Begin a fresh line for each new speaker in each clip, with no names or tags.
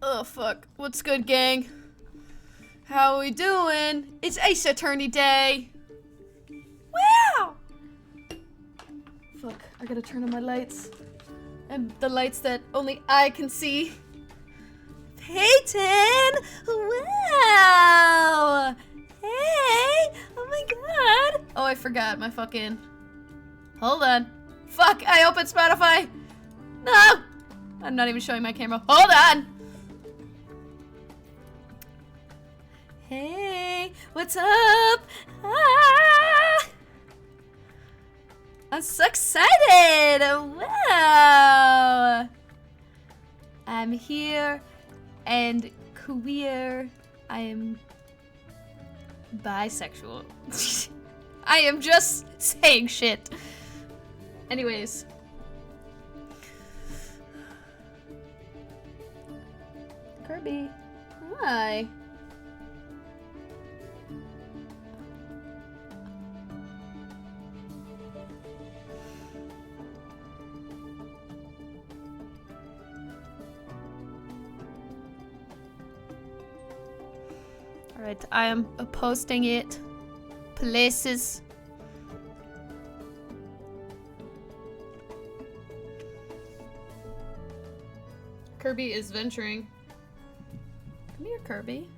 Oh fuck. What's good, gang? How we doing? It's Ace Attorney Day! Wow! Fuck, I gotta turn on my lights. And the lights that only I can see. Peyton! Wow! Hey! Oh my god! Oh, I forgot my fucking... Hold on. Fuck, I opened Spotify! No! I'm not even showing my camera. Hold on! Hey, what's up? Ah! I'm so excited! Wow! I'm here and queer. I am bisexual. I am just saying shit. Anyways. Kirby. Hi. Alright, I am posting it. Places. Kirby is venturing. Come here, Kirby.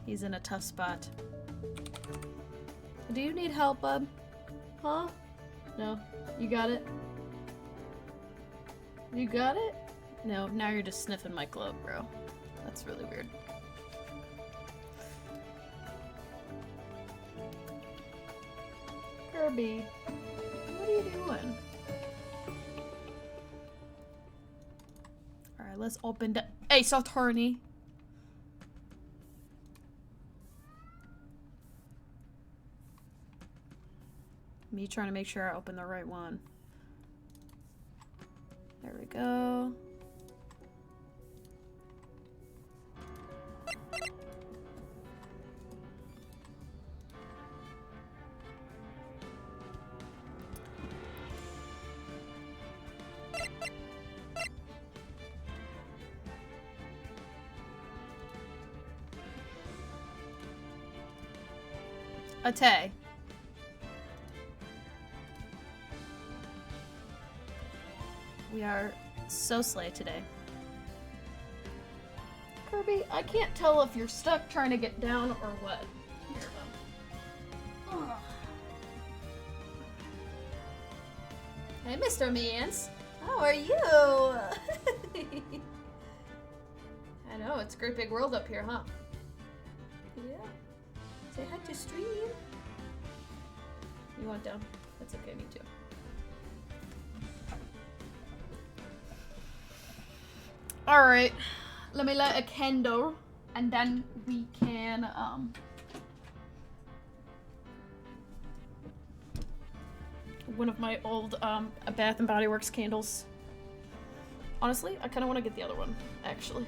He's in a tough spot. Do you need help, bub? Huh? No. You got it? You got it? No, now you're just sniffing my glove, bro. That's really weird. Kirby, what are you doing? Alright, let's open the Ace Attorney. Me trying to make sure I open the right one. There we go. Ate. We are so slay today. Kirby, I can't tell if you're stuck trying to get down or what. Here, though. Hey, Mr. Means. How are you? I know, it's a great big world up here, huh? Yeah. Say hi to stream. You want down? That's okay, me too. Alright. Let me light a candle, and then we can, one of my old, Bath and Body Works candles. Honestly, I kind of want to get the other one, actually.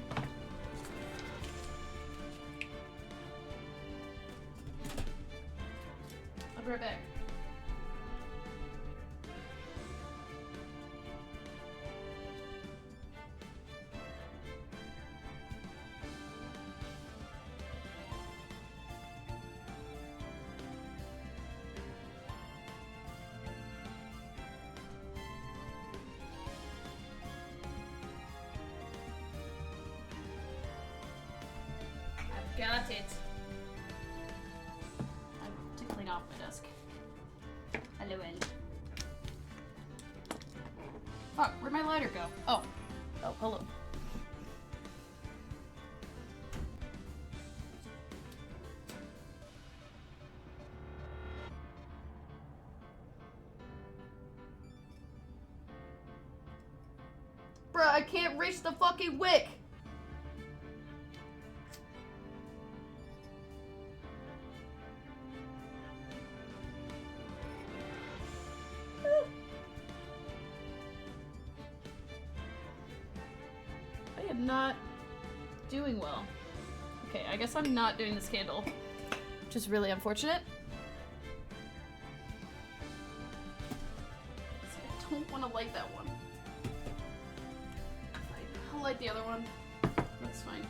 I'll be right back. Got it. I have to clean off my desk. Hello, Ellie. Fuck, where'd my lighter go? Oh. Oh, hello. Bruh, I can't reach the fucking wick! Not doing well. Okay, I guess I'm not doing this candle, which is really unfortunate. I don't want to light that one. I'll light the other one. That's fine.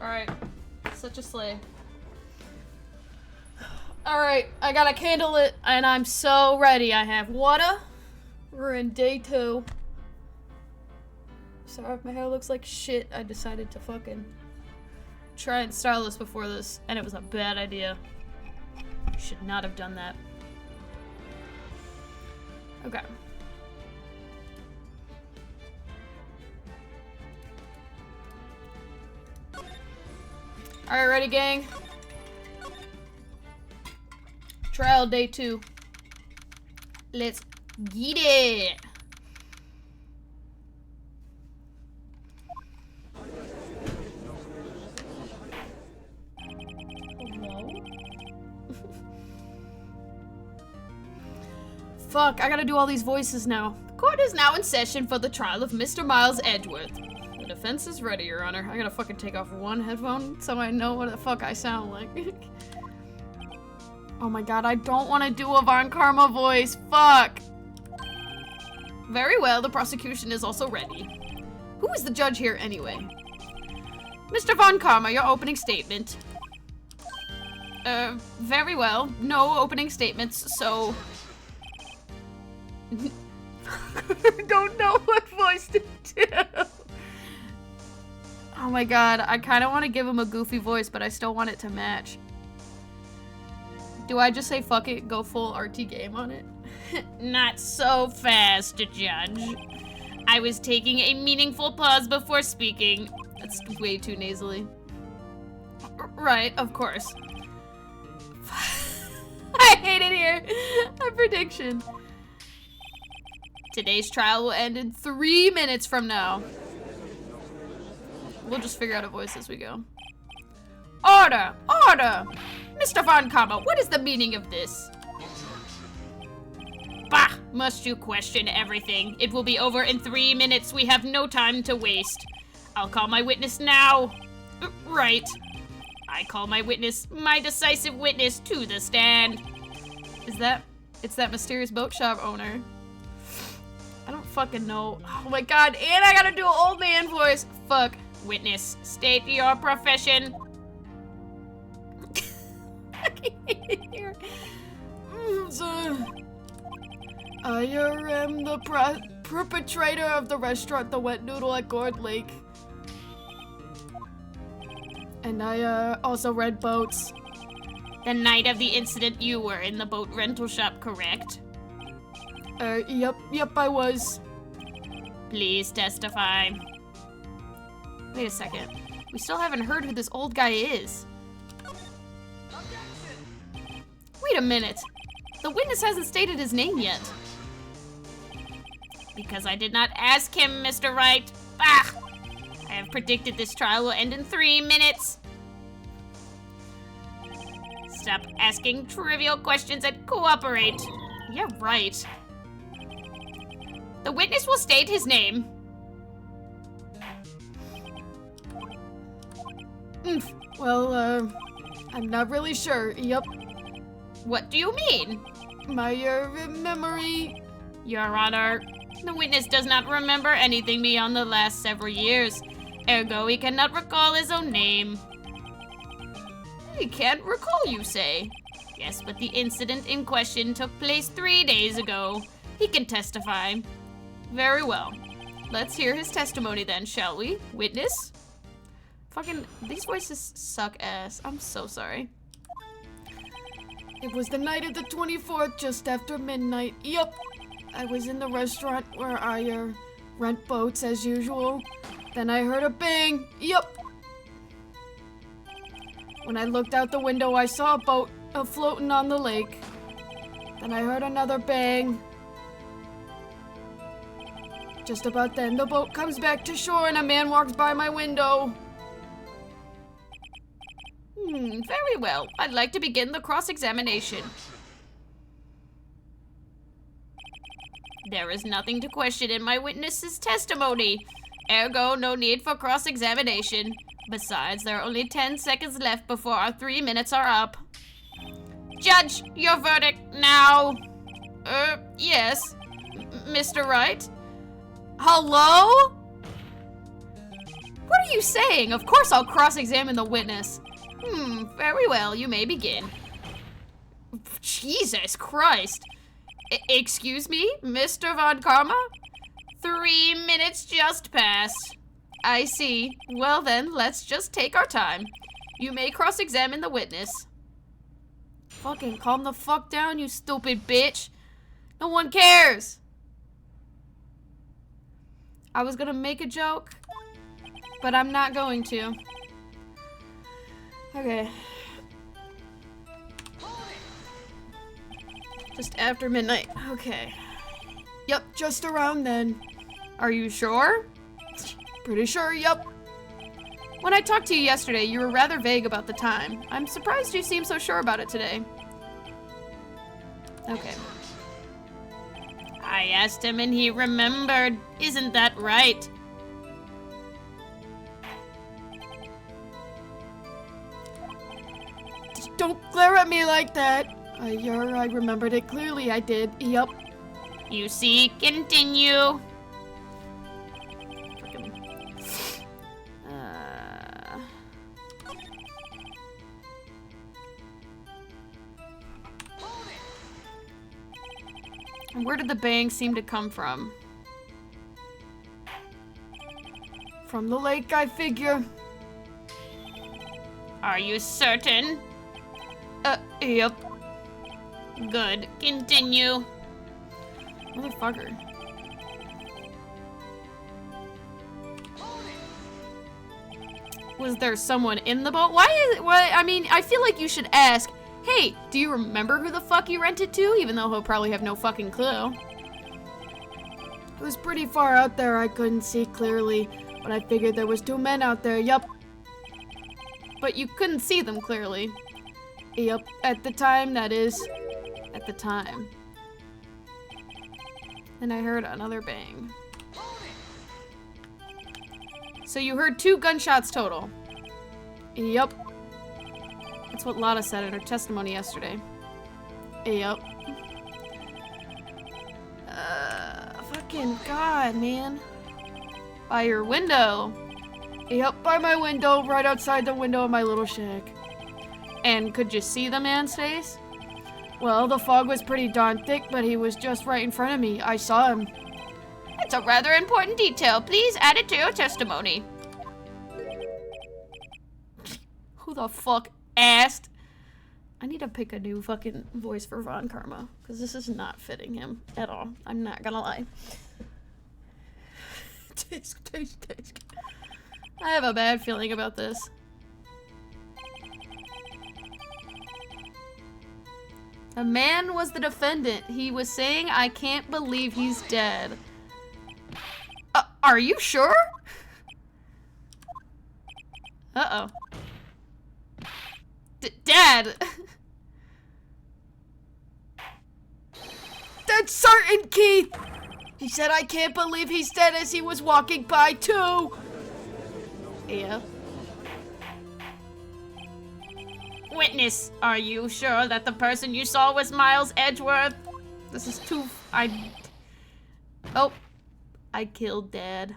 Alright, such a sleigh. Alright, I got a candle lit, and I'm so ready. I have water. We're in day 2. Sorry if my hair looks like shit. I decided to fucking try and style this before this, and it was a bad idea. Should not have done that. Okay. Alright, ready, gang? Trial day 2. Let's get it! Hello? Fuck, I gotta do all these voices now. The court is now in session for the trial of Mr. Miles Edgeworth. The defense is ready, Your Honor. I gotta fucking take off one headphone so I know what the fuck I sound like. Oh my god, I don't want to do a Von Karma voice. Fuck. Very well, the prosecution is also ready. Who is the judge here anyway? Mr. Von Karma, your opening statement. Very well. No opening statements, so... I don't know what voice to do. Oh my god, I kind of want to give him a goofy voice, but I still want it to match. Do I just say fuck it, go full RT game on it? Not so fast, Judge. I was taking a meaningful pause before speaking. That's way too nasally. Right, of course. I hate it here. A prediction. Today's trial will end in 3 minutes from now. We'll just figure out a voice as we go. Order! Order! Mr. Von Karma, what is the meaning of this? Bah! Must you question everything? It will be over in 3 minutes. We have no time to waste. I'll call my witness now. Right. I call my witness, my decisive witness, to the stand. Is that It's that mysterious boat shop owner. I don't fucking know. Oh my god, and I gotta do an old man voice. Fuck. Witness, state your profession. I am the perpetrator of the restaurant The Wet Noodle at Gourd Lake. And I also rent boats. The night of the incident, you were in the boat rental shop, correct? Yep, I was. Please testify. Wait a second. We still haven't heard who this old guy is. Wait a minute. The witness hasn't stated his name yet. Because I did not ask him, Mr. Wright. Bah! I have predicted this trial will end in 3 minutes. Stop asking trivial questions and cooperate. Yeah, right. The witness will state his name. Well, I'm not really sure. Yep. What do you mean? My, memory. Your Honor, the witness does not remember anything beyond the last several years. Ergo, he cannot recall his own name. He can't recall, you say? Yes, but the incident in question took place 3 days ago. He can testify. Very well. Let's hear his testimony then, shall we? Witness? Fucking, these voices suck ass. I'm so sorry. It was the night of the 24th, just after midnight. Yup. I was in the restaurant where I, rent boats as usual. Then I heard a bang. Yup. When I looked out the window, I saw a boat floating on the lake. Then I heard another bang. Just about then, the boat comes back to shore and a man walks by my window. Very well. I'd like to begin the cross-examination. There is nothing to question in my witness's testimony. Ergo, no need for cross-examination. Besides, there are only 10 seconds left before our 3 minutes are up. Judge, your verdict now. Yes. Mr. Wright? Hello? What are you saying? Of course I'll cross-examine the witness. Very well, you may begin. Jesus Christ. Excuse me, Mr. Von Karma? 3 minutes just passed. I see. Well then, let's just take our time. You may cross-examine the witness. Fucking calm the fuck down, you stupid bitch. No one cares. I was gonna make a joke, but I'm not going to. Okay. Just after midnight. Okay. Yep, just around then. Are you sure? Pretty sure, yep. When I talked to you yesterday, you were rather vague about the time. I'm surprised you seem so sure about it today. Okay. I asked him and he remembered. Isn't that right? Don't glare at me like that. I remembered it clearly, I did. Yup. You see, continue. And where did the bang seem to come from? From the lake, I figure. Are you certain? Yep. Good. Continue. Motherfucker. Was there someone in the boat? I mean, I feel like you should ask, hey, do you remember who the fuck you rented to? Even though he'll probably have no fucking clue. It was pretty far out there, I couldn't see clearly, but I figured there was 2 men out there, yup. But you couldn't see them clearly. Yup, at the time, that is. At the time. Then I heard another bang. So you heard 2 gunshots total. Yup. That's what Lotta said in her testimony yesterday. Yup. Fucking God, man. By your window. Yep, by my window, right outside the window of my little shack. And could you see the man's face? Well, the fog was pretty darn thick, but he was just right in front of me. I saw him.
It's a rather important detail. Please add it to your testimony.
Who the fuck asked? I need to pick a new fucking voice for Von Karma, because this is not fitting him at all. I'm not gonna lie. Tisk, tisk, tisk. I have a bad feeling about this. A man was the defendant. He was saying, I can't believe he's dead. Are you sure? Uh-oh. Dad! That's certain, Keith! He said, I can't believe he's dead as he was walking by, too! Yeah.
Witness, are you sure that the person you saw was Miles Edgeworth?
This is too... Oh. I killed Dad.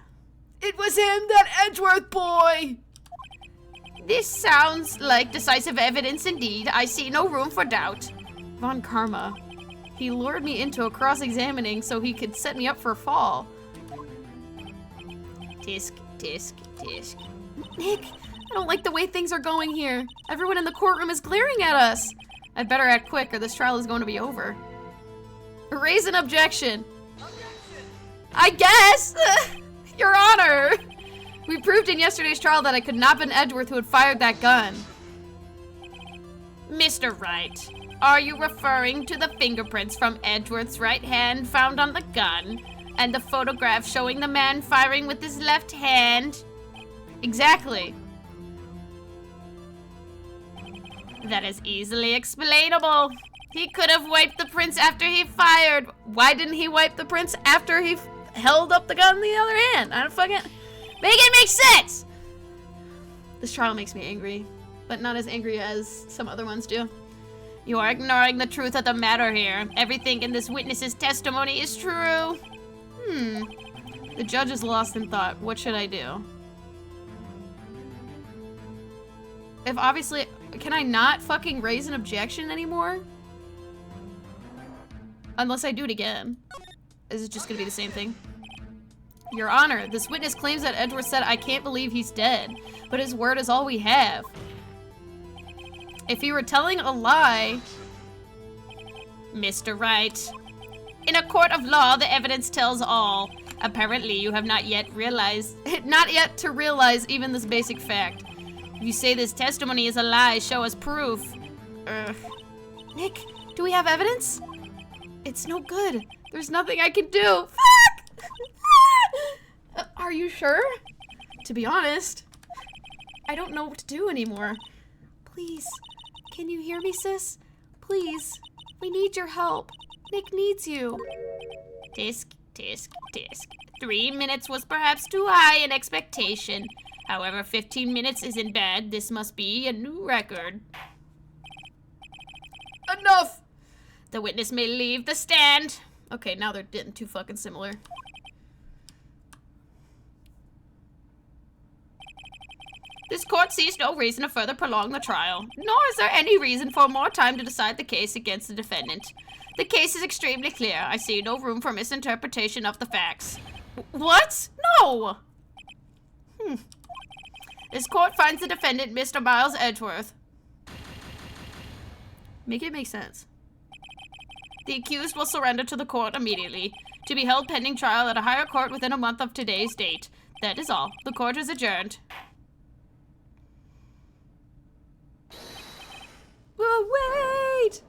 It was him, that Edgeworth boy!
This sounds like decisive evidence indeed. I see no room for doubt.
Von Karma. He lured me into a cross-examining so he could set me up for a fall.
Tisk, tisk, tisk.
Nick, I don't like the way things are going here. Everyone in the courtroom is glaring at us. I'd better act quick or this trial is going to be over. Raise an objection. I guess! Your Honor! We proved in yesterday's trial that it could not have been Edgeworth who had fired that gun.
Mr. Wright, are you referring to the fingerprints from Edgeworth's right hand found on the gun and the photograph showing the man firing with his left hand?
Exactly.
That is easily explainable. He could have wiped the prints after he fired.
Why didn't he wipe the prints after he held up the gun in the other hand? I don't fucking...
Make it make sense!
This trial makes me angry, but not as angry as some other ones do.
You are ignoring the truth of the matter here. Everything in this witness's testimony is true.
The judge is lost in thought. What should I do? If obviously... Can I not fucking raise an objection anymore? Unless I do it again. Is it just gonna be the same thing? Your Honor, this witness claims that Edgeworth said, I can't believe he's dead, but his word is all we have. If he were telling a lie...
Mr. Wright, in a court of law, the evidence tells all. Apparently, you have not yet realized...
Not yet to realize even this basic fact.
If you say this testimony is a lie, show us proof.
Nick, do we have evidence? It's no good. There's nothing I can do. Fuck! Are you sure? To be honest, I don't know what to do anymore. Please, can you hear me, sis? Please, we need your help. Nick needs you.
Tisk, tisk, tisk. 3 minutes was perhaps too high in expectation. However, 15 minutes isn't bad. This must be a new record.
Enough!
The witness may leave the stand.
Okay, now they're getting too fucking similar.
This court sees no reason to further prolong the trial, nor is there any reason for more time to decide the case against the defendant. The case is extremely clear. I see no room for misinterpretation of the facts.
What? No!
This court finds the defendant, Mr. Miles Edgeworth.
Make it make sense.
The accused will surrender to the court immediately, to be held pending trial at a higher court within a month of today's date. That is all. The court is adjourned.
Well, wait!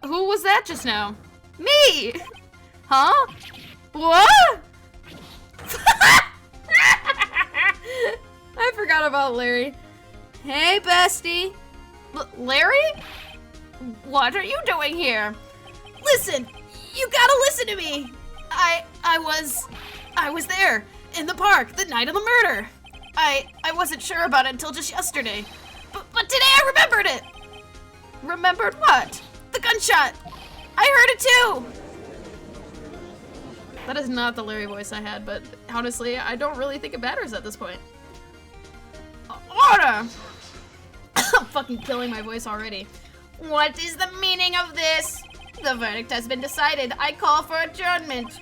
Who was that just now? Me! Huh? What? I forgot about Larry. Hey, bestie. Larry?
What are you doing here?
Listen, you gotta listen to me. I was there in the park the night of the murder. I wasn't sure about it until just yesterday. But today I remembered it. Remembered what? The gunshot.
I heard it too!
That is not the Larry voice I had, but honestly, I don't really think it matters at this point.
Order!
I'm fucking killing my voice already.
What is the meaning of this? The verdict has been decided. I call for adjournment.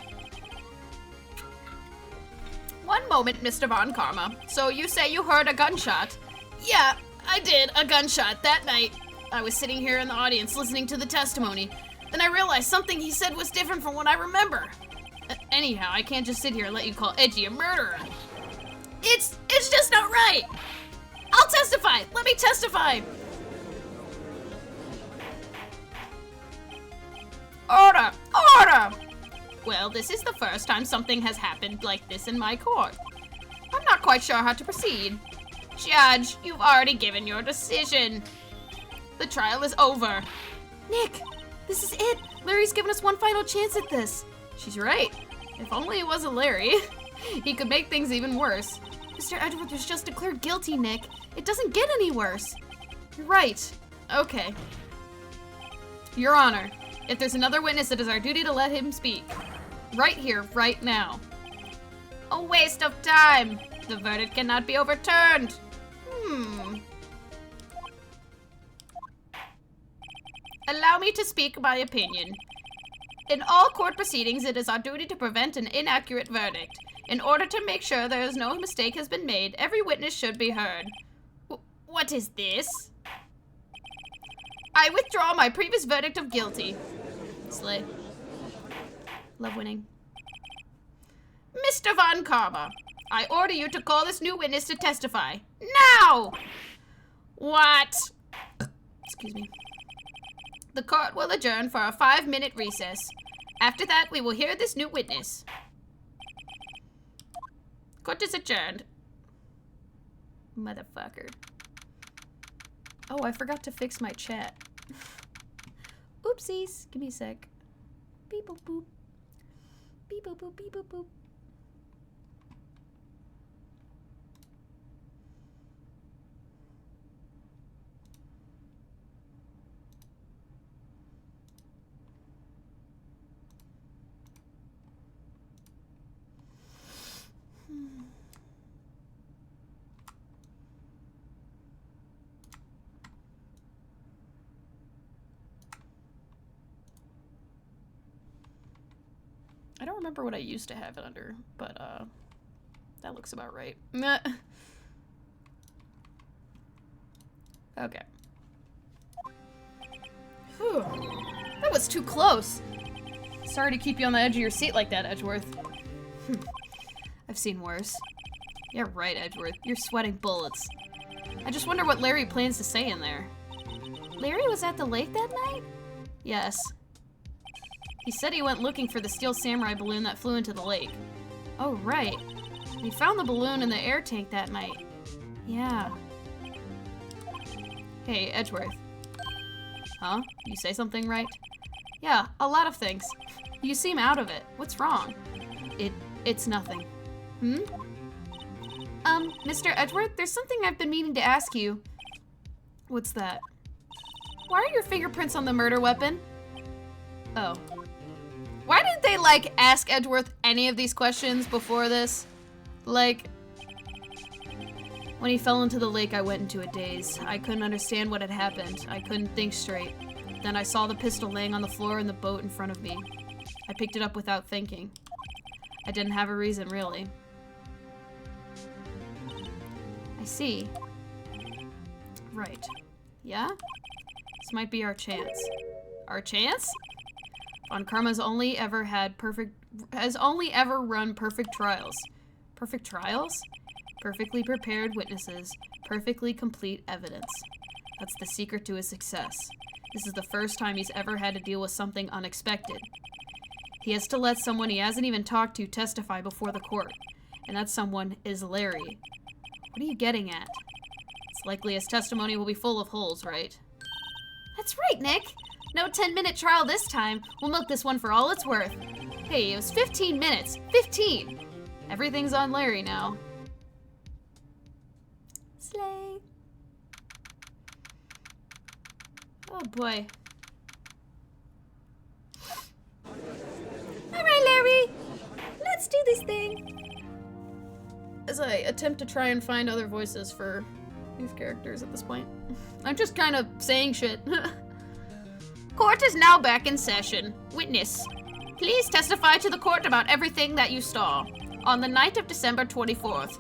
One moment, Mr. Von Karma. So you say you heard a gunshot? Yeah, I did. A gunshot that night. I was sitting here in the audience listening to the testimony. Then I realized something he said was different from what I remember. Anyhow, I can't just sit here and let you call Edgy a murderer. It's just not right. I'll testify. Let me testify. Order! Order! Well, this is the first time something has happened like this in my court. I'm not quite sure how to proceed. Judge, you've already given your decision. The trial is over.
Nick, this is it. Larry's given us one final chance at this. She's right. If only it wasn't Larry. He could make things even worse. Mr. Edgeworth was just declared guilty, Nick. It doesn't get any worse. You're right. Okay. Your Honor, if there's another witness, it is our duty to let him speak. Right here, right now.
A waste of time. The verdict cannot be overturned. Allow me to speak my opinion. In all court proceedings, it is our duty to prevent an inaccurate verdict. In order to make sure there is no mistake has been made, every witness should be heard. What is this? I withdraw my previous verdict of guilty.
Slay. Love winning.
Mr. Von Karma, I order you to call this new witness to testify. Now! What?
Excuse me.
The court will adjourn for a 5-minute recess. After that, we will hear this new witness. Court is adjourned.
Motherfucker. Oh, I forgot to fix my chat. Oopsies. Give me a sec. Beep boop boop. Beep boop boop beep boop boop. I don't remember what I used to have it under, but that looks about right. Okay. Whew. That was too close. Sorry to keep you on the edge of your seat like that, Edgeworth. I've seen worse. You're right, Edgeworth. You're sweating bullets. I just wonder what Larry plans to say in there. Larry was at the lake that night? Yes. He said he went looking for the steel samurai balloon that flew into the lake. Oh, right. He found the balloon in the air tank that night. Yeah. Hey, Edgeworth. Huh? You say something, right? Yeah, a lot of things. You seem out of it. What's wrong? It's nothing. Mr. Edgeworth, there's something I've been meaning to ask you. What's that? Why are your fingerprints on the murder weapon? Oh. Why didn't they, like, ask Edgeworth any of these questions before this? Like, when he fell into the lake, I went into a daze. I couldn't understand what had happened. I couldn't think straight. Then I saw the pistol laying on the floor in the boat in front of me. I picked it up without thinking. I didn't have a reason, really. I see. Right. Yeah? This might be our chance. Our chance? Von Karma's only ever run perfect trials. Perfect trials? Perfectly prepared witnesses. Perfectly complete evidence. That's the secret to his success. This is the first time he's ever had to deal with something unexpected. He has to let someone he hasn't even talked to testify before the court. And that someone is Larry. What are you getting at? It's likely his testimony will be full of holes, right? That's right, Nick! No 10-minute trial this time. We'll milk this one for all it's worth. Hey, it was 15 minutes. 15! Everything's on Larry now. Slay. Oh boy. this thing. As I attempt to try and find other voices for these characters at this point. I'm just kind of saying shit.
Court is now back in session. Witness, please testify to the court about everything that you saw on the night of December 24th.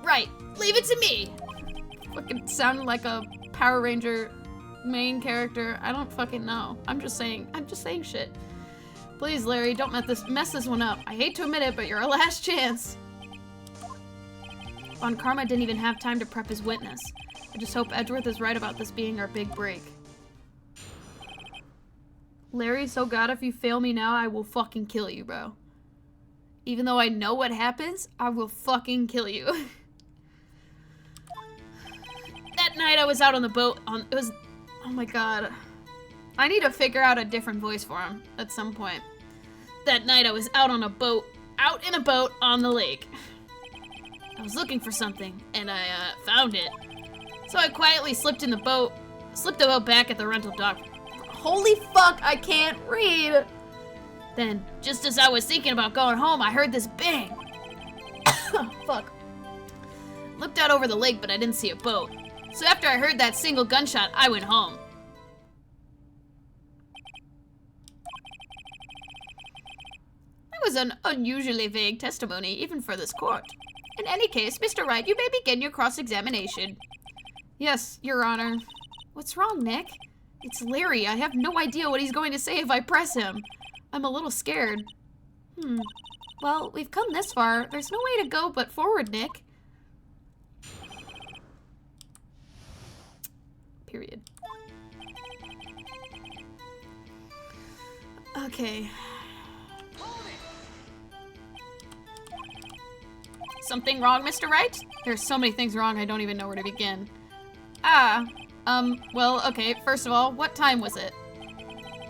Right, leave it to me. Fucking sounded like a Power Ranger main character. I don't fucking know. I'm just saying shit. Please, Larry, don't mess this one up. I hate to admit it, but you're our last chance. Von Karma didn't even have time to prep his witness. I just hope Edgeworth is right about this being our big break. Larry, so God, if you fail me now, I will fucking kill you, bro. Even though I know what happens, I will fucking kill you. That night I was out on the boat oh my God. I need to figure out a different voice for him at some point. That night I was out in a boat on the lake. I was looking for something, and I found it. So I quietly slipped the boat back at the rental dock. Holy fuck, I can't read! Then, just as I was thinking about going home, I heard this bang. Fuck. Looked out over the lake, but I didn't see a boat. So after I heard that single gunshot, I went home. That was an unusually vague testimony, even for this court. In any case, Mr. Wright, you may begin your cross-examination. Yes, Your Honor. What's wrong, Nick? It's Larry. I have no idea what he's going to say if I press him. I'm a little scared. Well, we've come this far. There's no way to go but forward, Nick. Period. Okay. Something wrong, Mr. Wright? There's so many things wrong, I don't even know where to begin. Well, okay, first of all, what time was it?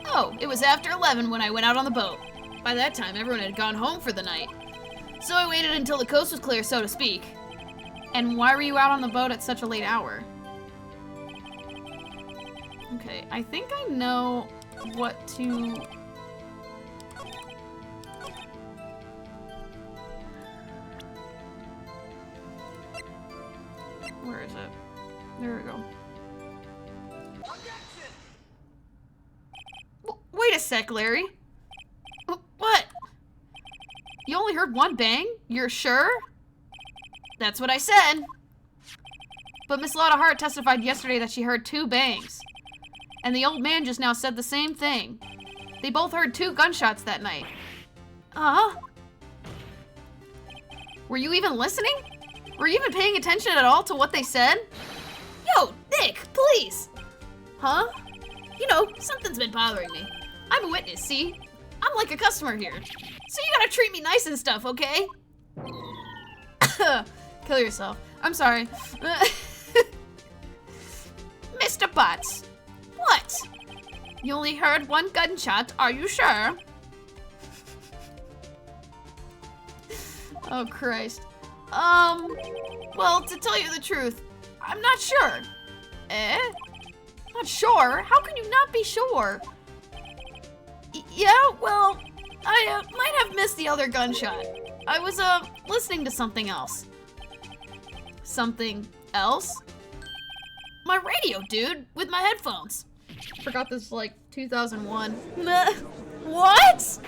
Oh, it was after 11 when I went out on the boat. By that time, everyone had gone home for the night. So I waited until the coast was clear, so to speak. And why were you out on the boat at such a late hour? Okay, I think I know what to... Where is it? There we go. Wait a sec, Larry. What? You only heard one bang? You're sure? That's what I said. But Miss Lotta Hart testified yesterday that she heard 2 bangs. And the old man just now said the same thing. They both heard 2 gunshots that night. Were you even listening? Were you even paying attention at all to what they said? Yo, Nick, please! Huh? You know, something's been bothering me. I'm a witness, see? I'm like a customer here. So you gotta treat me nice and stuff, okay? Kill yourself. I'm sorry. Mr. Butts. What? You only heard 1 gunshot, are you sure? Oh, Christ. Well, to tell you the truth, I'm not sure. Eh? Not sure? How can you not be sure? Yeah, well, I might have missed the other gunshot. I was, listening to something else. Something else? My radio, dude, with my headphones. Forgot this was like 2001. What?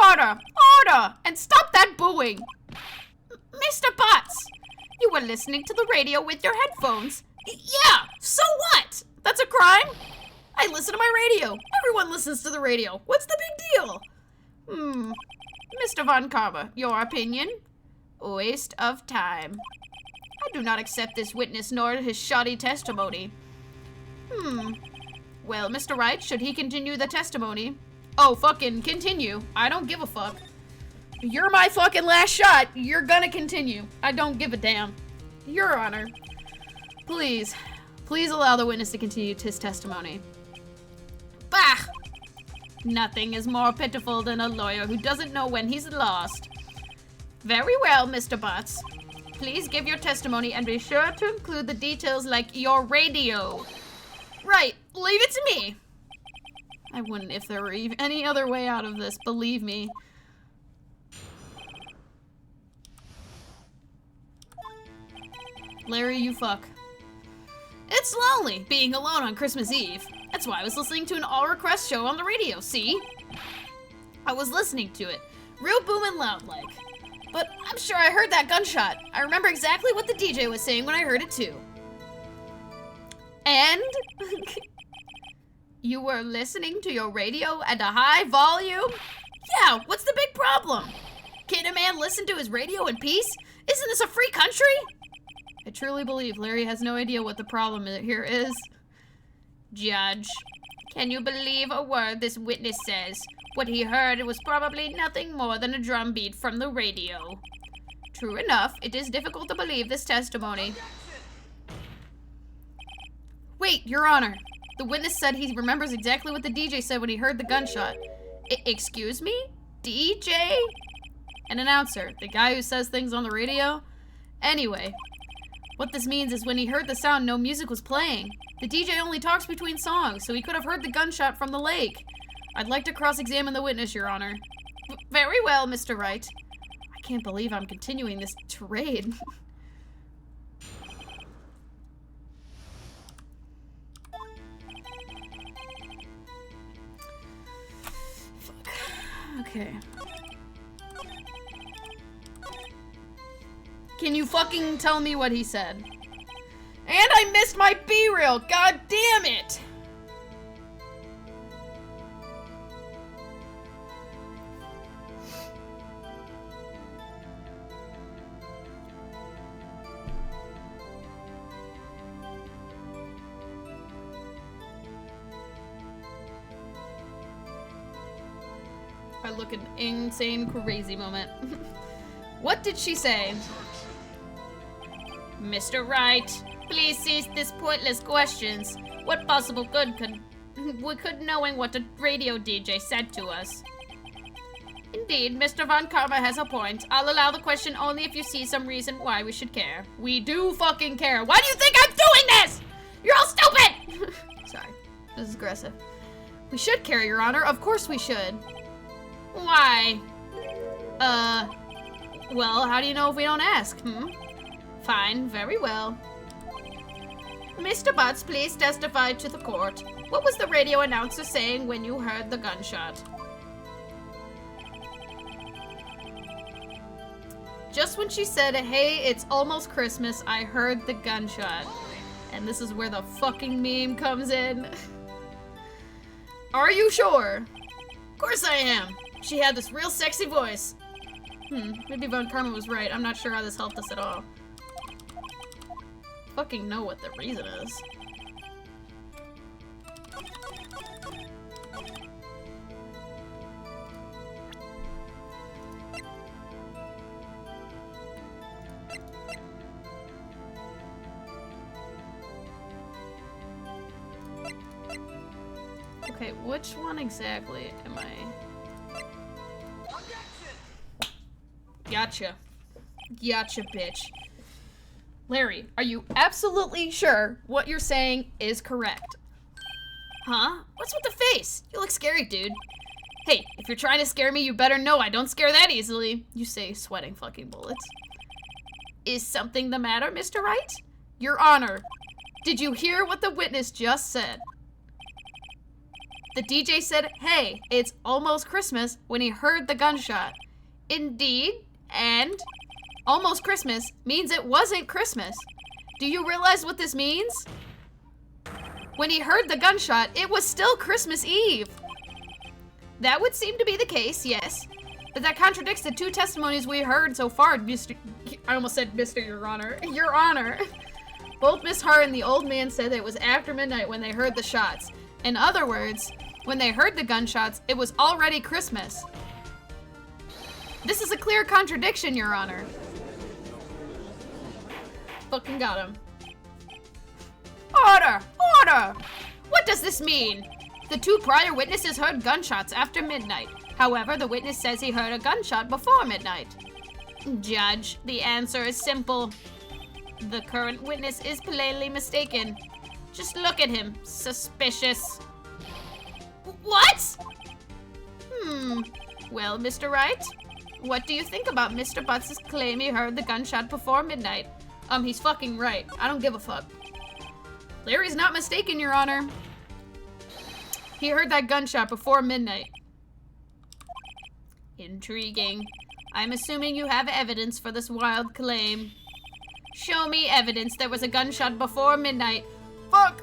Order! Order! And stop that booing! Mr. Butts! You were listening to the radio with your headphones. Yeah, so what? That's a crime? I listen to my radio. Everyone listens to the radio. What's the big deal? Mr. Von Karma, your opinion? Waste of time. I do not accept this witness nor his shoddy testimony. Well, Mr. Wright, should he continue the testimony? Oh, fucking continue. I don't give a fuck. You're my fucking last shot. You're gonna continue. I don't give a damn. Your Honor. Please allow the witness to continue his testimony. Bah! Nothing is more pitiful than a lawyer who doesn't know when he's lost. Very well, Mr. Butts. Please give your testimony and be sure to include the details like your radio. Right, leave it to me. I wouldn't if there were any other way out of this, believe me.
Larry, you fuck. It's lonely being alone on Christmas Eve. That's why I was listening to an all-request show on the radio, see? I was listening to it, real booming loud like. But I'm sure I heard that gunshot. I remember exactly what the DJ was saying when I heard it too. And? You were listening to your radio at a high volume? Yeah, what's the big problem? Can't a man listen to his radio in peace? Isn't this a free country? I truly believe Larry has no idea what the problem here is. Judge, can you believe a word this witness says? What he heard was probably nothing more than a drum beat from the radio. True enough, it is difficult to believe this testimony. Wait, Your Honor. The witness said he remembers exactly what the DJ said when he heard the gunshot. Excuse me? DJ? An announcer, the guy who says things on the radio? Anyway, what this means is when he heard the sound, no music was playing. The DJ only talks between songs, so he could have heard the gunshot from the lake. I'd like to cross-examine the witness, Your Honor. Very well, Mr. Wright. I can't believe I'm continuing this tirade. Fuck. Okay. Can you fucking tell me what he said? And I missed my B-reel! God damn it! I look an insane crazy moment. What did she say? Mr. Wright, please cease these pointless questions. What possible good could knowing what the radio DJ said to us? Indeed, Mr. Von Karma has a point. I'll allow the question only if you see some reason why we should care. We do fucking care. Why do you think I'm doing this? You're all stupid! Sorry, this is aggressive. We should care, Your Honor. Of course we should. Why? Well, how do you know if we don't ask, Fine, very well. Mr. Butts, please testify to the court. What was the radio announcer saying when you heard the gunshot? Just when she said, hey, it's almost Christmas, I heard the gunshot. And this is where the fucking meme comes in. Are you sure? Of course I am. She had this real sexy voice. Maybe Von Karma was right. I'm not sure how this helped us at all. Fucking know what the reason is. Okay, which one exactly am I? Gotcha. Gotcha, bitch. Larry, are you absolutely sure what you're saying is correct? Huh? What's with the face? You look scary, dude. Hey, if you're trying to scare me, you better know I don't scare that easily. You say, sweating fucking bullets. Is something the matter, Mr. Wright? Your Honor, did you hear what the witness just said? The DJ said, hey, it's almost Christmas when he heard the gunshot. Indeed, and almost Christmas means it wasn't Christmas. Do you realize what this means? When he heard the gunshot, it was still Christmas Eve. That would seem to be the case, yes. But that contradicts the two testimonies we heard so far, Mr. I almost said Mr. Your Honor. Your Honor. Both Miss Hart and the old man said that it was after midnight when they heard the shots. In other words, when they heard the gunshots, it was already Christmas. This is a clear contradiction, Your Honor. Fucking got him. Order! Order! What does this mean? The two prior witnesses heard gunshots after midnight. However, the witness says he heard a gunshot before midnight. Judge, the answer is simple. The current witness is plainly mistaken. Just look at him. Suspicious. What? Well, Mr. Wright, what do you think about Mr. Butts' claim he heard the gunshot before midnight?
He's fucking right. I don't give a fuck. Larry's not mistaken, Your Honor. He heard that gunshot before midnight.
Intriguing. I'm assuming you have evidence for this wild claim. Show me evidence there was a gunshot before midnight.
Fuck!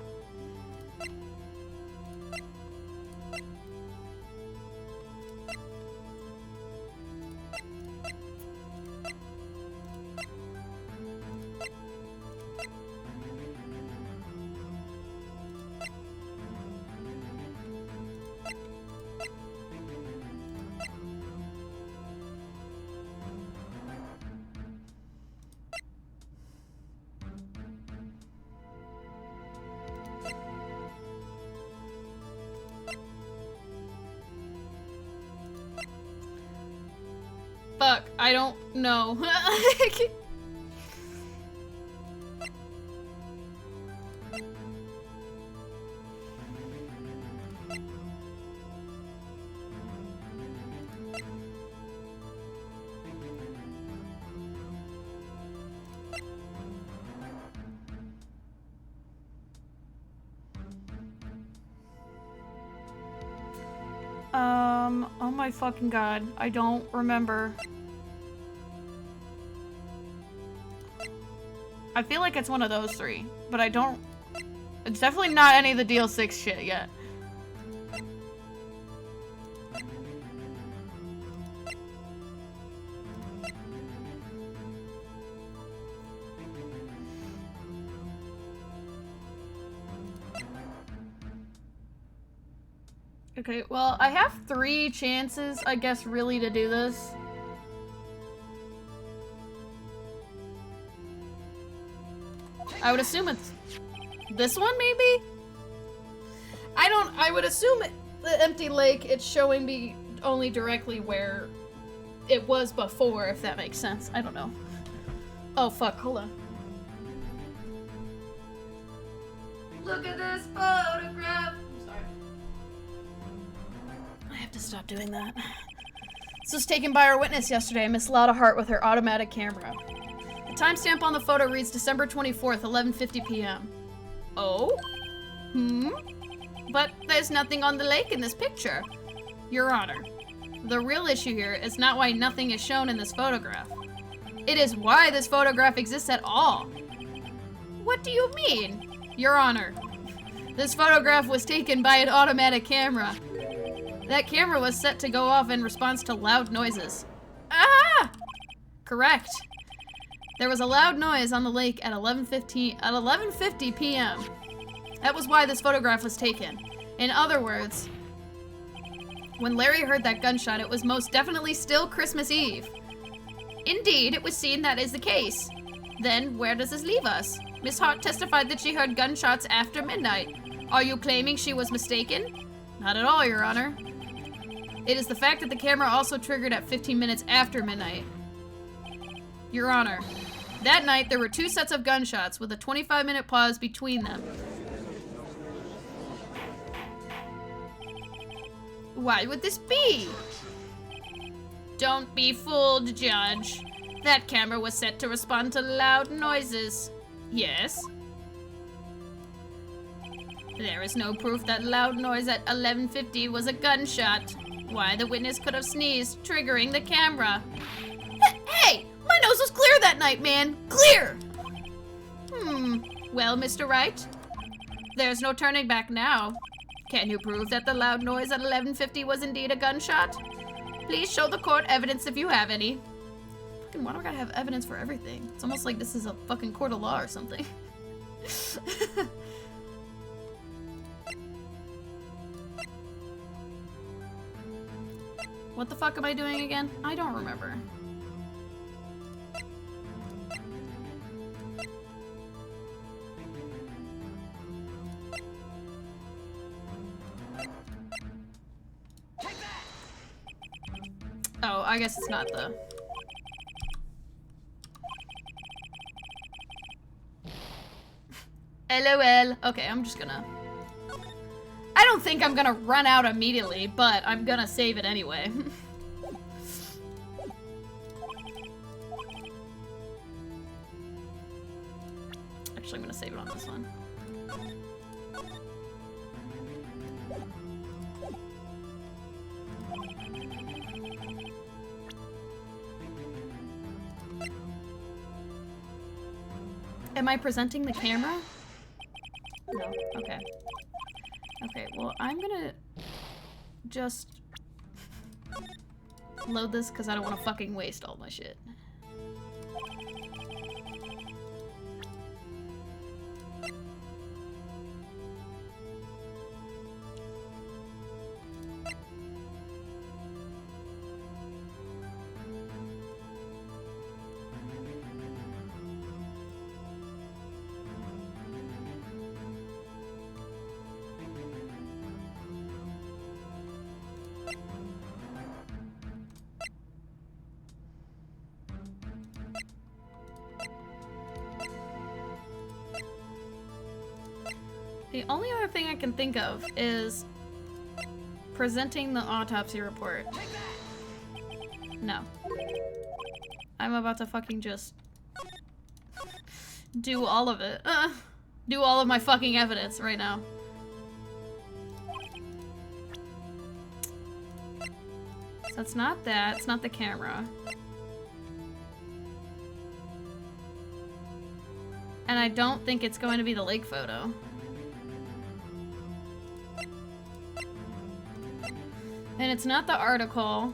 Fuck, I don't know. Oh my fucking god, I don't remember. I feel like it's one of those three, but I don't... It's definitely not any of the DL-6 shit yet. Okay, well, I have 3 chances, I guess, really, to do this. I would assume it's this one, maybe? I would assume the empty lake, it's showing me only directly where it was before, if that makes sense. I don't know. Oh, fuck, hold on. Look at this photograph! I'm sorry. I have to stop doing that. This was taken by our witness yesterday, Miss Loudahart, with her automatic camera. The timestamp on the photo reads December 24th, 11:50 p.m. Oh? But there's nothing on the lake in this picture. Your Honor, the real issue here is not why nothing is shown in this photograph. It is why this photograph exists at all. What do you mean? Your Honor, this photograph was taken by an automatic camera. That camera was set to go off in response to loud noises. Ah! Correct. There was a loud noise on the lake at 11:50 p.m. That was why this photograph was taken. In other words, when Larry heard that gunshot, it was most definitely still Christmas Eve. Indeed, it was seen that is the case. Then, where does this leave us? Miss Hart testified that she heard gunshots after midnight. Are you claiming she was mistaken? Not at all, Your Honor. It is the fact that the camera also triggered at 15 minutes after midnight. Your Honor, that night there were 2 sets of gunshots with a 25-minute pause between them. Why would this be? Don't be fooled, Judge. That camera was set to respond to loud noises. Yes? There is no proof that loud noise at 11:50 was a gunshot. Why the witness could have sneezed, triggering the camera. Hey! My nose was clear that night, man! Clear! Well, Mr. Wright, there's no turning back now. Can you prove that the loud noise at 11:50 was indeed a gunshot? Please show the court evidence if you have any. Fucking, why do I gotta have evidence for everything? It's almost like this is a fucking court of law or something. What the fuck am I doing again? I don't remember. Oh, I guess it's not the... LOL. Okay, I'm just gonna... I don't think I'm gonna run out immediately, but I'm gonna save it anyway.
Actually, I'm gonna save it on this one. Am I presenting the camera? No. Okay. Okay, well, I'm gonna just load this because I don't want to fucking waste all my shit. The only other thing I can think of is presenting the autopsy report. No. I'm about to fucking just do all of it. Do all of my fucking evidence right now. So it's not that, it's not the camera. And I don't think it's going to be the lake photo. And it's not the article.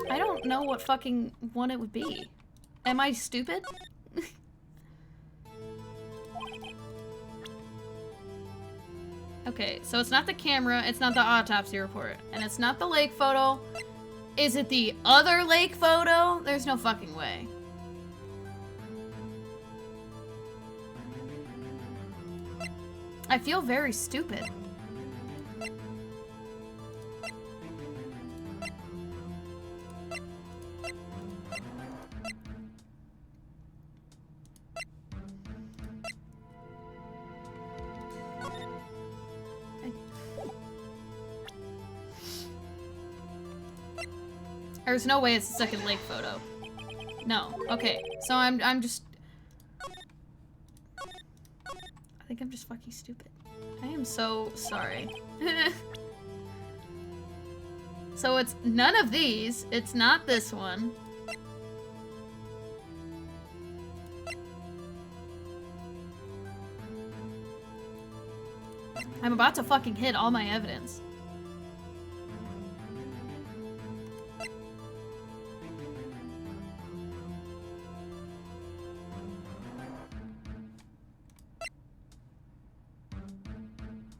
I don't know what fucking one it would be. Am I stupid? Okay, so it's not the camera, it's not the autopsy report, and it's not the lake photo. Is it the other lake photo? There's no fucking way. I feel very stupid. There's no way it's the second lake photo. No. Okay. So I'm just... I think I'm just fucking stupid. I am so sorry. So it's none of these. It's not this one. I'm about to fucking hit all my evidence.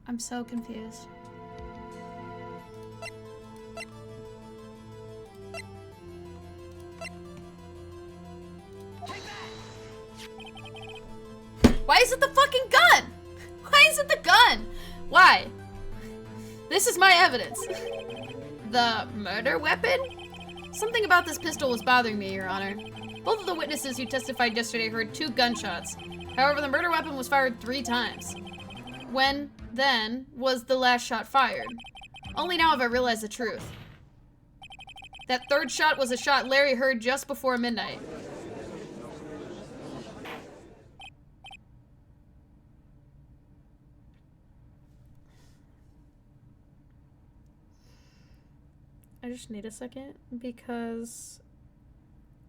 I'm so confused. Why is it the fucking gun? Why is it the gun? Why? This is my evidence. The murder weapon? Something about this pistol was bothering me, Your Honor. Both of the witnesses who testified yesterday heard 2 gunshots. However, the murder weapon was fired 3 times. When, then, was the last shot fired? Only now have I realized the truth. That 3rd shot was a shot Larry heard just before midnight. I just need a second because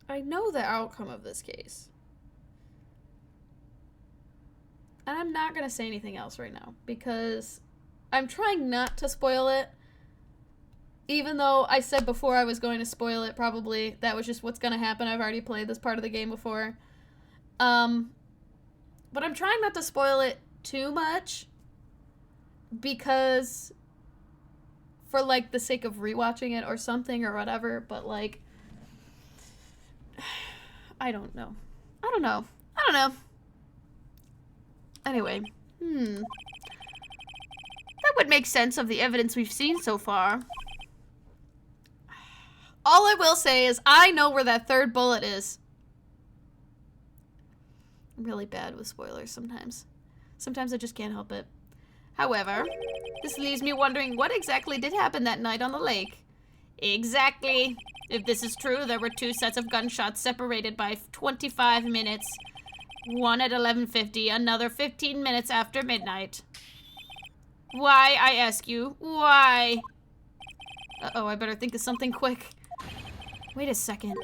I know the outcome of this case. And I'm not gonna say anything else right now because I'm trying not to spoil it. Even though I said before I was going to spoil it, probably. That was just what's gonna happen. I've already played this part of the game before. But I'm trying not to spoil it too much because for like the sake of rewatching it or something or whatever, but like I don't know. Anyway, that would make sense of the evidence we've seen so far. All I will say is I know where that 3rd bullet is. I'm really bad with spoilers sometimes. Sometimes I just can't help it. However, this leaves me wondering what exactly did happen that night on the lake. Exactly. If this is true, there were 2 sets of gunshots separated by 25 minutes. One at 11:50, another 15 minutes after midnight. Why, I ask you, why? Uh-oh, I better think of something quick. Wait a second.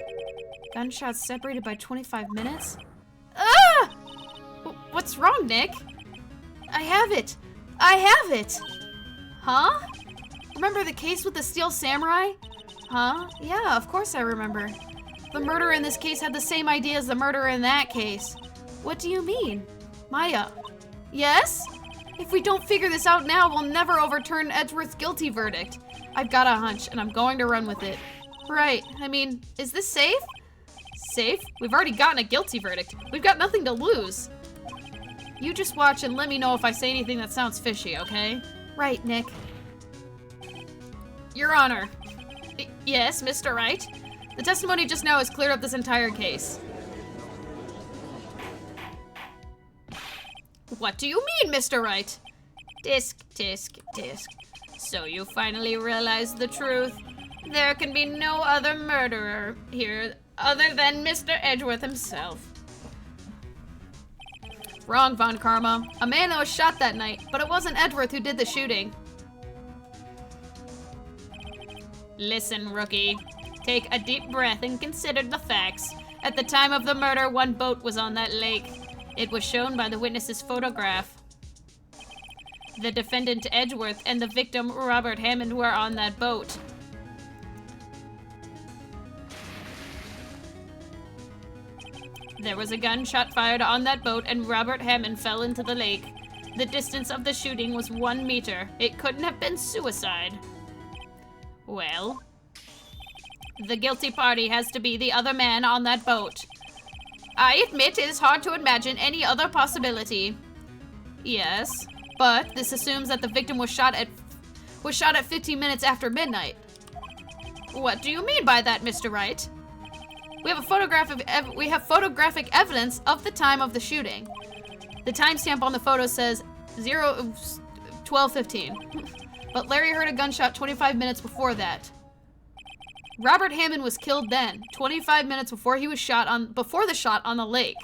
Gunshots separated by 25 minutes? Ah! What's wrong, Nick? I have it! I have it! Huh? Remember the case with the steel samurai? Huh? Yeah, of course I remember. The murderer in this case had the same idea as the murderer in that case. What do you mean? Maya. Yes? If we don't figure this out now, we'll never overturn Edgeworth's guilty verdict. I've got a hunch, and I'm going to run with it. Right. I mean, is this safe? Safe? We've already gotten a guilty verdict. We've got nothing to lose. You just watch and let me know if I say anything that sounds fishy, okay? Right, Nick. Your Honor. Yes, Mr. Wright? The testimony just now has cleared up this entire case. What do you mean, Mr. Wright? Tisk, tisk, tisk. So you finally realized the truth? There can be no other murderer here other than Mr. Edgeworth himself. Wrong, Von Karma. A man that was shot that night, but it wasn't Edgeworth who did the shooting. Listen, rookie. Take a deep breath and consider the facts. At the time of the murder, 1 boat was on that lake. It was shown by the witness's photograph. The defendant Edgeworth and the victim Robert Hammond were on that boat. There was a gunshot fired on that boat and Robert Hammond fell into the lake. The distance of the shooting was 1 meter. It couldn't have been suicide. Well, the guilty party has to be the other man on that boat. I admit it is hard to imagine any other possibility. Yes, but this assumes that the victim was shot at 15 minutes after midnight. What do you mean by that, Mr. Wright? We have photographic evidence of the time of the shooting. The timestamp on the photo says 12:15. But Larry heard a gunshot 25 minutes before that. Robert Hammond was killed then, 25 minutes before he was before the shot on the lake.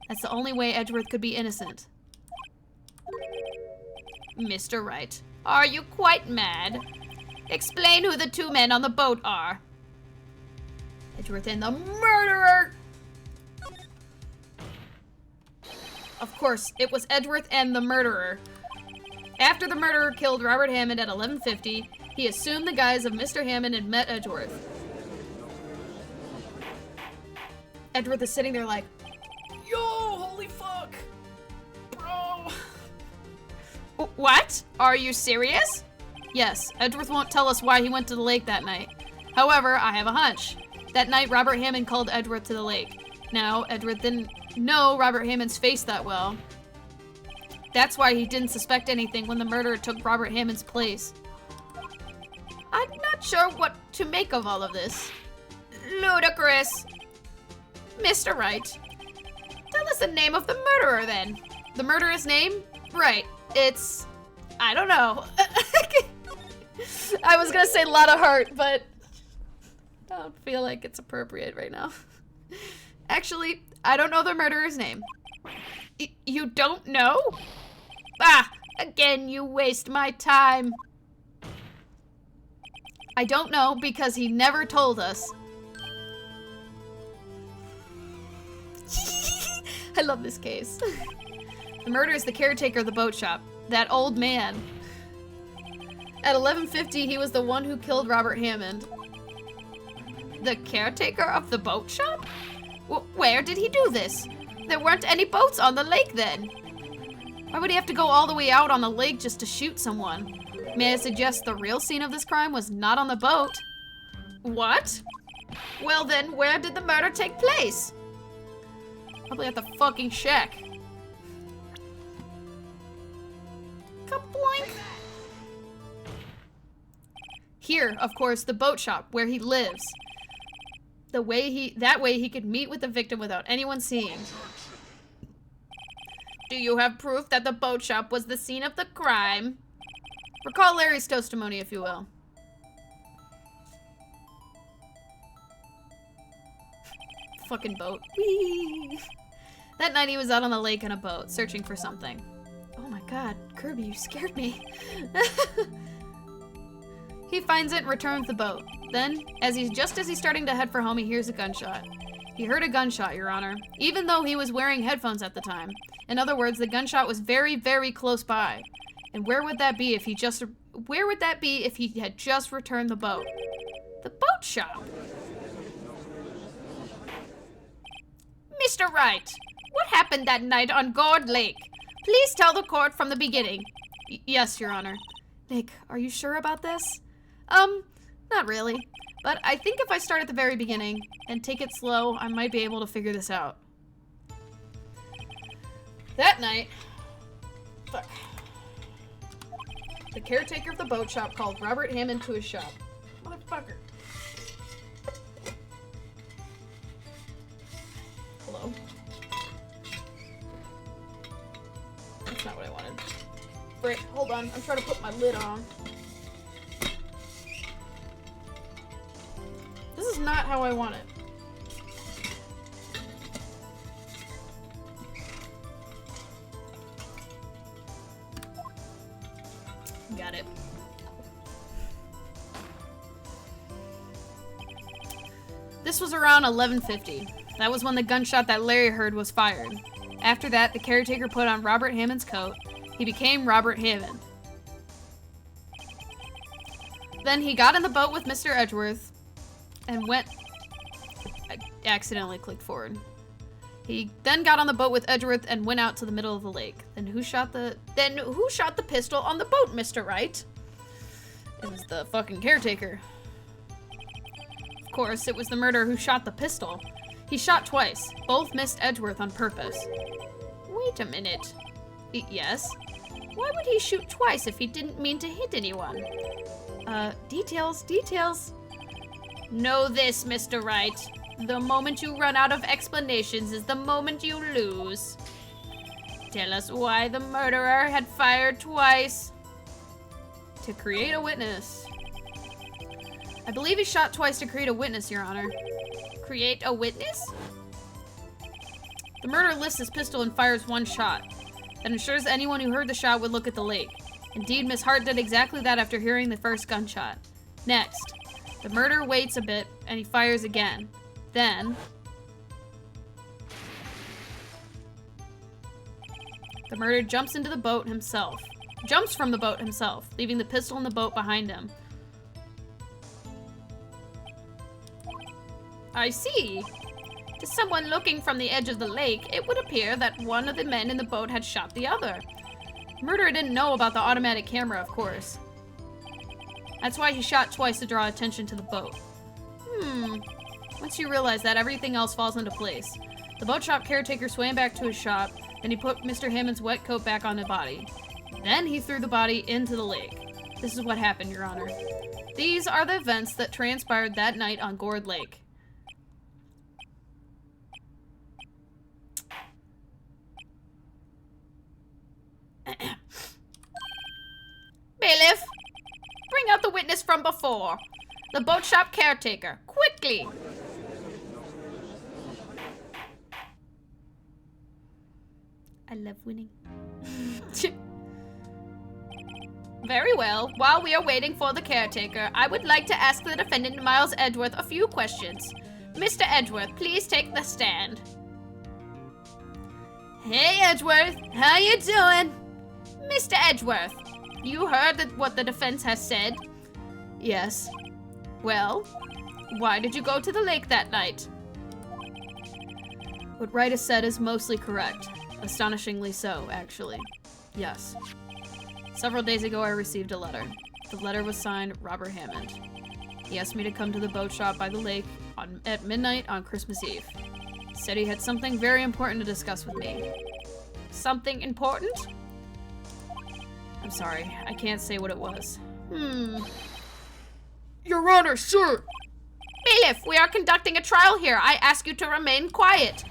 That's the only way Edgeworth could be innocent. Mr. Wright, are you quite mad? Explain who the 2 men on the boat are. Edgeworth and the murderer! Of course, it was Edgeworth and the murderer. After the murderer killed Robert Hammond at 11:50, he assumed the guise of Mr. Hammond and met Edgeworth. Edgeworth is sitting there like, yo, holy fuck, bro. What? Are you serious? Yes, Edgeworth won't tell us why he went to the lake that night. However, I have a hunch. That night, Robert Hammond called Edgeworth to the lake. Now, Edgeworth didn't know Robert Hammond's face that well. That's why he didn't suspect anything when the murderer took Robert Hammond's place. I'm not sure what to make of all of this. Ludicrous. Mr. Wright, tell us the name of the murderer then. The murderer's name? Right, it's... I don't know. I was gonna say Lotta Hart, but I don't feel like it's appropriate right now. Actually, I don't know the murderer's name. You don't know? Ah, again, you waste my time. I don't know because he never told us. I love this case. The murderer is the caretaker of the boat shop. That old man. At 11:50, he was the one who killed Robert Hammond. The caretaker of the boat shop? Where did he do this? There weren't any boats on the lake then. Why would he have to go all the way out on the lake just to shoot someone? May I suggest the real scene of this crime was not on the boat? What? Well then, where did the murder take place? Probably at the fucking shack. Kabloink. Here, of course, the boat shop, where he lives. That way he could meet with the victim without anyone seeing. Do you have proof that the boat shop was the scene of the crime?
Recall Larry's testimony, if you will. Fucking boat. Whee! That night he was out on the lake in a boat, searching for something. Oh my god, Kirby, you scared me. He finds it and returns the boat. Then, just as he's starting to head for home, he hears a gunshot. He heard a gunshot, Your Honor, even though he was wearing headphones at the time. In other words, the gunshot was very, very close by. And where would that be if he had just returned the boat? The boat shop.
Mr. Wright, what happened that night on Gourd Lake? Please tell the court from the beginning.
Yes, Your Honor. Nick, are you sure about this? Not really. But I think if I start at the very beginning and take it slow, I might be able to figure this out. That night, fuck. The caretaker of the boat shop called Robert Hammond to his shop. Motherfucker. Hello? That's not what I wanted. Wait, hold on. I'm trying to put my lid on. This is not how I want it. Got it. This was around 11:50. That was when the gunshot that Larry heard was fired. After that, the caretaker put on Robert Hammond's coat. He became Robert Hammond. Then he got in the boat with Mr. Edgeworth and went... I accidentally clicked forward. He then got on the boat with Edgeworth and went out to the middle of the lake. Then who shot the pistol on the boat, Mr. Wright? It was the fucking caretaker. Of course, it was the murderer who shot the pistol. He shot twice. Both missed Edgeworth on purpose.
Wait a minute.
Yes?
Why would he shoot twice if he didn't mean to hit anyone?
Details.
Know this, Mr. Wright. The moment you run out of explanations is the moment you lose. Tell us why the murderer had fired twice.
To create a witness. I believe he shot twice to create a witness, Your Honor.
Create a witness?
The murderer lifts his pistol and fires one shot. That ensures anyone who heard the shot would look at the lake. Indeed, Miss Hart did exactly that after hearing the first gunshot. Next, the murderer waits a bit and he fires again. Then, the murderer jumps from the boat himself, leaving the pistol in the boat behind him.
I see. To someone looking from the edge of the lake, it would appear that one of the men in the boat had shot the other.
The murderer didn't know about the automatic camera, of course. That's why he shot twice to draw attention to the boat. Once you realize that, everything else falls into place. The boat shop caretaker swam back to his shop, then he put Mr. Hammond's wet coat back on the body. Then he threw the body into the lake. This is what happened, Your Honor. These are the events that transpired that night on Gourd Lake.
Bailiff, bring out the witness from before. The boat shop caretaker, quickly.
I love winning.
Very well. While we are waiting for the caretaker, I would like to ask the defendant, Miles Edgeworth, a few questions. Mr. Edgeworth, please take the stand.
Hey, Edgeworth. How you doing?
Mr. Edgeworth, you heard what the defense has said?
Yes.
Well, why did you go to the lake that night?
What Wright has said is mostly correct. Astonishingly so, actually. Yes. Several days ago, I received a letter. The letter was signed Robert Hammond. He asked me to come to the boat shop by the lake at midnight on Christmas Eve. He said he had something very important to discuss with me.
Something important?
I'm sorry, I can't say what it was.
Your Honor, sir! Bailiff, we are conducting a trial here. I ask you to remain quiet.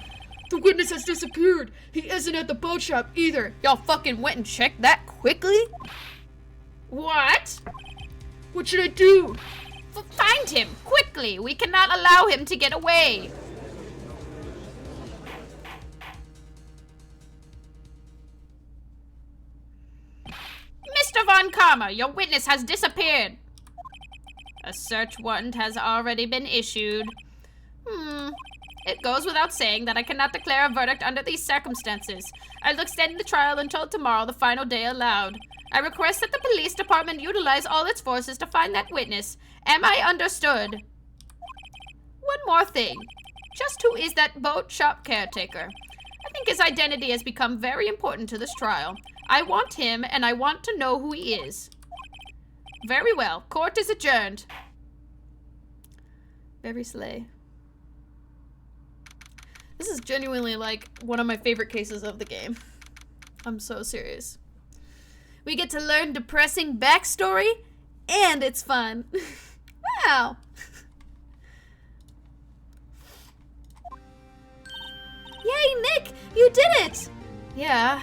The witness has disappeared. He isn't at the boat shop either.
Y'all fucking went and checked that quickly? What?
What should I do?
Find him, quickly! We cannot allow him to get away! Mr. Von Karma, your witness has disappeared. A search warrant has already been issued. It goes without saying that I cannot declare a verdict under these circumstances. I'll extend the trial until tomorrow, the final day allowed. I request that the police department utilize all its forces to find that witness. Am I understood? One more thing. Just who is that boat shop caretaker? I think his identity has become very important to this trial. I want him, and I want to know who he is. Very well. Court is adjourned.
Very slay. This is genuinely, like, one of my favorite cases of the game. I'm so serious. We get to learn depressing backstory, and it's fun. Wow. Yay, Nick! You did it!
Yeah.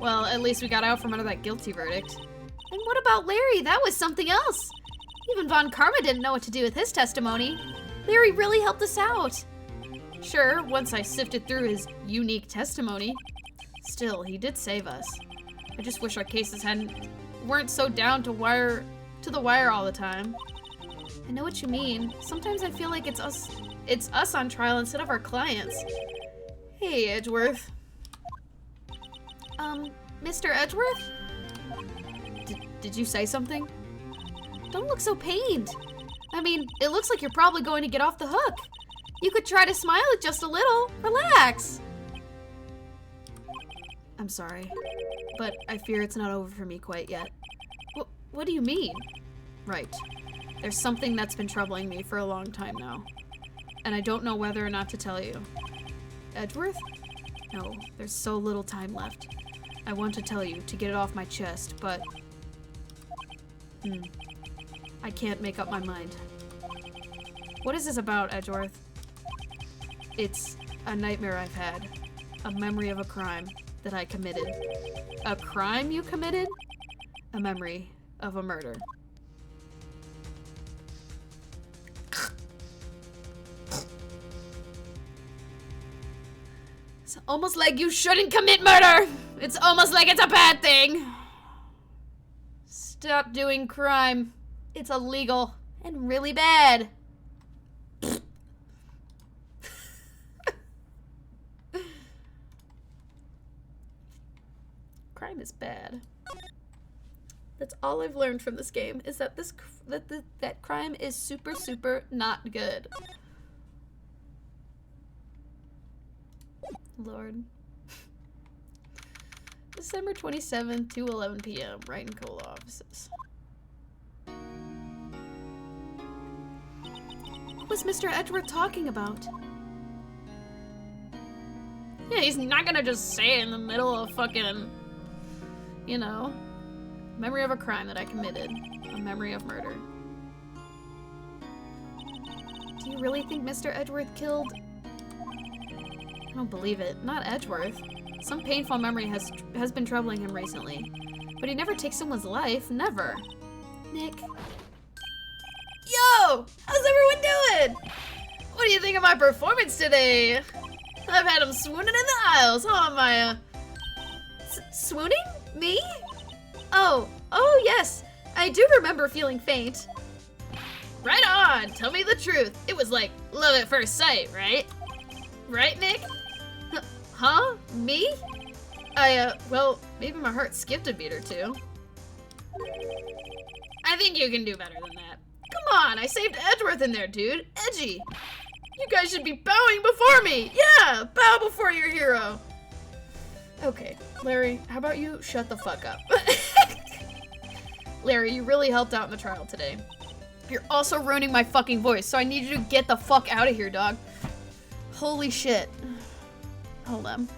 Well, at least we got out from under that guilty verdict.
And what about Larry? That was something else. Even Von Karma didn't know what to do with his testimony. Larry really helped us out.
Sure, once I sifted through his unique testimony. Still, he did save us. I just wish our cases weren't so down to the wire all the time.
I know what you mean. Sometimes I feel like it's us on trial instead of our clients. Hey, Edgeworth. Mr. Edgeworth?
Did you say something?
Don't look so pained. I mean, it looks like you're probably going to get off the hook. You could try to smile just a little. Relax.
I'm sorry, but I fear it's not over for me quite yet.
What do you mean?
Right. There's something that's been troubling me for a long time now, and I don't know whether or not to tell you.
Edgeworth?
No, there's so little time left. I want to tell you to get it off my chest, but I can't make up my mind.
What is this about, Edgeworth?
It's a nightmare I've had. A memory of a crime that I committed.
A crime you committed?
A memory of a murder.
It's almost like you shouldn't commit murder! It's almost like it's a bad thing! Stop doing crime. It's illegal and really bad. Crime is bad. That's all I've learned from this game, is that that crime is super, super not good. Lord. December 27th, 2:11 p.m. Wright and Cole offices. What was Mr. Edgeworth talking about?
Yeah, he's not gonna just say it in the middle of fucking, you know,
memory of a crime that I committed. A memory of murder. Do you really think Mr. Edgeworth killed? I don't believe it. Not Edgeworth. Some painful memory has been troubling him recently. But he never takes someone's life. Never. Nick. Yo! How's everyone doing? What do you think of my performance today? I've had him swooning in the aisles, huh, Maya? Swooning? Me? Oh yes. I do remember feeling faint. Right on! Tell me the truth. It was like love at first sight, right? Right, Nick? Huh? Me? Well, maybe my heart skipped a beat or two. I think you can do better than that. Come on, I saved Edgeworth in there, dude. Edgy. You guys should be bowing before me. Yeah, bow before your hero. Okay, Larry, how about you shut the fuck up? Larry, you really helped out in the trial today. You're also ruining my fucking voice, so I need you to get the fuck out of here, dog. Holy shit. Hold on.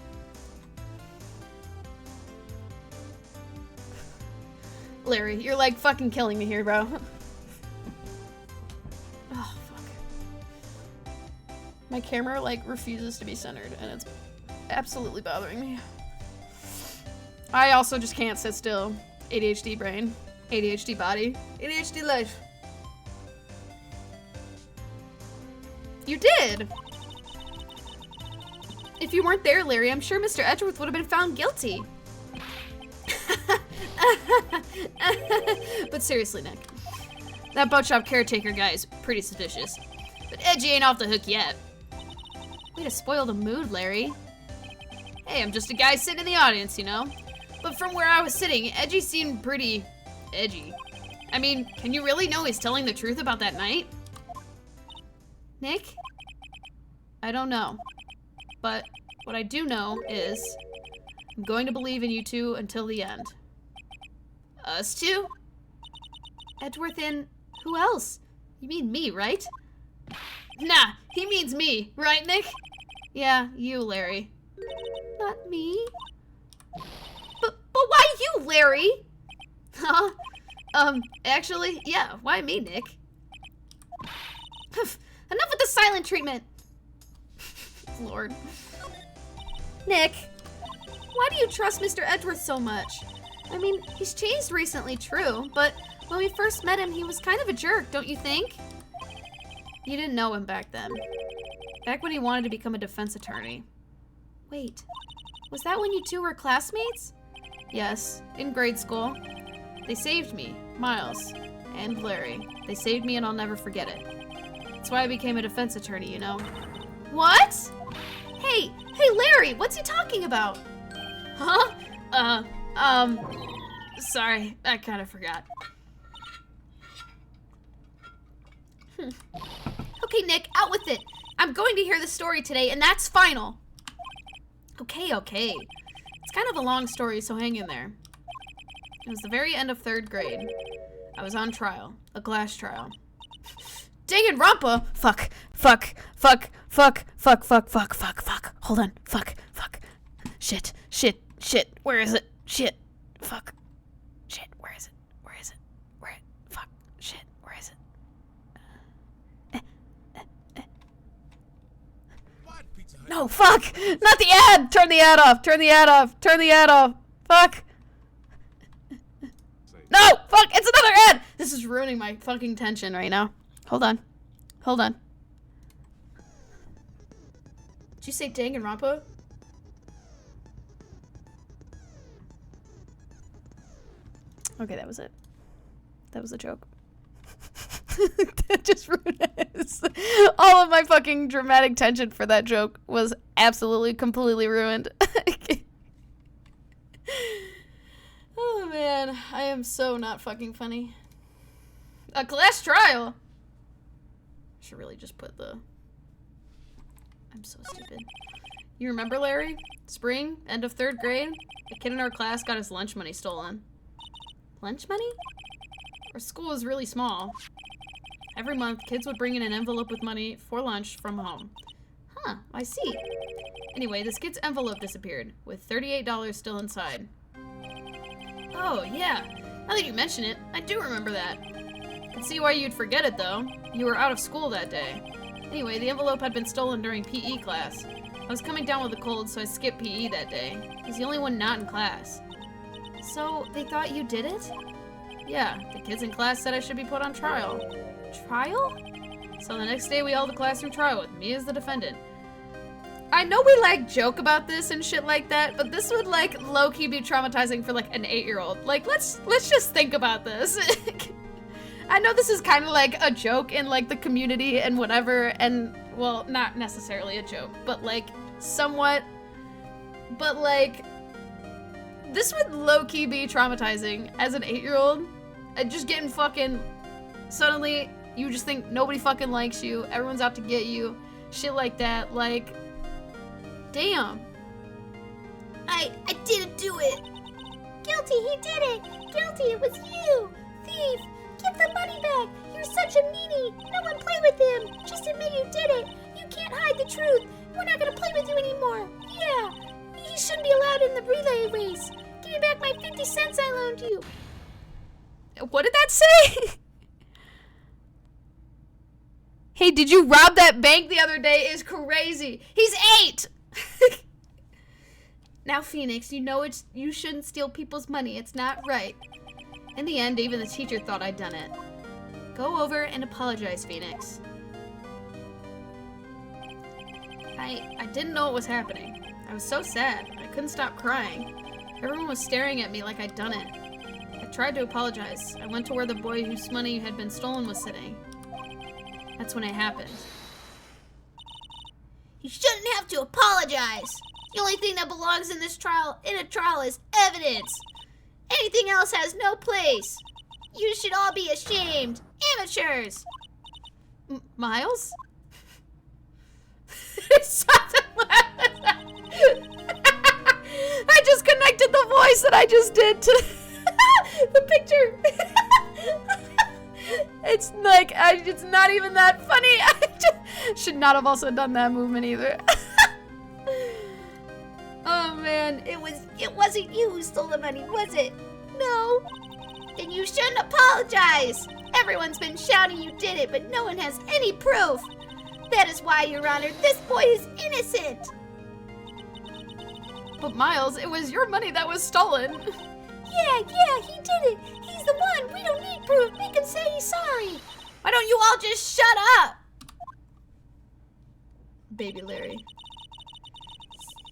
Larry, you're like fucking killing me here, bro. Oh, fuck. My camera like refuses to be centered, and it's absolutely bothering me. I also just can't sit still. ADHD brain, ADHD body, ADHD life. You did! If you weren't there, Larry, I'm sure Mr. Edgeworth would have been found guilty. But seriously, Nick, that boat shop caretaker guy is pretty suspicious. But Edgy ain't off the hook yet. Way to spoil the mood, Larry. Hey, I'm just a guy sitting in the audience, you know? But from where I was sitting, Edgy seemed pretty edgy. I mean, can you really know he's telling the truth about that night? Nick? I don't know. But what I do know is I'm going to believe in you two until the end. Us two? Edgeworth and who else? You mean me, right? Nah, he means me, right, Nick? Yeah, you, Larry. Not me. But why you, Larry? Huh? Actually, yeah, why me, Nick? Enough with the silent treatment. Lord. Nick, why do you trust Mr. Edgeworth so much? I mean, he's changed recently, true, but when we first met him, he was kind of a jerk, don't you think? You didn't know him back then. Back when he wanted to become a defense attorney. Wait, was that when you two were classmates? Yes, in grade school. They saved me, Miles, and Larry. They saved me and I'll never forget it. That's why I became a defense attorney, you know? What? Hey, Larry, what's he talking about? Huh? Sorry, I kind of forgot. Okay, Nick, out with it. I'm going to hear the story today, and that's final. Okay. It's kind of a long story, so hang in there. It was the very end of 3rd grade. I was on trial, a glass trial. Danganronpa! Fuck. Hold on. Fuck. Shit. Where is it? Shit. Fuck. Shit. Where is it? Fuck. Shit. Where is it? No, fuck! Not the ad! Turn the ad off. Fuck. No! Fuck! It's another ad! This is ruining my fucking tension right now. Hold on. Did you say Danganronpa? Okay, that was it. That was a joke. That just ruined it. All of my fucking dramatic tension for that joke was absolutely, completely ruined. Oh man, I am so not fucking funny. A class trial? I should really just put the... I'm so stupid. You remember, Larry? Spring, end of 3rd grade? A kid in our class got his lunch money stolen. Lunch money? Our school was really small. Every month, kids would bring in an envelope with money for lunch from home. Huh, I see. Anyway, this kid's envelope disappeared, with $38 still inside. Oh, yeah. Now that you mention it, I do remember that. I can see why you'd forget it, though. You were out of school that day. Anyway, the envelope had been stolen during PE class. I was coming down with a cold, so I skipped PE that day. I was the only one not in class. So, they thought you did it? Yeah, the kids in class said I should be put on trial. Trial? So the next day we held a classroom trial with me as the defendant. I know we like joke about this and shit like that, but this would like low-key be traumatizing for like an 8-year-old. Like let's just think about this. I know this is kind of like a joke in like the community and whatever, and well, not necessarily a joke, but like somewhat, but like this would low-key be traumatizing as an 8-year-old. Just getting fucking, suddenly you just think nobody fucking likes you, everyone's out to get you, shit like that, like, damn. I didn't do it.
Guilty, he did it. Guilty, it was you. Thief, give the money back. You're such a meanie. No one play with him. Just admit you did it. You can't hide the truth. We're not gonna play with you anymore. Yeah, he shouldn't be allowed in the relay race. Give me back my 50 cents I loaned you.
What did that say? Hey, did you rob that bank the other day? Is crazy. He's 8. Now, Phoenix, you know you shouldn't steal people's money. It's not right. In the end, even the teacher thought I'd done it. Go over and apologize, Phoenix. I didn't know what was happening. I was so sad. I couldn't stop crying. Everyone was staring at me like I'd done it. I tried to apologize. I went to where the boy whose money had been stolen was sitting. That's when it happened.
You shouldn't have to apologize. The only thing that belongs in this trial, is evidence. Anything else has no place. You should all be ashamed. Amateurs.
Miles? I just connected the voice that I just did to the picture. It's like, it's not even that funny. I should not have also done that movement either. Oh man,
It wasn't you who stole the money, was it? No. Then you shouldn't apologize. Everyone's been shouting you did it, but no one has any proof. That is why, Your Honor, this boy is innocent.
but Miles, it was your money that was stolen.
Yeah, he did it. He's the one. We don't need proof. We can say he's sorry. Why don't you all just shut up?
Baby Larry.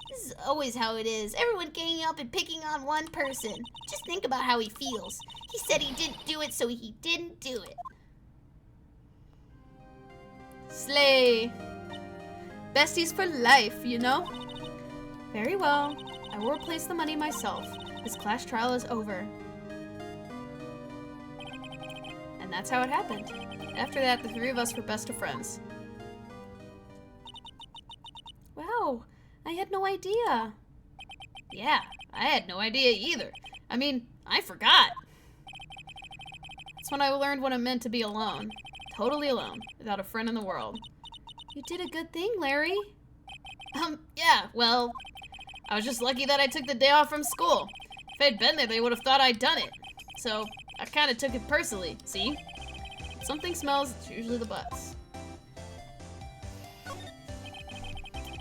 This is always how it is. Everyone ganging up and picking on one person. Just think about how he feels. He said he didn't do it, so he didn't do it.
Slay. Besties for life, you know? Very well. I will replace the money myself. This class trial is over. And that's how it happened. After that, the three of us were best of friends. Wow, I had no idea.
Yeah, I had no idea either. I mean, I forgot.
That's when I learned what it meant to be alone. Totally alone, without a friend in the world. You did a good thing, Larry.
Yeah, well, I was just lucky that I took the day off from school. If I'd been there, they would have thought I'd done it. So, I kind of took it personally, see?
Something smells, it's usually the butts.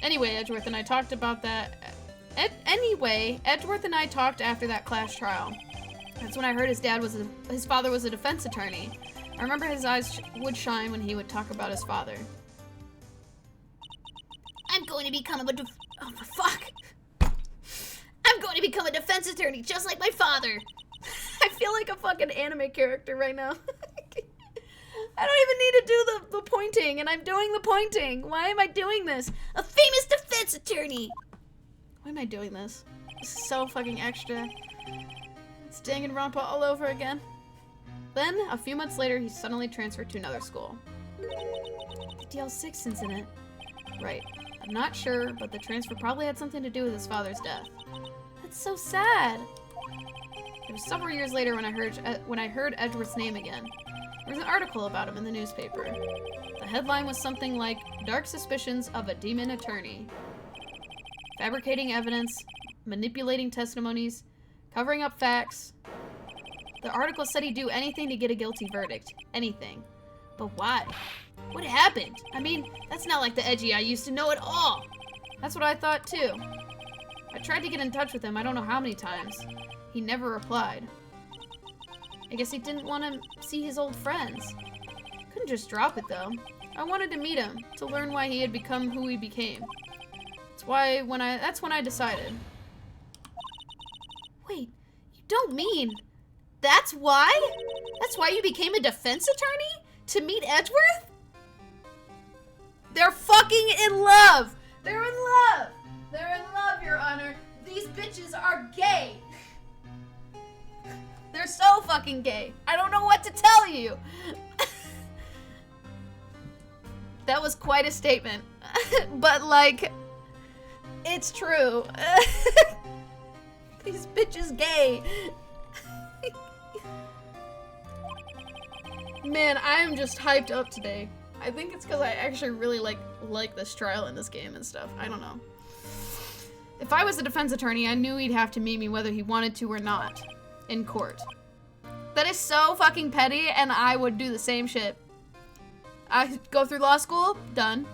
Anyway, Edgeworth and I talked about that. Edgeworth and I talked after that class trial. That's when I heard his father was a defense attorney. I remember his eyes would shine when he would talk about his father.
I'm going to become a I'm going to become a defense attorney just like my father.
I feel like a fucking anime character right now. I don't even need to do the pointing, and I'm doing the pointing. Why am I doing this?
A famous defense attorney.
Why am I doing this? This is so fucking extra. It's Danganronpa all over again. Then, a few months later, he suddenly transferred to another school. The DL-6 incident. Right. I'm not sure, but the transfer probably had something to do with his father's death. That's so sad. It was several years later when I heard Edgeworth's name again. There was an article about him in the newspaper. The headline was something like, "Dark Suspicions of a Demon Attorney." Fabricating evidence, manipulating testimonies, covering up facts. The article said he'd do anything to get a guilty verdict. Anything. But why? What happened? I mean, that's not like the Edgy I used to know at all. That's what I thought too. I tried to get in touch with him I don't know how many times. He never replied. I guess he didn't want to see his old friends. Couldn't just drop it though. I wanted to meet him, to learn why he had become who he became. That's when I decided. Wait, you don't mean that's why? That's why you became a defense attorney? To meet Edgeworth? They're fucking in love! They're in love! They're in love, Your Honor. These bitches are gay. They're so fucking gay. I don't know what to tell you. That was quite a statement. But, like, it's true. These bitches gay. Man, I am just hyped up today. I think it's because I actually really like this trial in this game and stuff. I don't know. If I was a defense attorney, I knew he'd have to meet me whether he wanted to or not. In court. That is so fucking petty, and I would do the same shit. I go through law school, done.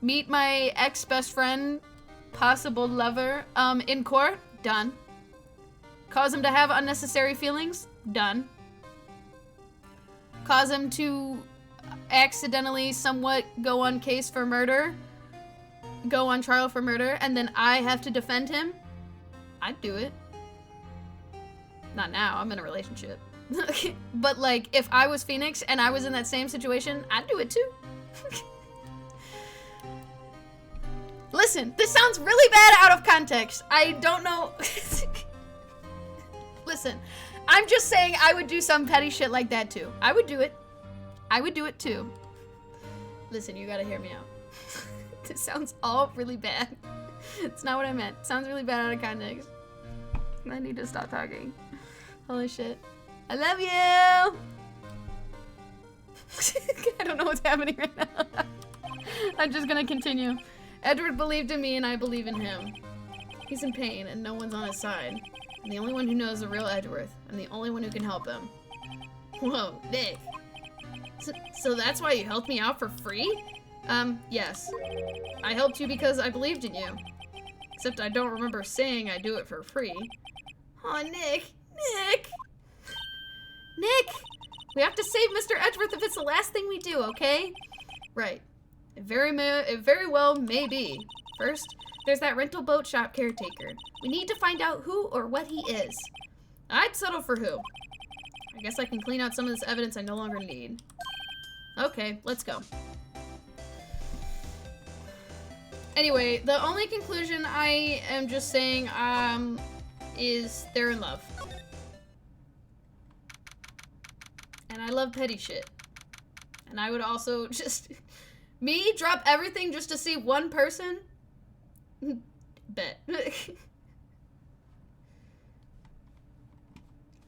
Meet my ex-best friend
possible lover in court. Done. Cause him to have unnecessary feelings. Done. Cause him to accidentally somewhat go on case for murder. Go on trial for murder, and then I have to defend him. I'd do it. Not now, I'm in a relationship. But like, if I was Phoenix and I was in that same situation, I'd do it too. Listen, this sounds really bad out of context. I don't know. Listen, I'm just saying I would do some petty shit like that too. I would do it. I would do it too. Listen, you gotta hear me out. This sounds all really bad. It's not what I meant. It sounds really bad out of context. I need to stop talking. Holy shit. I love you! I don't know what's happening right now. I'm just gonna continue. Edward believed in me and I believe in him. He's in pain and no one's on his side. I'm the only one who knows the real Edgeworth. I'm the only one who can help him. Whoa, Nick. So that's why you helped me out for free? Yes. I helped you because I believed in you. Except I don't remember saying I do it for free. Aw, Nick. Nick! Nick! We have to save Mr. Edgeworth if it's the last thing we do, okay? Right. It very well may be. First, there's that rental boat shop caretaker. We need to find out who or what he is. I'd settle for who. I guess I can clean out some of this evidence I no longer need. Okay, let's go. Anyway, the only conclusion I am just saying, is they're in love. And I love petty shit. And I would also just... me drop everything just to see one person? Bet.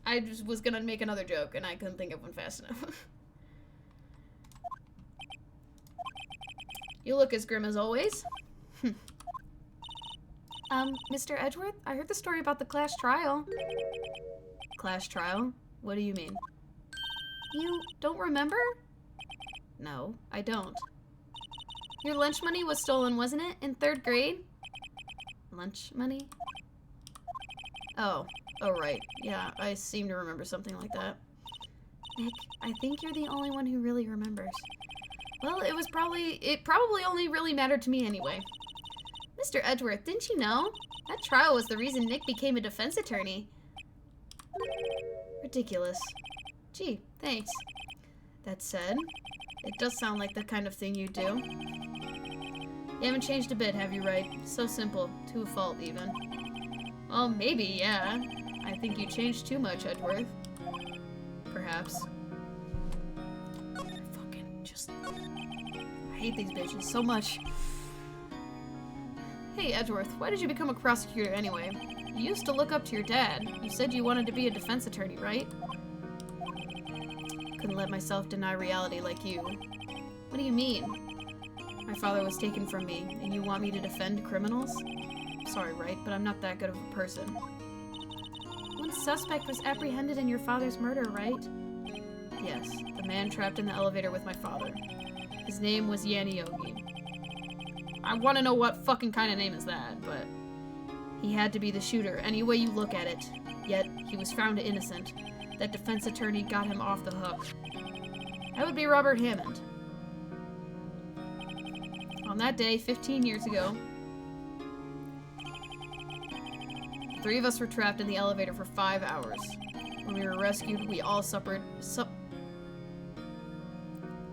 I just was gonna make another joke and I couldn't think of one fast enough. You look as grim as always. Mr. Edgeworth, I heard the story about the class trial. Class trial? What do you mean? You don't remember? No, I don't. Your lunch money was stolen, wasn't it? In 3rd grade? Lunch money? Oh, right. Yeah, I seem to remember something like that. Nick, I think you're the only one who really remembers. Well, it probably only really mattered to me anyway. Mr. Edgeworth, didn't you know? That trial was the reason Nick became a defense attorney. Ridiculous. Gee, thanks. That said, it does sound like the kind of thing you do. You haven't changed a bit, have you, Wright? So simple. To a fault, even. Well, maybe, yeah. I think you changed too much, Edgeworth. Perhaps. I hate these bitches so much. Hey, Edgeworth, why did you become a prosecutor anyway? You used to look up to your dad. You said you wanted to be a defense attorney, right? Couldn't let myself deny reality like you. What do you mean? My father was taken from me, and you want me to defend criminals? Sorry, Wright, but I'm not that good of a person. One suspect was apprehended in your father's murder, right? Yes, the man trapped in the elevator with my father. His name was Yanni Yogi. I want to know what fucking kind of name is that, but... he had to be the shooter, any way you look at it. Yet, he was found innocent. That defense attorney got him off the hook. That would be Robert Hammond. On that day, 15 years ago, 3 of us were trapped in the elevator for 5 hours. When we were rescued, we all suffered...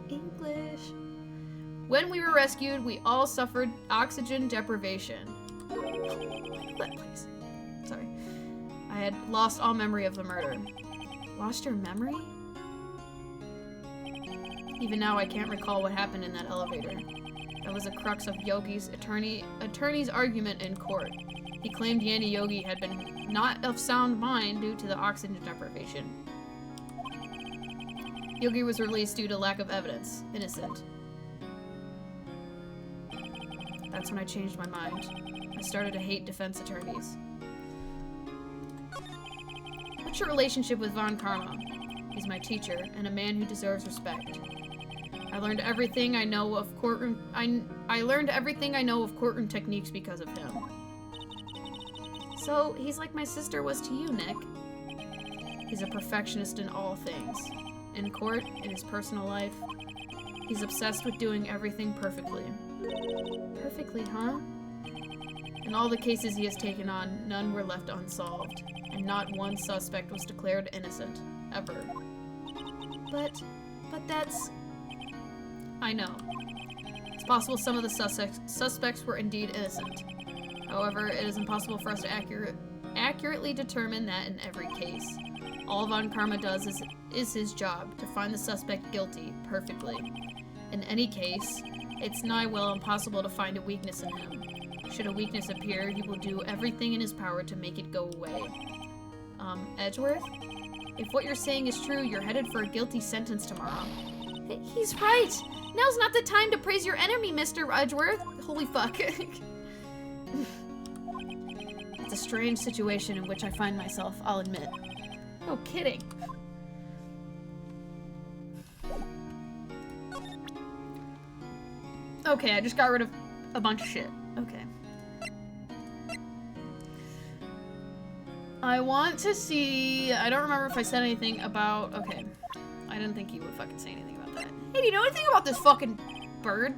English. When we were rescued, we all suffered oxygen deprivation. Please. Sorry. I had lost all memory of the murder. Lost your memory? Even now, I can't recall what happened in that elevator. That was the crux of Yogi's attorney's argument in court. He claimed Yanni Yogi had been not of sound mind due to the oxygen deprivation. Yogi was released due to lack of evidence. Innocent. That's when I changed my mind. I started to hate defense attorneys. What's your relationship with Von Karma? He's my teacher, and a man who deserves respect. I learned everything I know of courtroom. I learned everything I know of courtroom techniques because of him. So he's like my sister was to you, Nick. He's a perfectionist in all things. In court, in his personal life, he's obsessed with doing everything perfectly. Perfectly, huh? In all the cases he has taken on, none were left unsolved, and not one suspect was declared innocent, ever. But that's... I know. It's possible some of the suspects were indeed innocent. However, it is impossible for us to accurately determine that in every case. All Von Karma does is his job, to find the suspect guilty, perfectly. In any case, it's nigh well impossible to find a weakness in him. Should a weakness appear, he will do everything in his power to make it go away. Edgeworth? If what you're saying is true, you're headed for a guilty sentence tomorrow.
He's right. Now's not the time to praise your enemy, Mr. Edgeworth. Holy fuck.
It's a strange situation in which I find myself, I'll admit.
No kidding.
Okay, I just got rid of a bunch of shit.
Okay. I want to see... I don't remember if I said anything about... Okay. I didn't think you would fucking say anything about that. Hey, do you know anything about this fucking bird?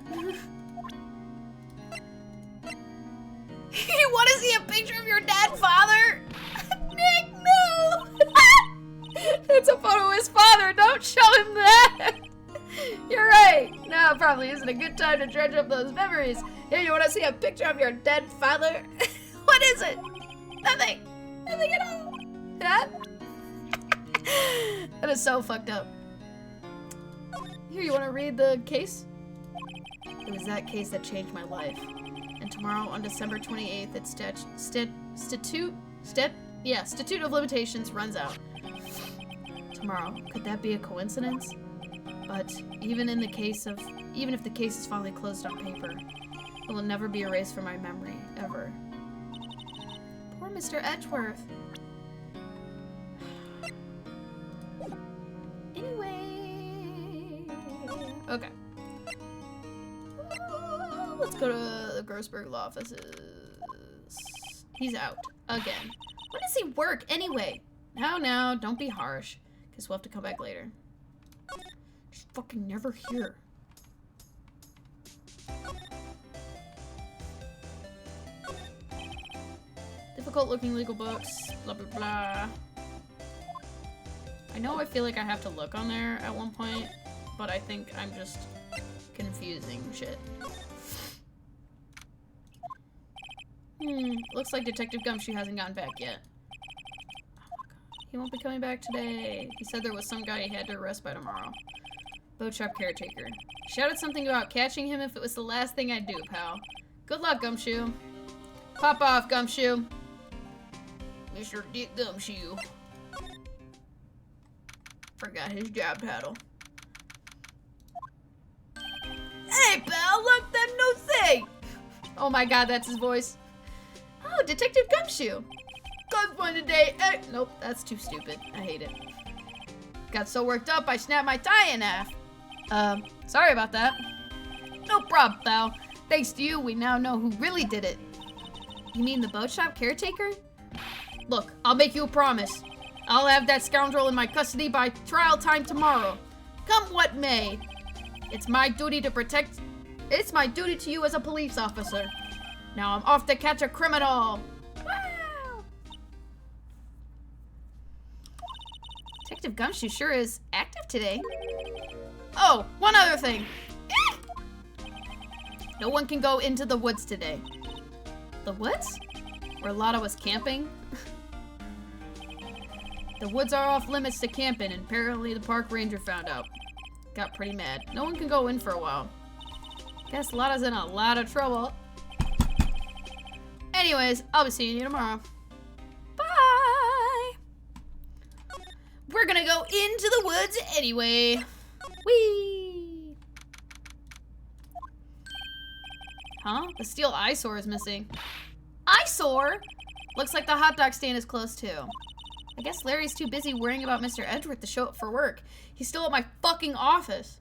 You want to see a picture of your dead father? Nick, no! It's a photo of his father. Don't show him that. You're right. Now probably isn't a good time to dredge up those memories. Here, you want to see a picture of your dead father? What is it? Nothing. Nothing at all. That? That is so fucked up. Here, you want to read the case? It was that case that changed my life. And tomorrow, on December 28th, its statute of limitations runs out. Tomorrow. Could that be a coincidence? But even if the case is finally closed on paper, it will never be erased from my memory, ever. Poor Mr. Edgeworth. Anyway. Okay. Let's go to the Grossberg law offices. He's out. Again. When does he work, anyway? Now, don't be harsh. Guess we'll have to come back later. Just fucking never here. Difficult looking legal books. Blah, blah, blah. I know I feel like I have to look on there at one point, but I think I'm just confusing shit. Looks like Detective Gumshoe hasn't gotten back yet. Oh my god. He won't be coming back today. He said there was some guy he had to arrest by tomorrow. Boat shop caretaker. Shouted something about catching him if it was the last thing I'd do, pal. Good luck, Gumshoe. Pop off, Gumshoe. Mr. Dick Gumshoe. Forgot his job title. Hey, pal, long time no see. Oh my god, that's his voice. Oh, Detective Gumshoe. Got one today. Nope, that's too stupid. I hate it. Got so worked up, I snapped my tie in half. Sorry about that. No problem, pal. Thanks to you, we now know who really did it. You mean the boat shop caretaker? Look, I'll make you a promise. I'll have that scoundrel in my custody by trial time tomorrow. Come what may. It's my duty to protect... It's my duty to you as a police officer. Now I'm off to catch a criminal. Wow. Detective Gumshoe sure is active today. Oh, one other thing. No one can go into the woods today. The woods? Where Lotta was camping? The woods are off limits to camping, and apparently the park ranger found out. Got pretty mad. No one can go in for a while. Guess Lotta's in a lot of trouble. Anyways, I'll be seeing you tomorrow. Bye! We're gonna go into the woods anyway. Whee! Huh? The steel eyesore is missing. Eyesore? Looks like the hot dog stand is closed too. I guess Larry's too busy worrying about Mr. Edgeworth to show up for work. He's still at my fucking office.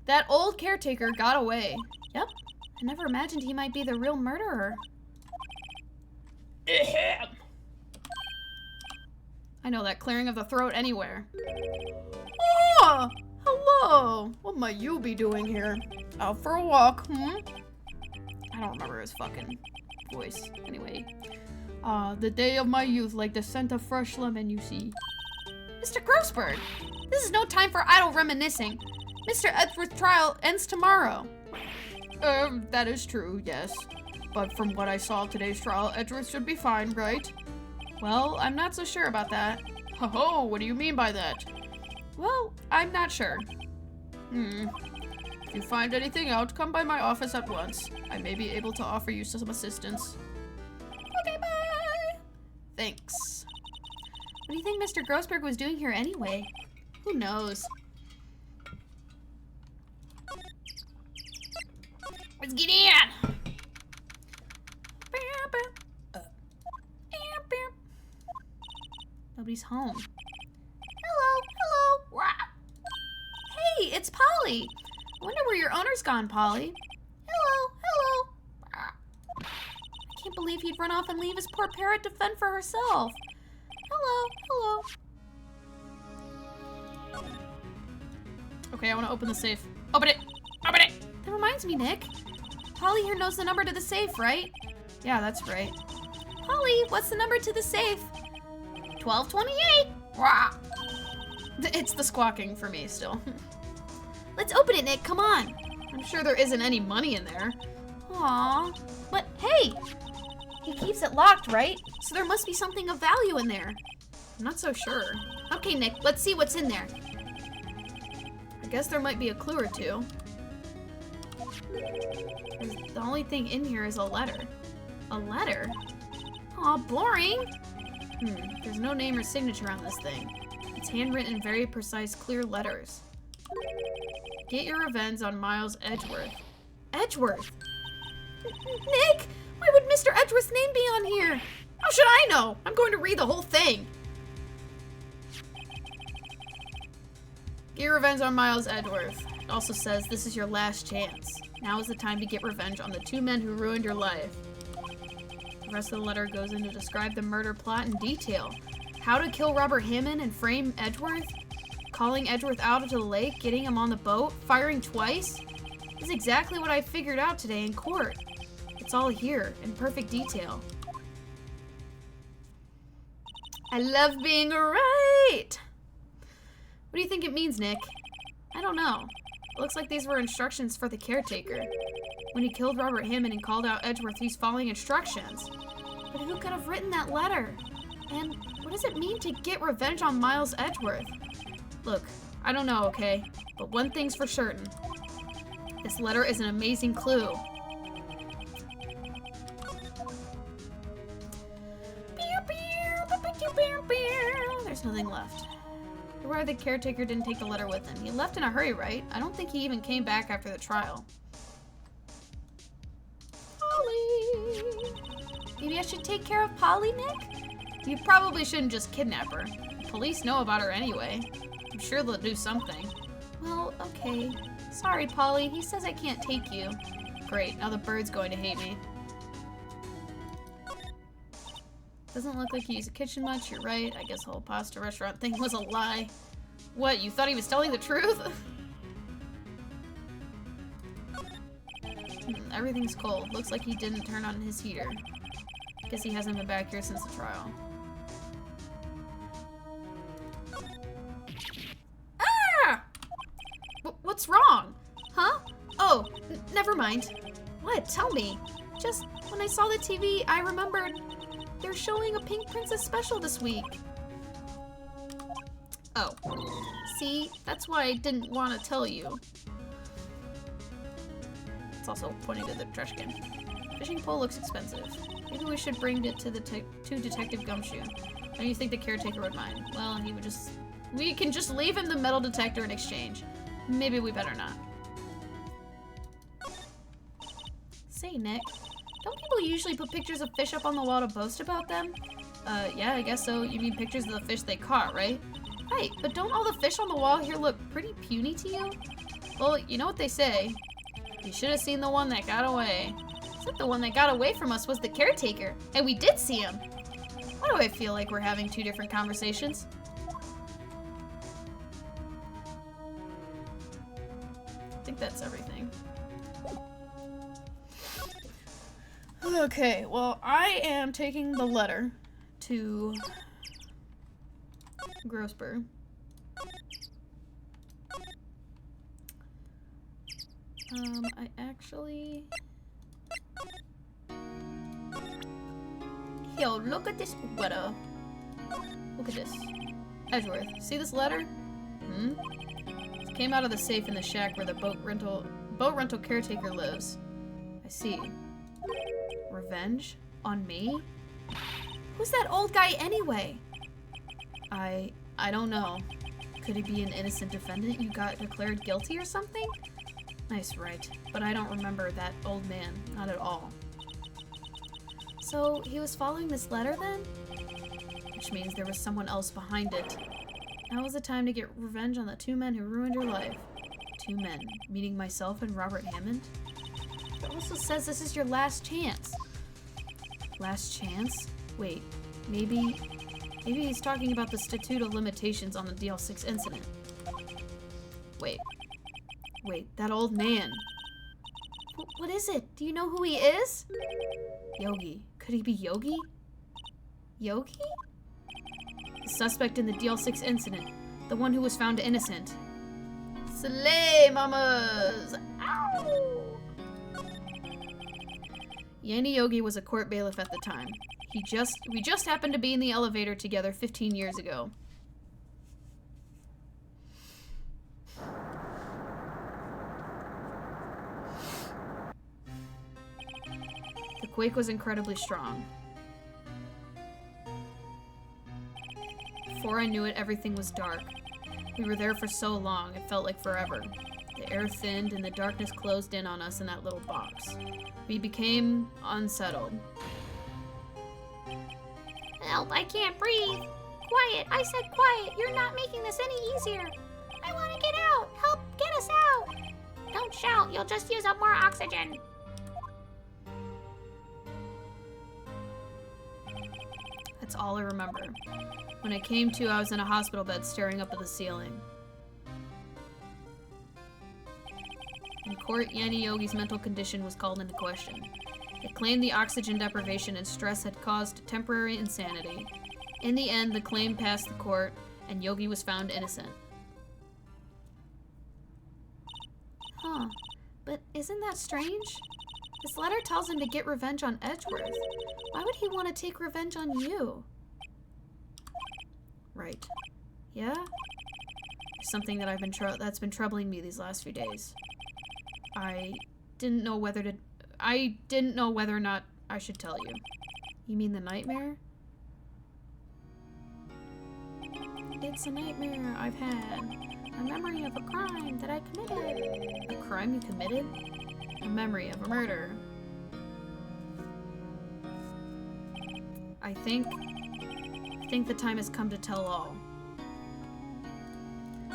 That old caretaker got away. Yep. I never imagined he might be the real murderer. Ahem. I know that clearing of the throat anywhere. Oh, hello. What might you be doing here? Out for a walk, hmm? I don't remember his fucking voice. Anyway. The day of my youth, like the scent of fresh lemon, you see. Mr. Grossberg, this is no time for idle reminiscing. Mr. Edgeworth's trial ends tomorrow. That is true, yes. But from what I saw of today's trial, Edgeworth should be fine, right? Well, I'm not so sure about that. Ho-ho, what do you mean by that? Well, I'm not sure. If you find anything out, come by my office at once. I may be able to offer you some assistance. Okay, bye! Thanks. What do you think Mr. Grossberg was doing here anyway? Who knows?
Let's get in!
Nobody's home. Hello. Hey, it's Polly. I wonder where your owner's gone, Polly. Hello. I can't believe he'd run off and leave his poor parrot to fend for herself. Hello. Okay, I want to open the safe.
Open it!
That reminds me, Nick. Polly here knows the number to the safe, right? Yeah, that's right. Polly, what's the number to the safe?
1228! Wah!
It's the squawking for me still. Let's open it, Nick, come on. I'm sure there isn't any money in there. Aww. But hey, he keeps it locked, right? So there must be something of value in there. I'm not so sure. Okay, Nick, let's see what's in there. I guess there might be a clue or two. The only thing in here is a letter. A letter? Aw, boring. There's no name or signature on this thing. It's handwritten in very precise, clear letters. Get your revenge on Miles Edgeworth. Edgeworth? Nick! Why would Mr. Edgeworth's name be on here? How should I know? I'm going to read the whole thing. Get your revenge on Miles Edgeworth. It also says this is your last chance. Now is the time to get revenge on the two men who ruined your life. The rest of the letter goes in to describe the murder plot in detail. How to kill Robert Hammond and frame Edgeworth, calling Edgeworth out into the lake, getting him on the boat, firing twice. This is exactly what I figured out today in court. It's all here, in perfect detail. I love being right! What do you think it means, Nick? I don't know. It looks like these were instructions for the caretaker. When he killed Robert Hammond and called out Edgeworth, he's following instructions. But who could have written that letter? And what does it mean to get revenge on Miles Edgeworth? Look, I don't know, okay? But one thing's for certain. This letter is an amazing clue. There's nothing left. Where the caretaker didn't take the letter with him. He left in a hurry, right? I don't think he even came back after the trial. Polly! Maybe I should take care of Polly, Nick? You probably shouldn't just kidnap her. The police know about her anyway. I'm sure they'll do something. Well, okay. Sorry, Polly. He says I can't take you. Great, now the bird's going to hate me. Doesn't look like he used a kitchen much, you're right. I guess the whole pasta restaurant thing was a lie. What, you thought he was telling the truth? Everything's cold. Looks like he didn't turn on his heater. Guess he hasn't been back here since the trial. Ah! What's wrong? Huh? Oh, never mind. What? Tell me. Just when I saw the TV, I remembered they're showing a Pink Princess special this week. Oh. See, that's why I didn't want to tell you. It's also pointing to the trash can. Fishing pole looks expensive. Maybe we should bring it to Detective Gumshoe. Don't you think the caretaker would mind? Well, he would just... We can just leave him the metal detector in exchange. Maybe we better not. Say, Nick, Don't people usually put pictures of fish up on the wall to boast about them? Yeah, I guess so. You mean pictures of the fish they caught, right? Right, but don't all the fish on the wall here look pretty puny to you? Well, you know what they say. You should have seen the one that got away. Except the one that got away from us was the caretaker, and we did see him. Why do I feel like we're having two different conversations? I think that's everything. Okay, well, I am taking the letter to Grossberg. I actually... Yo, look at this letter. Look at this. Edgeworth, see this letter? Hmm? It came out of the safe in the shack where the boat rental caretaker lives. I see. Revenge? On me? Who's that old guy anyway? I don't know. Could he be an innocent defendant you got declared guilty or something? Nice, right. But I don't remember that old man. Not at all. So, he was following this letter then? Which means there was someone else behind it. Now was the time to get revenge on the two men who ruined your life. Two men, meaning myself and Robert Hammond? It also says this is your last chance. Last chance? Wait, maybe he's talking about the statute of limitations on the DL-6 incident. Wait, that old man. What is it? Do you know who he is? Yogi. Could he be Yogi? Yogi? The suspect in the DL-6 incident. The one who was found innocent. Slay, mamas! Ow! Yanni Yogi was a court bailiff at the time. We just happened to be in the elevator together 15 years ago. The quake was incredibly strong. Before I knew it, everything was dark. We were there for so long, it felt like forever. The air thinned and the darkness closed in on us in that little box. We became unsettled.
Help, I can't breathe. Quiet, I said quiet. You're not making this any easier. I want to get out. Help, get us out. Don't shout, you'll just use up more oxygen.
That's all I remember. When I came to, I was in a hospital bed staring up at the ceiling. In court, Yanni Yogi's mental condition was called into question. It claimed the oxygen deprivation and stress had caused temporary insanity. In the end, the claim passed the court, and Yogi was found innocent. Huh. But isn't that strange? This letter tells him to get revenge on Edgeworth. Why would he want to take revenge on you? Right. Yeah? Something that that's been troubling me these last few days. I didn't know whether or not I should tell you. You mean the nightmare? It's a nightmare I've had. A memory of a crime that I committed. A crime you committed? A memory of a murder. I think the time has come to tell all.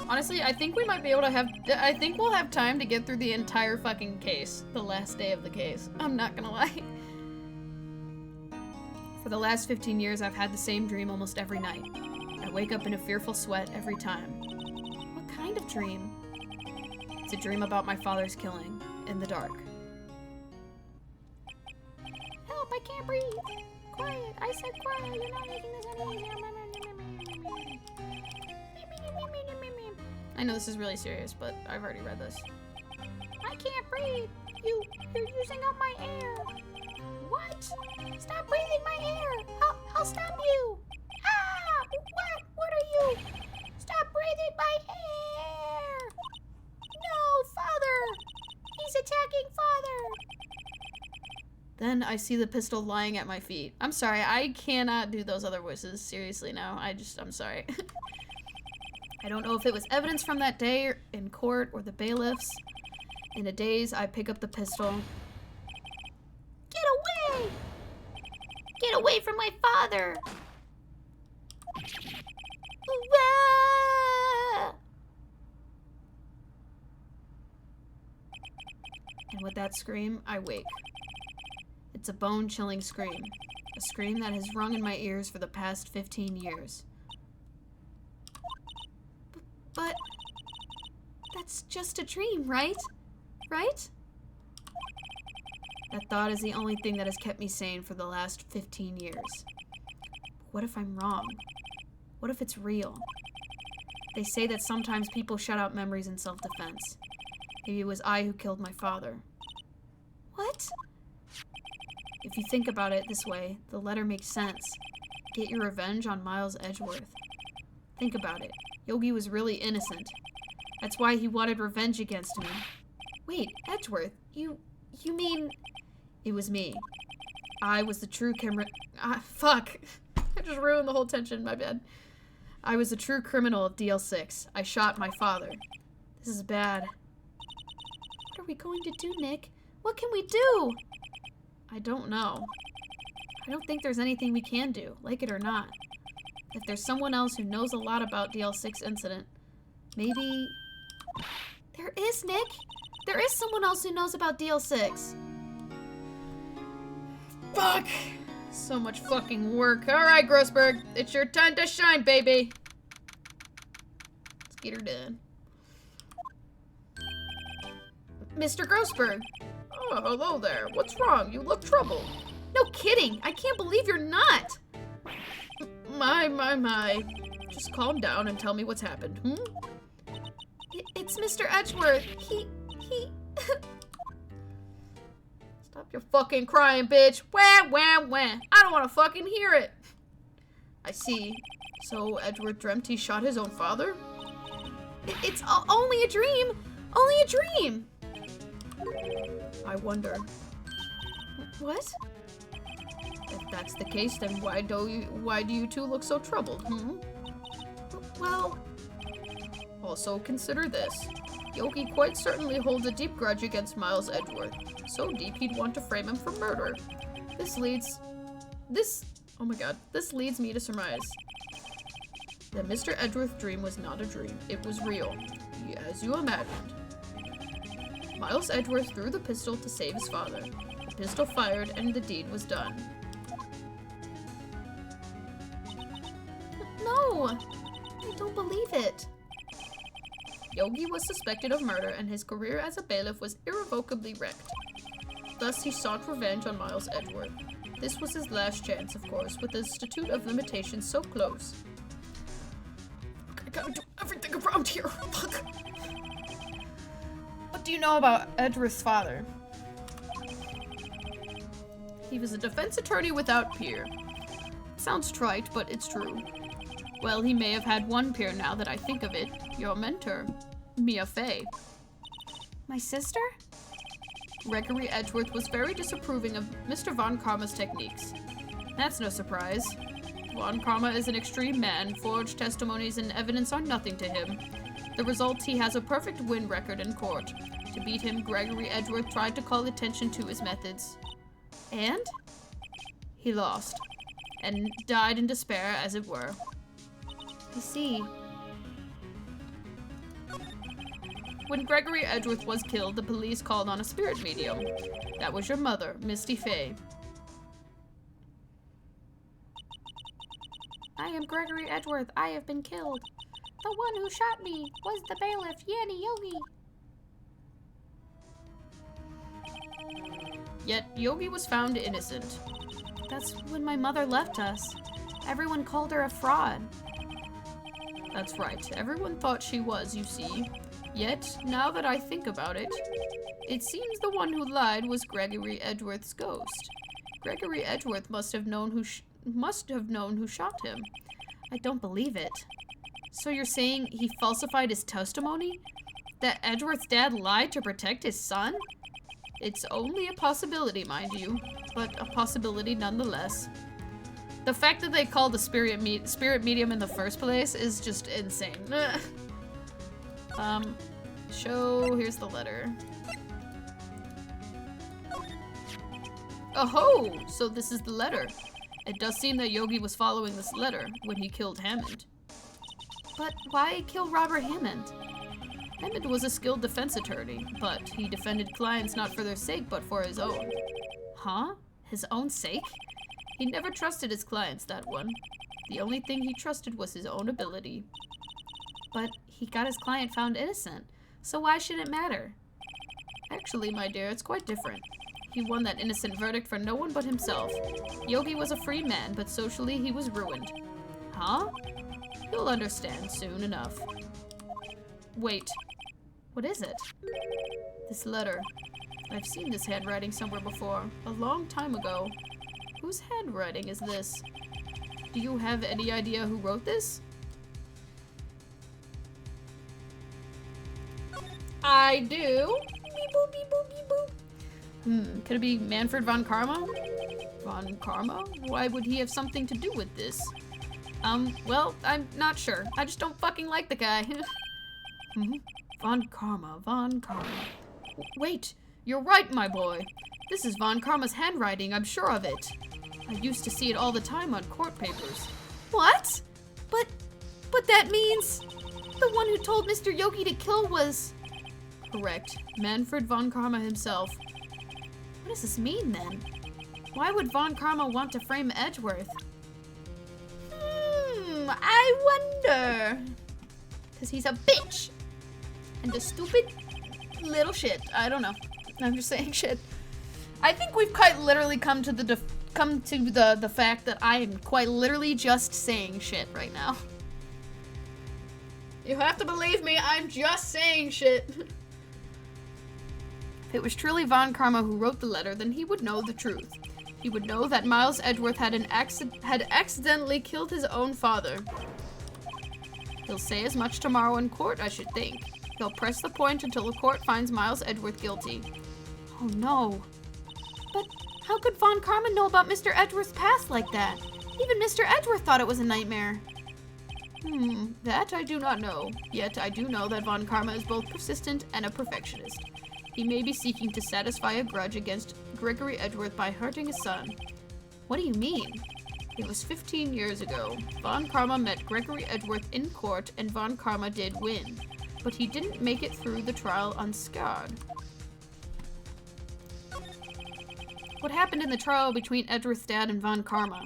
Honestly, I think we might be able to I think we'll have time to get through the entire fucking case. The last day of the case. I'm not gonna lie. For the last 15 years, I've had the same dream almost every night. I wake up in a fearful sweat every time. What kind of dream? It's a dream about my father's killing, in the dark.
Help, I can't breathe. Quiet, I said quiet. You're not making this any easier.
I know this is really serious, but I've already read this.
I can't breathe. You're using up my air. What? Stop breathing my air. I'll stop you. Ah! What are you? Stop breathing my air. No, Father. He's attacking Father.
Then I see the pistol lying at my feet. I'm sorry, I cannot do those other voices. Seriously now, I'm sorry. I don't know if it was evidence from that day in court or the bailiffs. In a daze, I pick up the pistol.
Get away! away from my father!
And with that scream, I wake. It's a bone-chilling scream. A scream that has rung in my ears for the past 15 years. But that's just a dream, right? Right? That thought is the only thing that has kept me sane for the last 15 years. What if I'm wrong? What if it's real? They say that sometimes people shut out memories in self-defense. Maybe it was I who killed my father. What? If you think about it this way, the letter makes sense. Get your revenge on Miles Edgeworth. Think about it. Yogi was really innocent. That's why he wanted revenge against me. Wait, Edgeworth, you mean... It was me. I was the true fuck. I just ruined the whole tension, my bad. I was the true criminal of DL-6. I shot my father. This is bad. What are we going to do, Nick? What can we do? I don't know. I don't think there's anything we can do, like it or not. If there's someone else who knows a lot about DL-6 incident, maybe... There is, Nick! There is someone else who knows about DL-6. Fuck! So much fucking work. Alright, Grossberg. It's your time to shine, baby. Let's get her done. Mr. Grossberg.
Oh, hello there. What's wrong? You look troubled.
No kidding. I can't believe you're not.
My. Just calm down and tell me what's happened,
It's Mr. Edgeworth. He...
Stop your fucking crying, bitch. Wah. I don't want to fucking hear it. I see. So Edgeworth dreamt he shot his own father?
It's only a dream. Only a dream.
I wonder.
What?
If that's the case, then why do you two look so troubled,
Well...
Also, consider this. Yogi quite certainly holds a deep grudge against Miles Edgeworth. So deep he'd want to frame him for murder. This leads me to surmise that Mr. Edgeworth's dream was not a dream. It was real, as you imagined. Miles Edgeworth threw the pistol to save his father. The pistol fired, and the deed was done.
No! I don't believe it.
Yogi was suspected of murder, and his career as a bailiff was irrevocably wrecked. Thus, he sought revenge on Miles Edgeworth. This was his last chance, of course, with the statute of limitations so close. I gotta do everything around here. Fuck.
What do you know about Edgeworth's father?
He was a defense attorney without peer. Sounds trite, but it's true. Well, he may have had one peer now that I think of it. Your mentor, Mia Fey.
My sister?
Gregory Edgeworth was very disapproving of Mr. Von Karma's techniques. That's no surprise. Von Karma is an extreme man. Forged testimonies and evidence are nothing to him. The result, he has a perfect win record in court. To beat him, Gregory Edgeworth tried to call attention to his methods.
And?
He lost. And died in despair, as it were.
I see.
When Gregory Edgeworth was killed, the police called on a spirit medium. That was your mother, Misty Fey.
I am Gregory Edgeworth. I have been killed. The one who shot me was the bailiff, Yanni Yogi.
Yet, Yogi was found innocent.
That's when my mother left us. Everyone called her a fraud.
That's right. Everyone thought she was, you see. Yet, now that I think about it, it seems the one who lied was Gregory Edgeworth's ghost. Gregory Edgeworth must have known who shot him.
I don't believe it.
So you're saying he falsified his testimony? That Edgeworth's dad lied to protect his son? It's only a possibility, mind you, but a possibility nonetheless. The fact that they called the spirit medium in the first place is just insane. Here's the letter. Oh, so this is the letter.
It does seem that Yogi was following this letter when he killed Hammond.
But why kill Robert Hammond?
Hammond was a skilled defense attorney, but he defended clients not for their sake, but for his own.
Huh? His own sake?
He never trusted his clients, that one. The only thing he trusted was his own ability.
But he got his client found innocent, so why should it matter?
Actually, my dear, it's quite different. He won that innocent verdict for no one but himself. Yogi was a free man, but socially he was ruined.
Huh?
You'll understand soon enough. Wait.
What is it?
This letter. I've seen this handwriting somewhere before, a long time ago. Whose handwriting is this? Do you have any idea who wrote this?
I do.
Beep boop, beep boop, beep boop.
Could it be Manfred von Karma? Von Karma? Why would he have something to do with this?
Well, I'm not sure. I just don't fucking like the guy.
Von Karma. Wait, you're right, my boy. This is Von Karma's handwriting, I'm sure of it. I used to see it all the time on court papers.
What? But that means the one who told Mr. Yogi to kill was...
Correct. Manfred von Karma himself.
What does this mean, then? Why would Von Karma want to frame Edgeworth? I wonder. Because he's a bitch. And a stupid little shit. I don't know. I'm just saying shit. I think we've quite literally come to the fact that I am quite literally just saying shit right now. You have to believe me, I'm just saying shit.
If it was truly Von Karma who wrote the letter, then he would know the truth. He would know that Miles Edgeworth had accidentally killed his own father. He'll say as much tomorrow in court, I should think. He'll press the point until the court finds Miles Edgeworth guilty.
Oh no. But how could Von Karma know about Mr. Edgeworth's past like that? Even Mr. Edgeworth thought it was a nightmare.
That I do not know. Yet I do know that Von Karma is both persistent and a perfectionist. He may be seeking to satisfy a grudge against Gregory Edgeworth by hurting his son.
What do you mean?
It was 15 years ago. Von Karma met Gregory Edgeworth in court and Von Karma did win. But he didn't make it through the trial unscarred. What happened in the trial between Edgeworth's dad and Von Karma?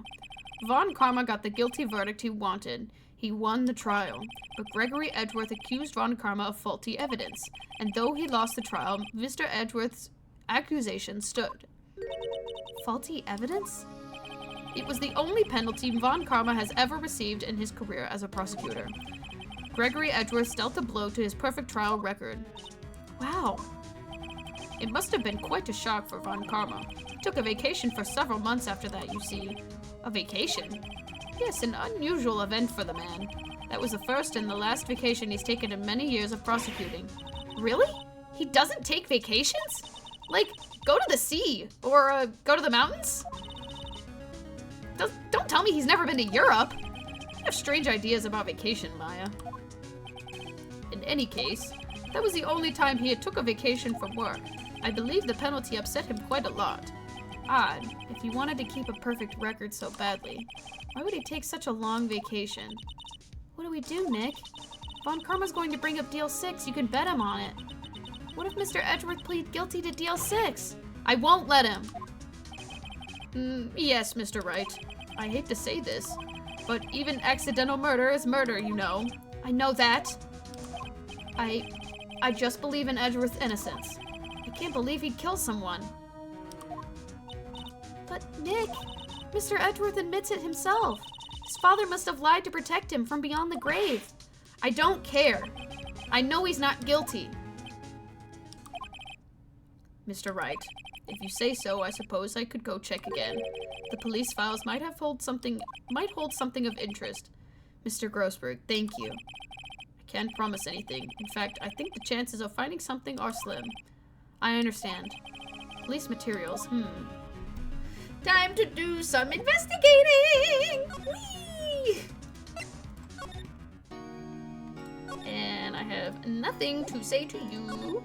Von Karma got the guilty verdict he wanted. He won the trial, but Gregory Edgeworth accused Von Karma of faulty evidence, and though he lost the trial, Mr. Edgeworth's accusation stood.
Faulty evidence?
It was the only penalty Von Karma has ever received in his career as a prosecutor. Gregory Edgeworth dealt a blow to his perfect trial record.
Wow.
It must have been quite a shock for Von Karma. He took a vacation for several months after that, you see.
A vacation?
Yes, an unusual event for the man. That was the first and the last vacation he's taken in many years of prosecuting.
Really? He doesn't take vacations? Like, go to the sea, or go to the mountains? Don't tell me he's never been to Europe.
I have strange ideas about vacation, Maya. In any case, that was the only time he had took a vacation from work. I believe the penalty upset him quite a lot. Odd, if he wanted to keep a perfect record so badly. Why would he take such a long vacation?
What do we do, Nick? Von Karma's going to bring up DL-6. You can bet him on it. What if Mr. Edgeworth pleads guilty to DL-6?
I won't let him. Yes, Mr. Wright. I hate to say this, but even accidental murder is murder, you know.
I know that.
I just believe in Edgeworth's innocence. I can't believe he'd kill someone.
But, Nick, Mr. Edgeworth admits it himself. His father must have lied to protect him from beyond the grave.
I don't care. I know he's not guilty. Mr. Wright, if you say so, I suppose I could go check again. The police files might hold something of interest. Mr. Grossberg, thank you. I can't promise anything. In fact, I think the chances of finding something are slim. I understand. Police materials,
Time to do some investigating! Whee!
And I have nothing to say to you.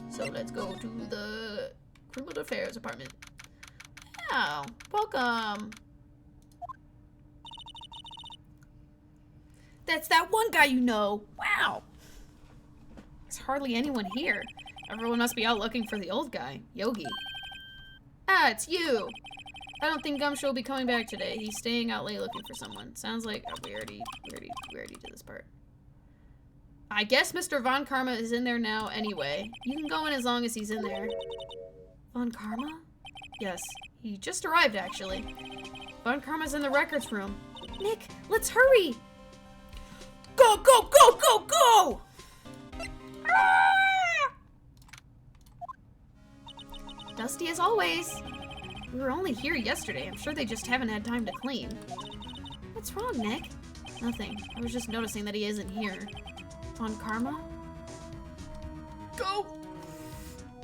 So let's go to the Criminal Affairs Department. Wow, welcome.
That's that one guy you know. Wow. There's hardly anyone here. Everyone must be out looking for the old guy, Yogi. Ah, it's you. I don't think Gumshoe will be coming back today. He's staying out late looking for someone. Sounds like we already did this part. I guess Mr. Von Karma is in there now anyway. You can go in as long as he's in there. Von Karma? Yes, he just arrived actually. Von Karma's in the records room. Nick, let's hurry! Go, go, go, go, go! Ah! Dusty as always. We were only here yesterday. I'm sure they just haven't had time to clean. What's wrong, Nick? Nothing. I was just noticing that he isn't here. On Karma? Go!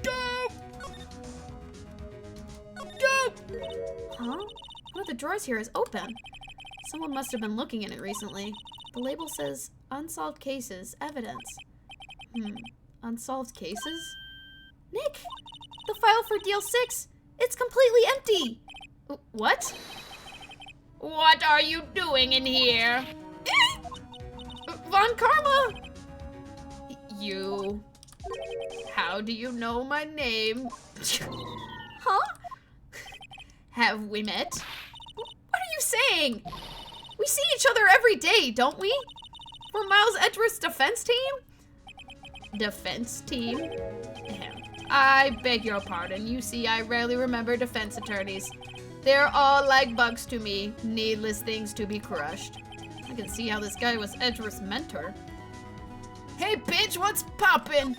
Go! Go! Huh? One of the drawers here is open. Someone must have been looking in it recently. The label says, unsolved cases, evidence. Unsolved cases? Nick! The file for DL-6! It's completely empty! What?
What are you doing in here?
Von Karma!
You. How do you know my name?
Huh?
Have we met?
What are you saying? We see each other every day, don't we? We're Miles Edgeworth's defense team?
Defense team? Ahem. I beg your pardon. You see, I rarely remember defense attorneys. They're all like bugs to me, needless things to be crushed. I can see how this guy was Edgeworth's mentor.
Hey, bitch, what's poppin'?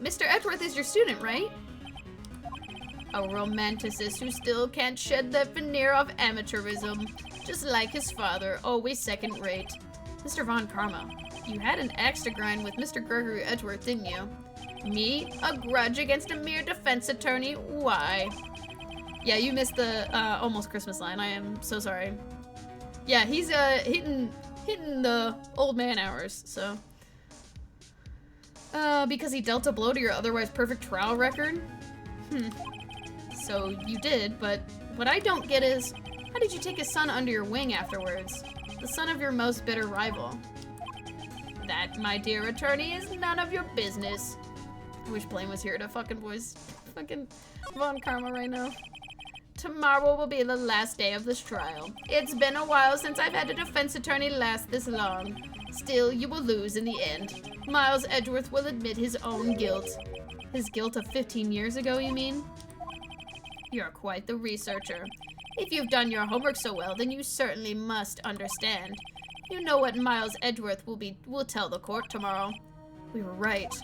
Mr. Edgeworth is your student, right?
A romanticist who still can't shed that veneer of amateurism, just like his father, always second rate.
Mr. Von Karma, you had an axe to grind with Mr. Gregory Edgeworth, didn't you?
Me? A grudge against a mere defense attorney? Why?
Yeah, you missed the almost Christmas line. I am so sorry. Yeah, he's hitting the old man hours, so. Because he dealt a blow to your otherwise perfect trial record? So you did, but what I don't get is, how did you take his son under your wing afterwards? The son of your most bitter rival.
That, my dear attorney, is none of your business.
I wish Blaine was here to fucking voice fucking Von Karma right now.
Tomorrow will be the last day of this trial. It's been a while since I've had a defense attorney last this long. Still, you will lose in the end. Miles Edgeworth will admit his own guilt.
His guilt of 15 years ago, you mean?
You're quite the researcher. If you've done your homework so well, then you certainly must understand. You know what Miles Edgeworth will tell the court tomorrow.
We were right.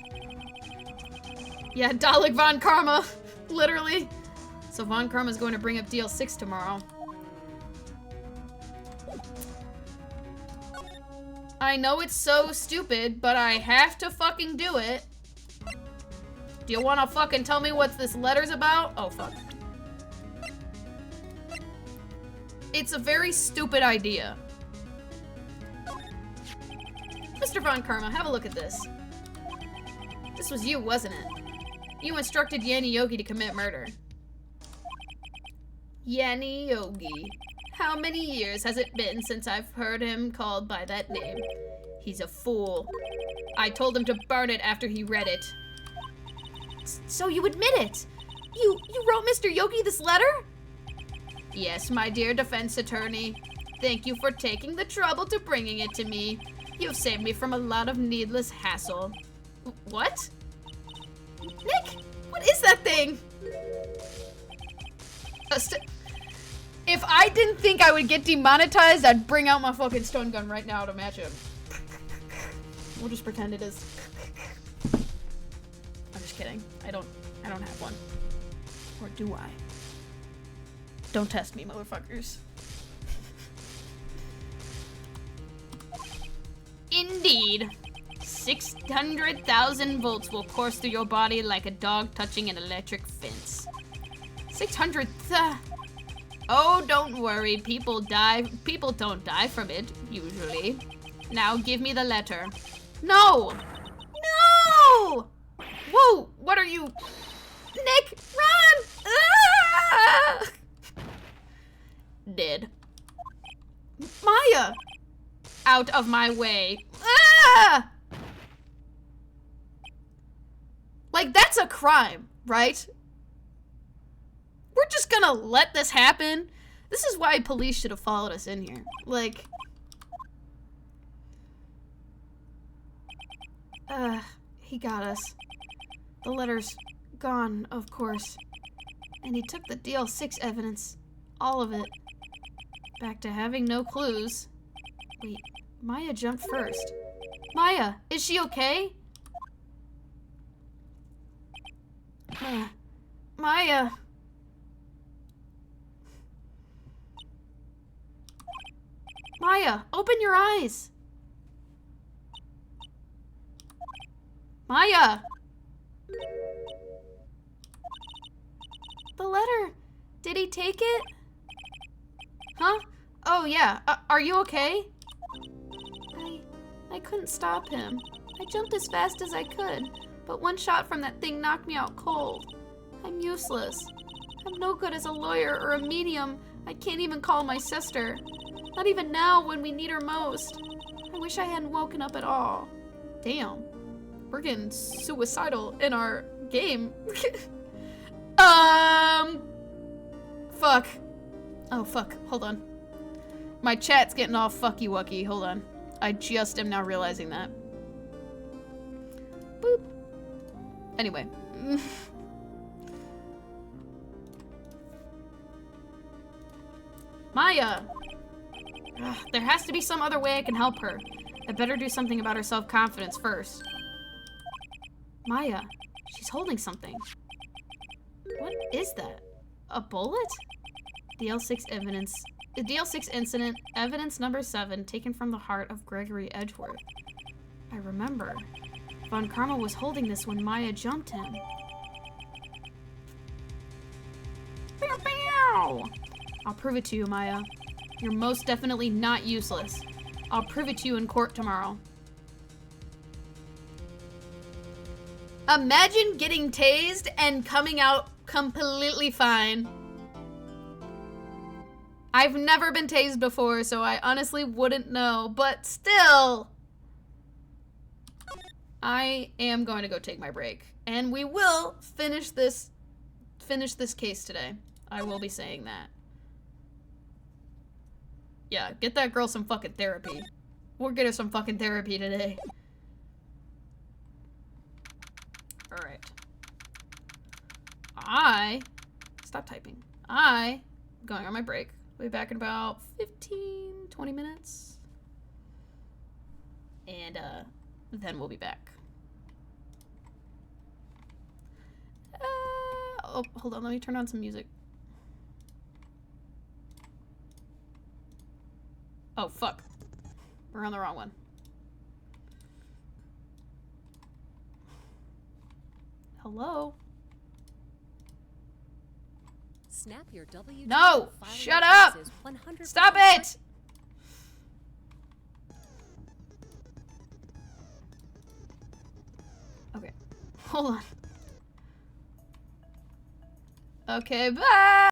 Yeah, Dalek Von Karma, literally. So Von Karma's going to bring up DL-6 tomorrow. I know it's so stupid, but I have to fucking do it. Do you want to fucking tell me what this letter's about? Oh, fuck. It's a very stupid idea. Mr. Von Karma, have a look at this. This was you, wasn't it? You instructed Yanni Yogi to commit murder.
Yanni Yogi. How many years has it been since I've heard him called by that name? He's a fool. I told him to burn it after he read it.
So you admit it? You wrote Mr. Yogi this letter?
Yes, my dear defense attorney. Thank you for taking the trouble to bringing it to me. You've saved me from a lot of needless hassle.
What? Nick, what is that thing? If I didn't think I would get demonetized, I'd bring out my fucking stun gun right now to match him. We'll just pretend it is. I'm just kidding. I don't have one. Or do I? Don't test me, motherfuckers.
Indeed. 600,000 volts will course through your body like a dog touching an electric fence.
600.
Oh, don't worry. People don't die from it, usually. Now give me the letter.
No! No! Whoa, what are you? Nick, run! Ah!
dead. Maya! Out of my way. Ah! Like, that's a crime, right? We're just gonna let this happen? This is why police should have followed us in here. Like... he got us. The letter's gone, of course. And he took the DL-6 evidence. All of it. Back to having no clues. Wait, Maya jumped first. Maya, is she okay? Maya. Maya, open your eyes. Maya. The letter. Did he take it? Huh? Oh, yeah. Are you okay? I couldn't stop him. I jumped as fast as I could, but one shot from that thing knocked me out cold. I'm useless. I'm no good as a lawyer or a medium. I can't even call my sister. Not even now when we need her most. I wish I hadn't woken up at all. Damn. We're getting suicidal in our game. Fuck. Oh, fuck. Hold on. My chat's getting all fucky-wucky. Hold on. I just am now realizing that. Boop. Anyway. Maya! Ugh, there has to be some other way I can help her. I better do something about her self-confidence first. Maya, she's holding something. What is that? A bullet? DL-6 evidence. The DL-6 incident, evidence number 7, taken from the heart of Gregory Edgeworth. I remember. Von Karma was holding this when Maya jumped him. Pew, pew! I'll prove it to you, Maya. You're most definitely not useless. I'll prove it to you in court tomorrow. Imagine getting tased and coming out completely fine. I've never been tased before, so I honestly wouldn't know, but still. I am going to go take my break, and we will finish this case today. I will be saying that. Yeah, get that girl some fucking therapy. We'll get her some fucking therapy today. Alright. Stop typing. I'm going on my break. We'll be back in about 15, 20 minutes. And, then we'll be back. Oh, hold on. Let me turn on some music. Oh, fuck. We're on the wrong one. Hello?
Snap your W.
No! Shut up! Stop it! Okay. Hold on. Okay, bye!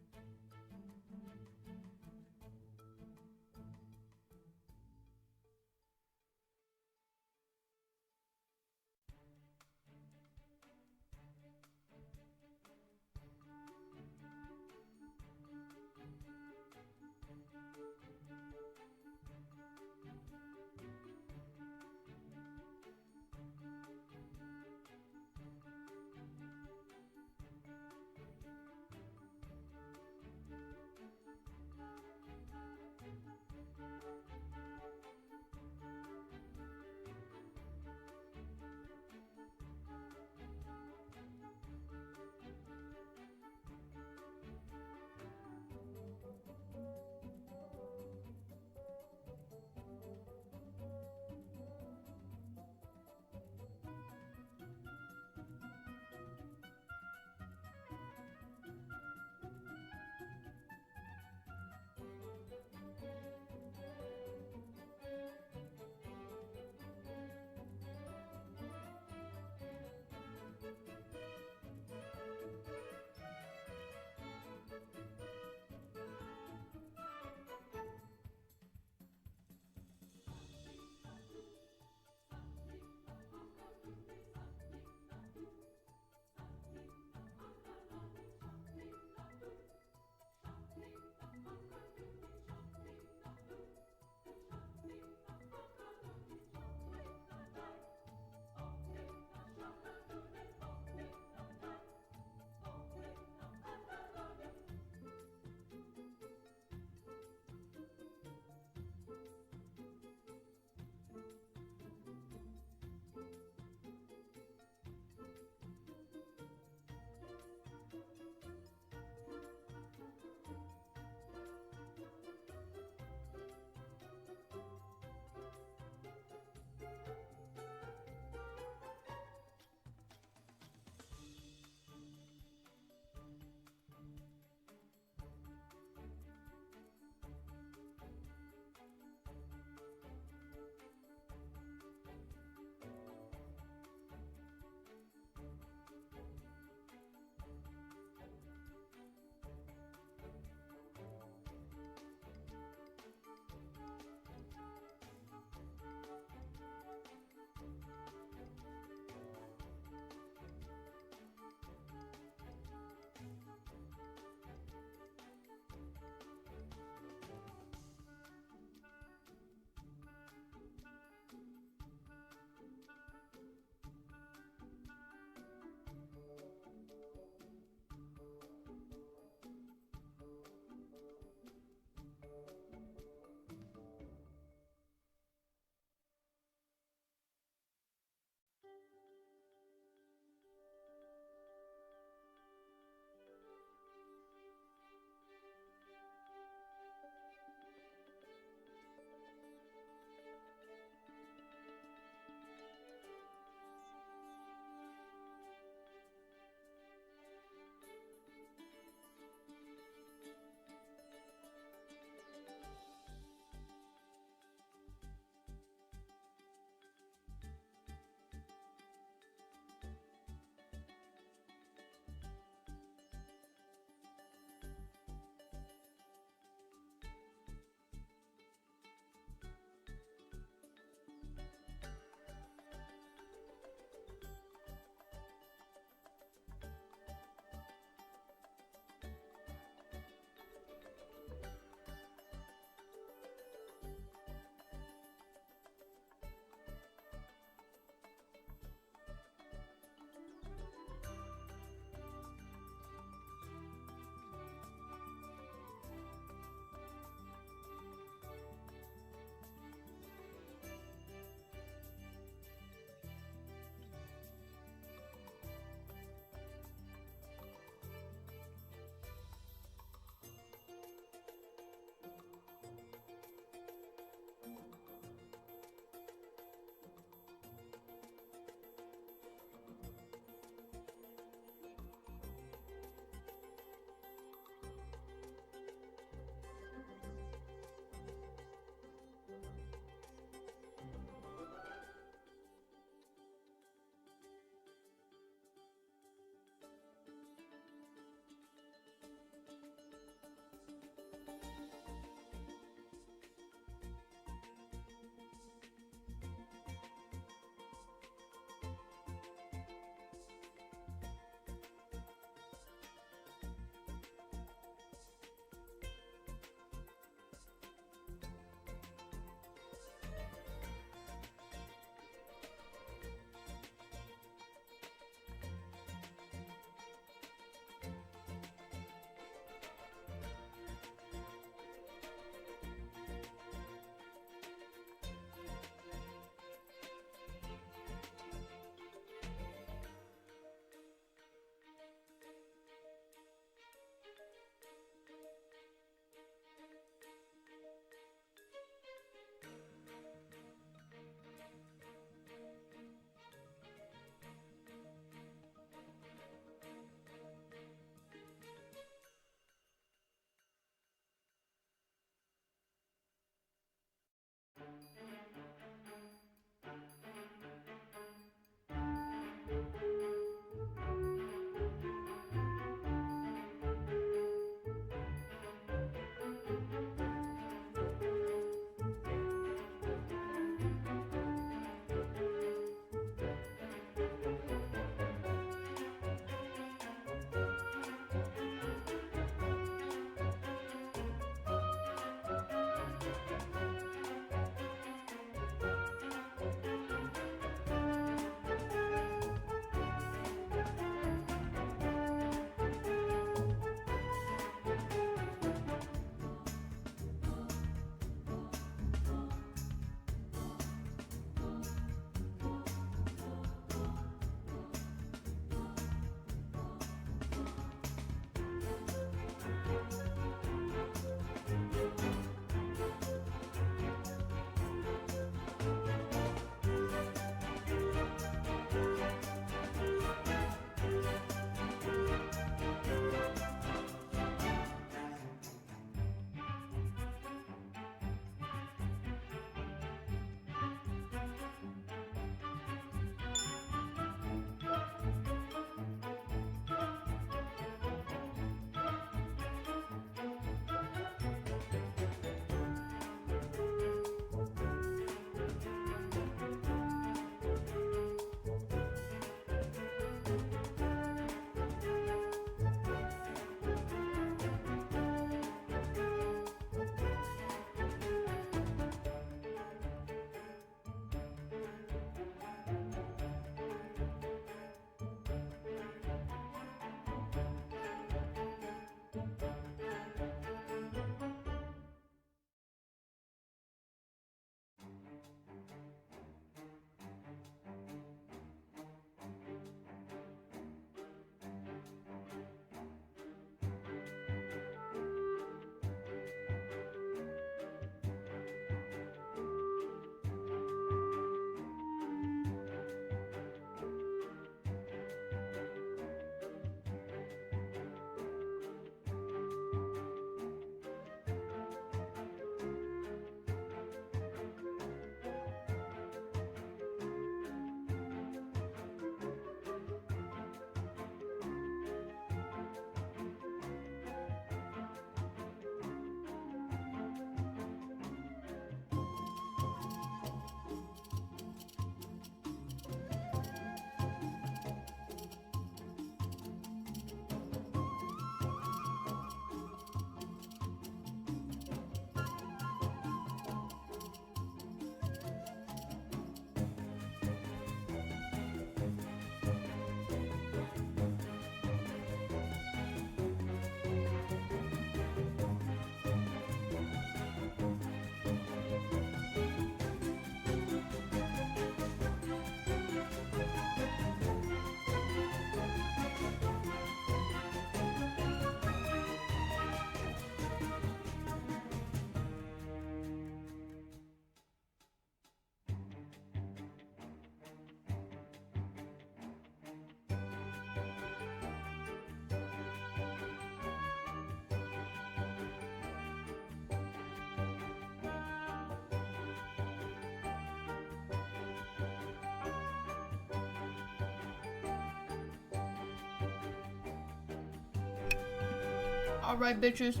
Alright, bitches.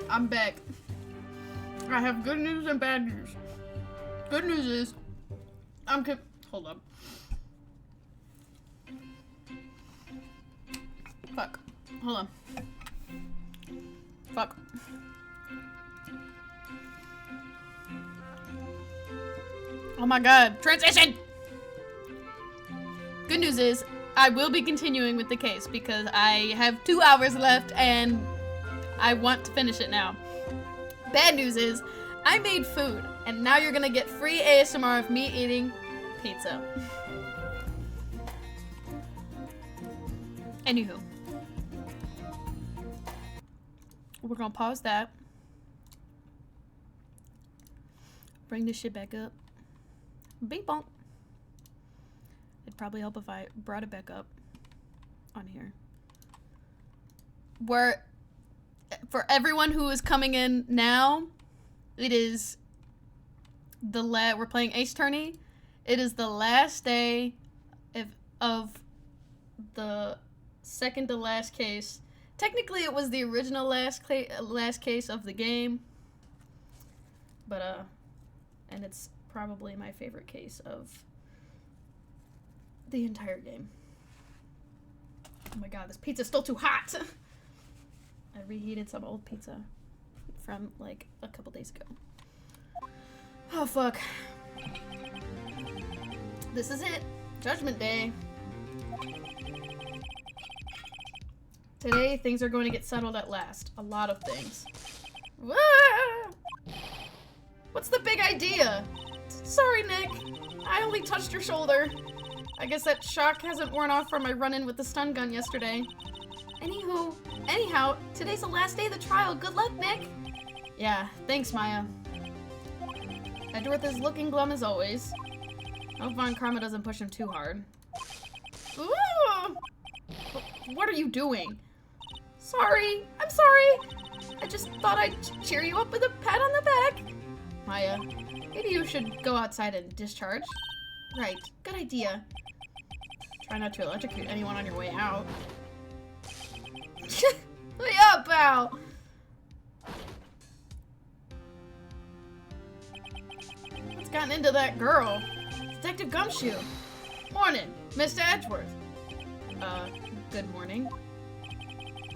I'm back. I have good news and bad news. Good news is, hold up. Fuck. Hold on. Fuck. Oh my god. Transition! Good news is, I will be continuing with the case because I have 2 hours left and I want to finish it now. Bad news is, I made food and now you're gonna get free ASMR of me eating pizza. Anywho. We're gonna pause that. Bring this shit back up. Beep bonk. It'd probably help if I brought it back up on here. For everyone who is coming in now, it is we're playing Ace Tourney. It is the last day of the second to last case. Technically, it was the original last case of the game, but and it's probably my favorite case of the entire game. Oh my god, this pizza's still too hot! I reheated some old pizza from like a couple days ago. Oh fuck. This is it. Judgment Day. Today, things are going to get settled at last. A lot of things. Ah! What's the big idea? Sorry, Nick. I only touched your shoulder. I guess that shock hasn't worn off from my run-in with the stun gun yesterday. Anyhow, today's the last day of the trial. Good luck, Nick. Yeah, thanks, Maya. Edgeworth is looking glum as always. I hope Von Karma doesn't push him too hard. Ooh! What are you doing? Sorry, I'm sorry. I just thought I'd cheer you up with a pat on the back. Maya, maybe you should go outside and discharge. Right, good idea. Try not to electrocute anyone on your way out. Way up, pal! What's gotten into that girl? Detective Gumshoe. Morning, Mr. Edgeworth. Good morning.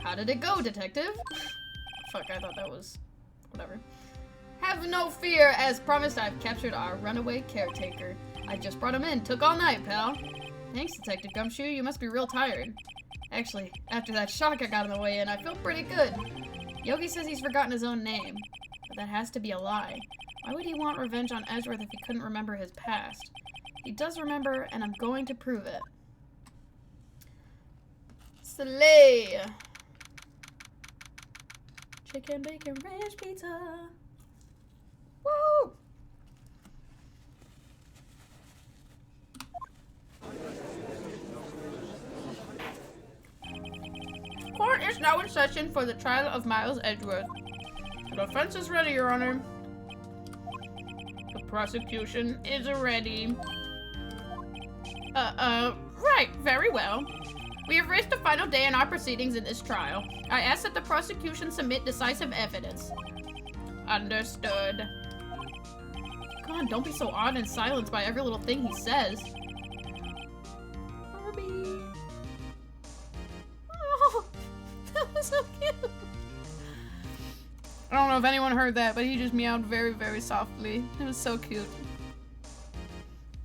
How did it go, Detective? Fuck, I thought that was... whatever. Have no fear. As promised, I've captured our runaway caretaker. I just brought him in. Took all night, pal. Thanks, Detective Gumshoe. You must be real tired. Actually, after that shock I got on the way in, I feel pretty good. Yogi says he's forgotten his own name. But that has to be a lie. Why would he want revenge on Edgeworth if he couldn't remember his past? He does remember, and I'm going to prove it. Slay! Chicken, bacon, ranch pizza. Woo! Court is now in session for the trial of Miles Edgeworth. The defense is ready, Your Honor. The prosecution is ready. Right, very well. We have reached the final day in our proceedings in this trial. I ask that the prosecution submit decisive evidence. Understood. Come on, don't be so awed and silenced by every little thing he says. Herbie. Oh, that was so cute. I don't know if anyone heard that, but he just meowed very, very softly. It was so cute.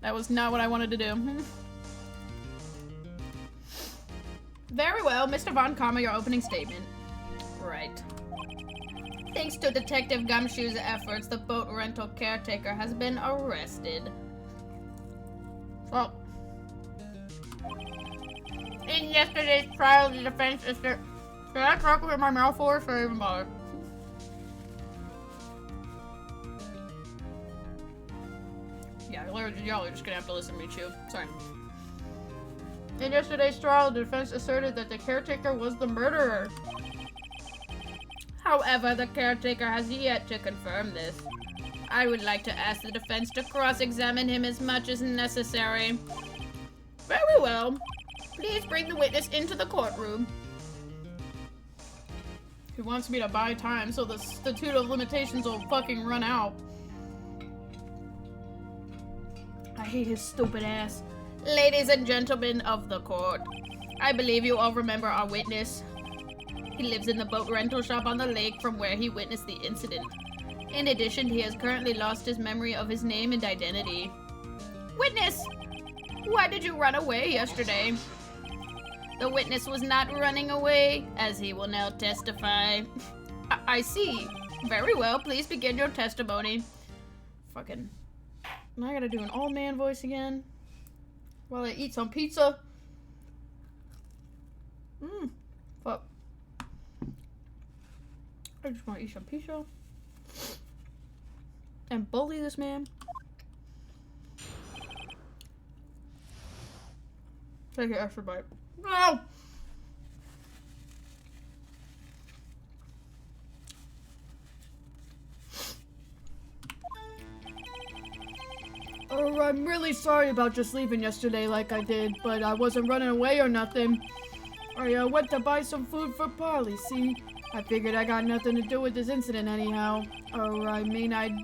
That was not what I wanted to do. Very well, Mr. Von Karma, your opening statement. Right. Thanks to Detective Gumshoe's efforts, the boat rental caretaker has been arrested. Well, in yesterday's trial, the defense is Did I talk with my mouth or should I even bother? Yeah, y'all are just gonna have to listen to me chew. Sorry. In yesterday's trial, the defense asserted that the caretaker was the murderer. However, the caretaker has yet to confirm this. I would like to ask the defense to cross-examine him as much as necessary. Very well. Please bring the witness into the courtroom. He wants me to buy time so the statute of limitations will fucking run out. I hate his stupid ass.
Ladies and gentlemen of the court, I believe you all remember our witness. He lives in the boat rental shop on the lake from where he witnessed the incident. In addition, he has currently lost his memory of his name and identity. Witness! Why did you run away yesterday? The witness was not running away, as he will now testify. I see. Very well, please begin your testimony.
Fucking... Now I gotta do an old man voice again. While I eat some pizza. Fuck. I just wanna eat some pizza. And bully this man. Take an extra bite. No! Oh, I'm really sorry about just leaving yesterday like I did, but I wasn't running away or nothing. I went to buy some food for Polly, see? I figured I got nothing to do with this incident anyhow. Oh, I mean, I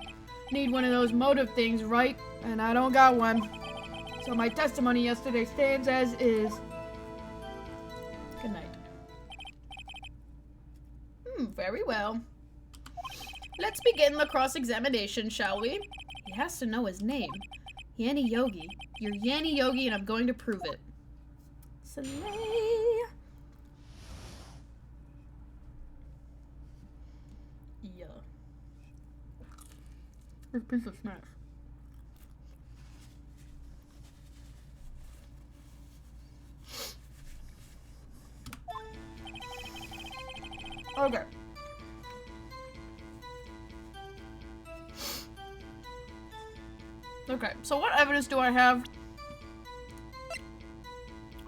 need one of those motive things, right? And I don't got one. So my testimony yesterday stands as is. Good night.
Very well. Let's begin the cross-examination, shall we? He has to know his name. Yanni Yogi. You're Yanni Yogi and I'm going to prove it. Slay.
Yeah. Here's a piece of snacks. Okay. Okay, so what evidence do I have?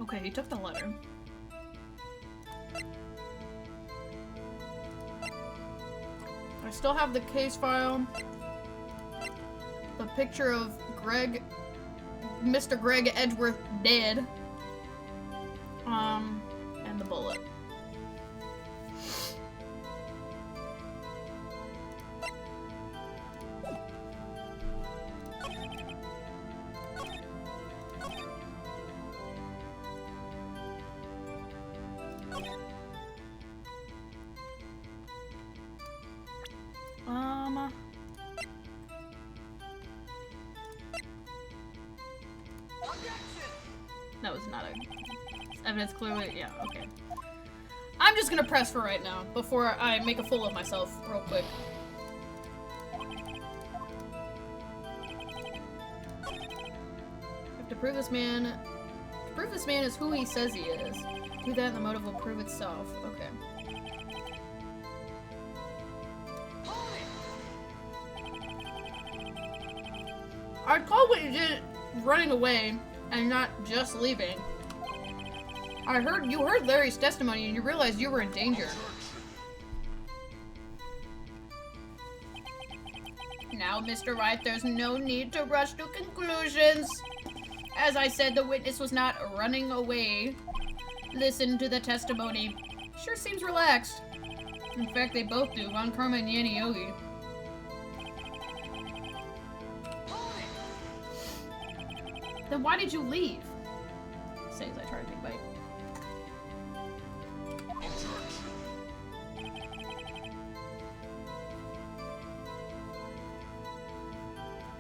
Okay, he took the letter. I still have the case file. The picture of Greg, Mr. Greg Edgeworth dead. And the bullet. That was not a evidence clearly. Yeah, okay. I'm just gonna press for right now before I make a fool of myself real quick. Have to prove this man. To prove this man is who he says he is. Do that and the motive will prove itself. Okay. I'd call what you did running away and not just leaving. You heard Larry's testimony and you realized you were in danger.
Now, Mr. Wright, there's no need to rush to conclusions. As I said, the witness was not running away. Listen to the testimony.
Sure seems relaxed. In fact, they both do. Von Karma and Yanni Yogi.
Then why did you leave? Say as I try to take a bite.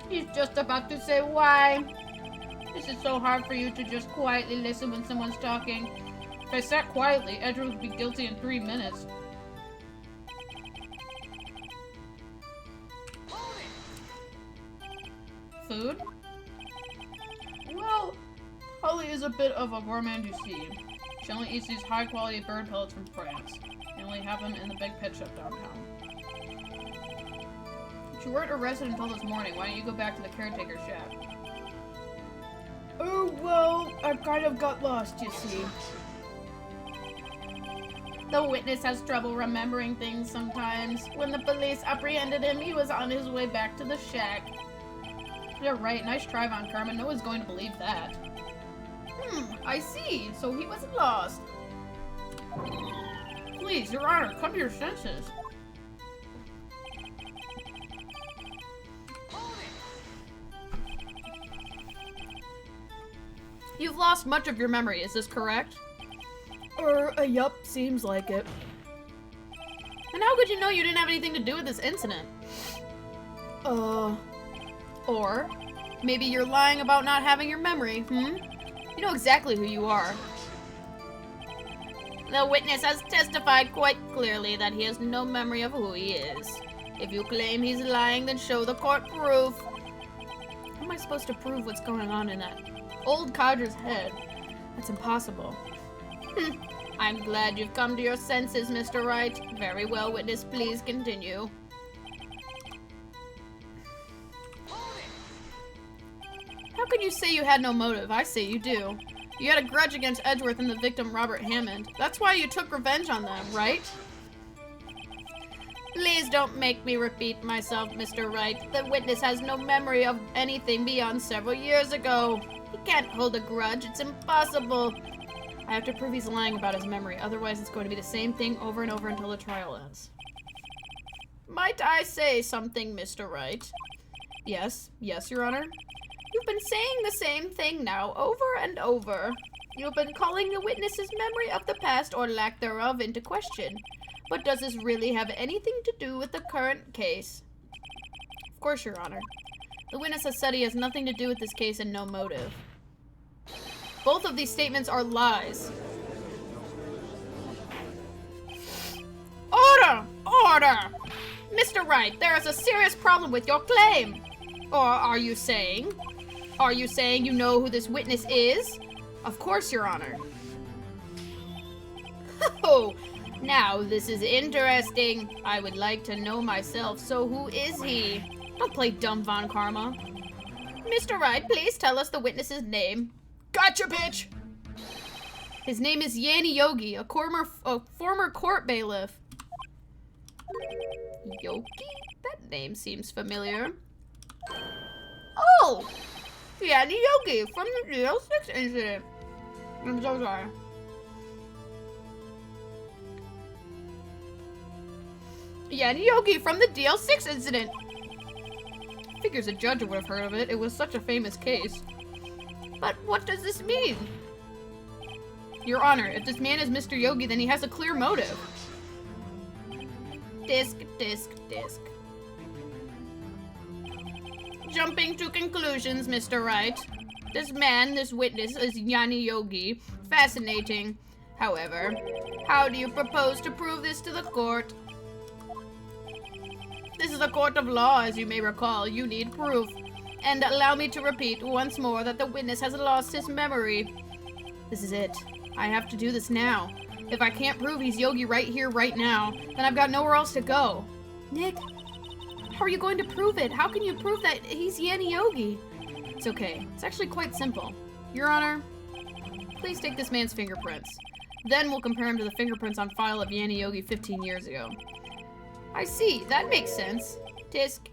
He's just about to say why. This is so hard for you to just quietly listen when someone's talking.
If I sat quietly, Edgeworth would be guilty in 3 minutes. Food? Well, Holly is a bit of a gourmand, you see. She only eats these high-quality bird pellets from France. They only have them in the big pet shop downtown. But you weren't arrested until this morning. Why don't you go back to the caretaker's shack? Oh, well, I kind of got lost, you see.
The witness has trouble remembering things sometimes. When the police apprehended him, he was on his way back to the shack.
You're right. Nice try, Von Karma. No one's going to believe that.
I see. So he wasn't lost. Please, Your Honor, come to your senses. You've lost much of your memory, is this correct?
Yup, seems like it.
And how could you know you didn't have anything to do with this incident? Or maybe you're lying about not having your memory, You know exactly who you are. The witness has testified quite clearly that he has no memory of who he is. If you claim he's lying, then show the court proof. How am I supposed to prove what's going on in that old codger's head? That's impossible. I'm glad you've come to your senses, Mr. Wright. Very well, witness. Please continue. How can you say you had no motive? I say you do. You had a grudge against Edgeworth and the victim, Robert Hammond. That's why you took revenge on them, right? Please don't make me repeat myself, Mr. Wright. The witness has no memory of anything beyond several years ago. He can't hold a grudge. It's impossible. I have to prove he's lying about his memory. Otherwise, it's going to be the same thing over and over until the trial ends. Might I say something, Mr. Wright? Yes, Your Honor. You've been saying the same thing now, over and over. You've been calling the witness's memory of the past or lack thereof into question. But does this really have anything to do with the current case? Of course, Your Honor. The witness has said he has nothing to do with this case and no motive. Both of these statements are lies. Order! Order! Mr. Wright, there is a serious problem with your claim. Or are you saying you know who this witness is? Of course, Your Honor. Oh, now this is interesting. I would like to know myself, so who is he? Don't play dumb, Von Karma. Mr. Wright, please tell us the witness's name.
Gotcha, bitch!
His name is Yanni Yogi, a former court bailiff. Yogi? That name seems familiar. Oh! Yanni Yogi from the DL-6 incident. I'm so sorry. Yanni Yogi from the DL-6 incident. Figures a judge would have heard of it. It was such a famous case. But what does this mean? Your Honor, if this man is Mr. Yogi, then he has a clear motive. Disc. Jumping to conclusions, Mr. Wright. This man, this witness, is Yanni Yogi. Fascinating. However, how do you propose to prove this to the court? This is a court of law, as you may recall. You need proof. And allow me to repeat once more that the witness has lost his memory. This is it. I have to do this now. If I can't prove he's Yogi right here, right now, then I've got nowhere else to go. Nick, how are you going to prove it? How can you prove that he's Yanni Yogi? It's okay. It's actually quite simple. Your Honor, please take this man's fingerprints. Then we'll compare him to the fingerprints on file of Yanni Yogi 15 years ago. I see. That makes sense. Disc.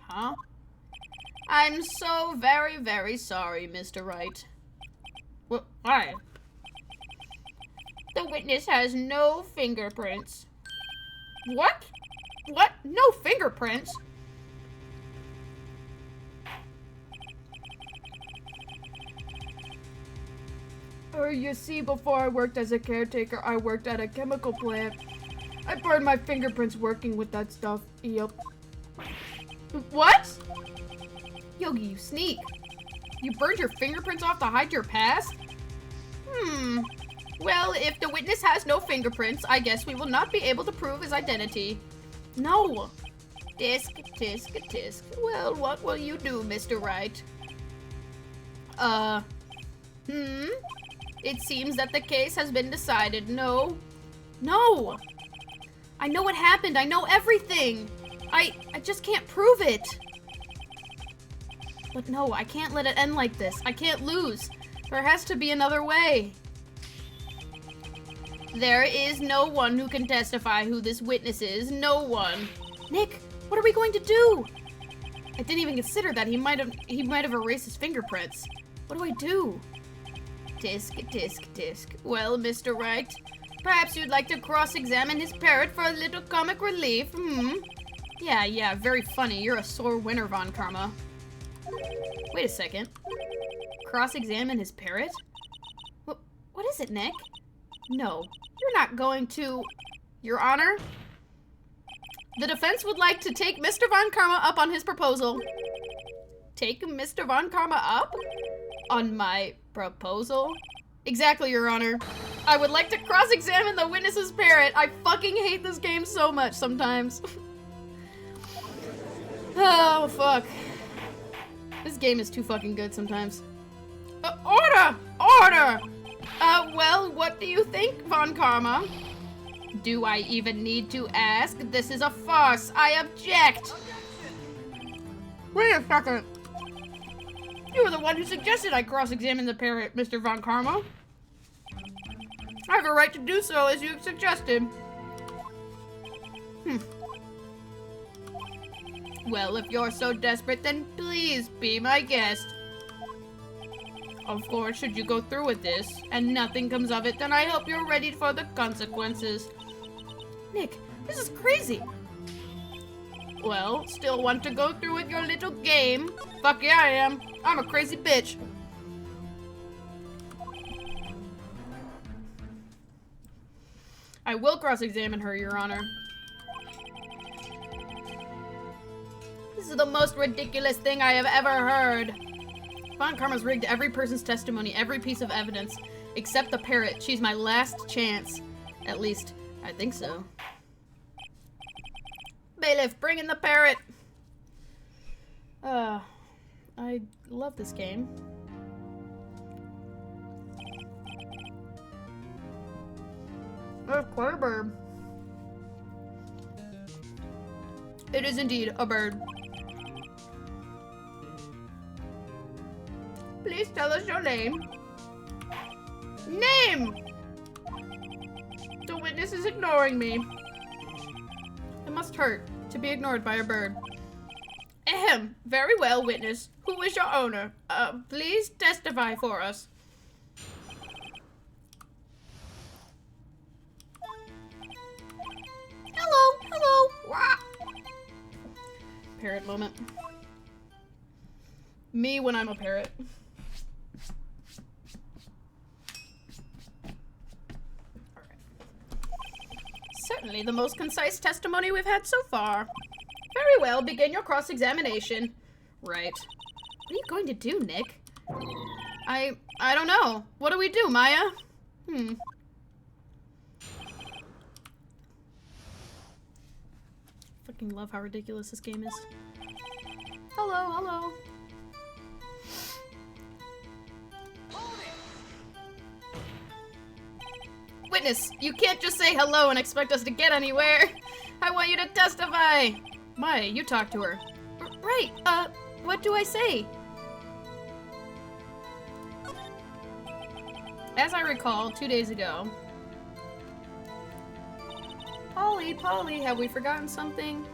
Huh? I'm so very, very sorry, Mr. Wright. Why? The witness has no fingerprints. What? What? No fingerprints?
You see, before I worked as a caretaker, I worked at a chemical plant. I burned my fingerprints working with that stuff. Yup.
What? Yogi, you sneak. You burned your fingerprints off to hide your past? Well, if the witness has no fingerprints, I guess we will not be able to prove his identity. No. Disc. Well, what will you do, Mr. Wright? It seems that the case has been decided. No. I know what happened. I know everything. I just can't prove it. But no, I can't let it end like this. I can't lose. There has to be another way. There is no one who can testify who this witness is. No one. Nick, what are we going to do? I didn't even consider that. He might have erased his fingerprints. What do I do? Tisk, tisk, tisk. Well, Mr. Wright, perhaps you'd like to cross-examine his parrot for a little comic relief, Yeah, very funny. You're a sore winner, Von Karma. Wait a second. Cross-examine his parrot? What is it, Nick? No, you're not going to... Your Honor? The defense would like to take Mr. Von Karma up on his proposal. Take Mr. Von Karma up? On my proposal? Exactly, Your Honor. I would like to cross-examine the witness's parrot. I fucking hate this game so much sometimes. Oh, fuck. This game is too fucking good sometimes. Order! Order! Well, what do you think, Von Karma? Do I even need to ask? This is a farce. I object. Wait a second. You were the one who suggested I cross-examine the parrot, Mr. Von Karma. I have a right to do so, as you suggested. Well, if you're so desperate, then please be my guest. Of course, should you go through with this, and nothing comes of it, then I hope you're ready for the consequences. Nick, this is crazy. Well, still want to go through with your little game? Fuck yeah, I am. I'm a crazy bitch. I will cross-examine her, Your Honor. This is the most ridiculous thing I have ever heard. Von Karma's rigged every person's testimony, every piece of evidence, except the parrot. She's my last chance. At least, I think so. Bailiff, bring in the parrot! I love this game. That's quite a bird. It is indeed a bird. Please tell us your name. Name! The witness is ignoring me. It must hurt to be ignored by a bird. Ahem. Very well, witness. Who is your owner? Please testify for us. Hello. Wah. Parrot moment. Me when I'm a parrot. Certainly the most concise testimony we've had so far. Very well, begin your cross-examination. Right. What are you going to do, Nick? I don't know. What do we do, Maya? Fucking love how ridiculous this game is. Hello. Witness, you can't just say hello and expect us to get anywhere. I want you to testify. Maya, you talk to her. Right, what do I say? As I recall, 2 days ago. Polly, have we forgotten something?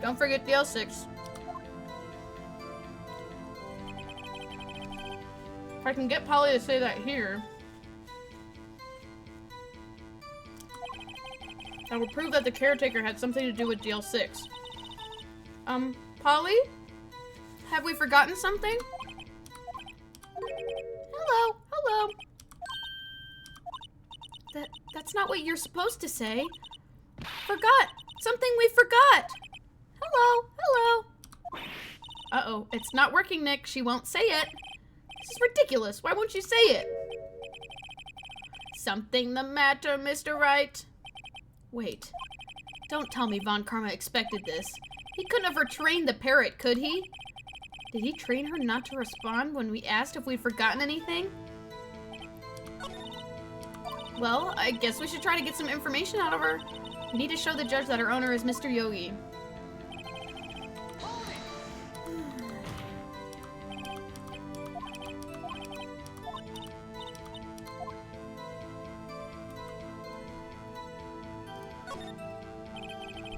Don't forget DL-6. If I can get Polly to say that here, that will prove that the caretaker had something to do with DL-6. Polly? Have we forgotten something? Hello. That's not what you're supposed to say. Forgot. Something we forgot. Hello. Uh-oh, it's not working, Nick. She won't say it. This is ridiculous. Why won't you say it? Something the matter, Mr. Wright? Wait. Don't tell me Von Karma expected this. He couldn't have retrained the parrot, could he? Did he train her not to respond when we asked if we'd forgotten anything? Well, I guess we should try to get some information out of her. We need to show the judge that her owner is Mr. Yogi.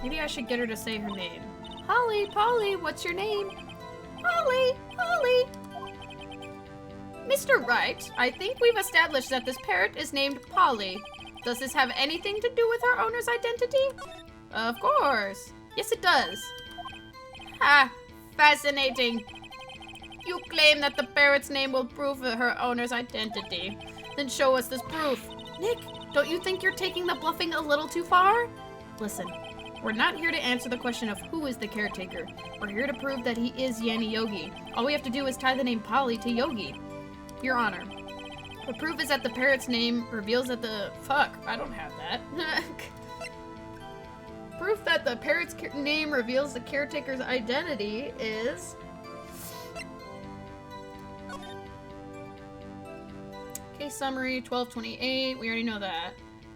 Maybe I should get her to say her name. Polly, Polly, what's your name? Polly, Polly. Mr. Wright, I think we've established that this parrot is named Polly. Does this have anything to do with her owner's identity? Of course. Yes, it does. Ha! Fascinating. You claim that the parrot's name will prove her owner's identity. Then show us this proof. Nick, don't you think you're taking the bluffing a little too far? Listen, we're not here to answer the question of who is the caretaker. We're here to prove that he is Yanni Yogi. All we have to do is tie the name Polly to Yogi. Your Honor, the proof is that the parrot's name reveals that the... Fuck, I don't have that. Proof that the parrot's name reveals the caretaker's identity is... Case summary, 1228. We already know that.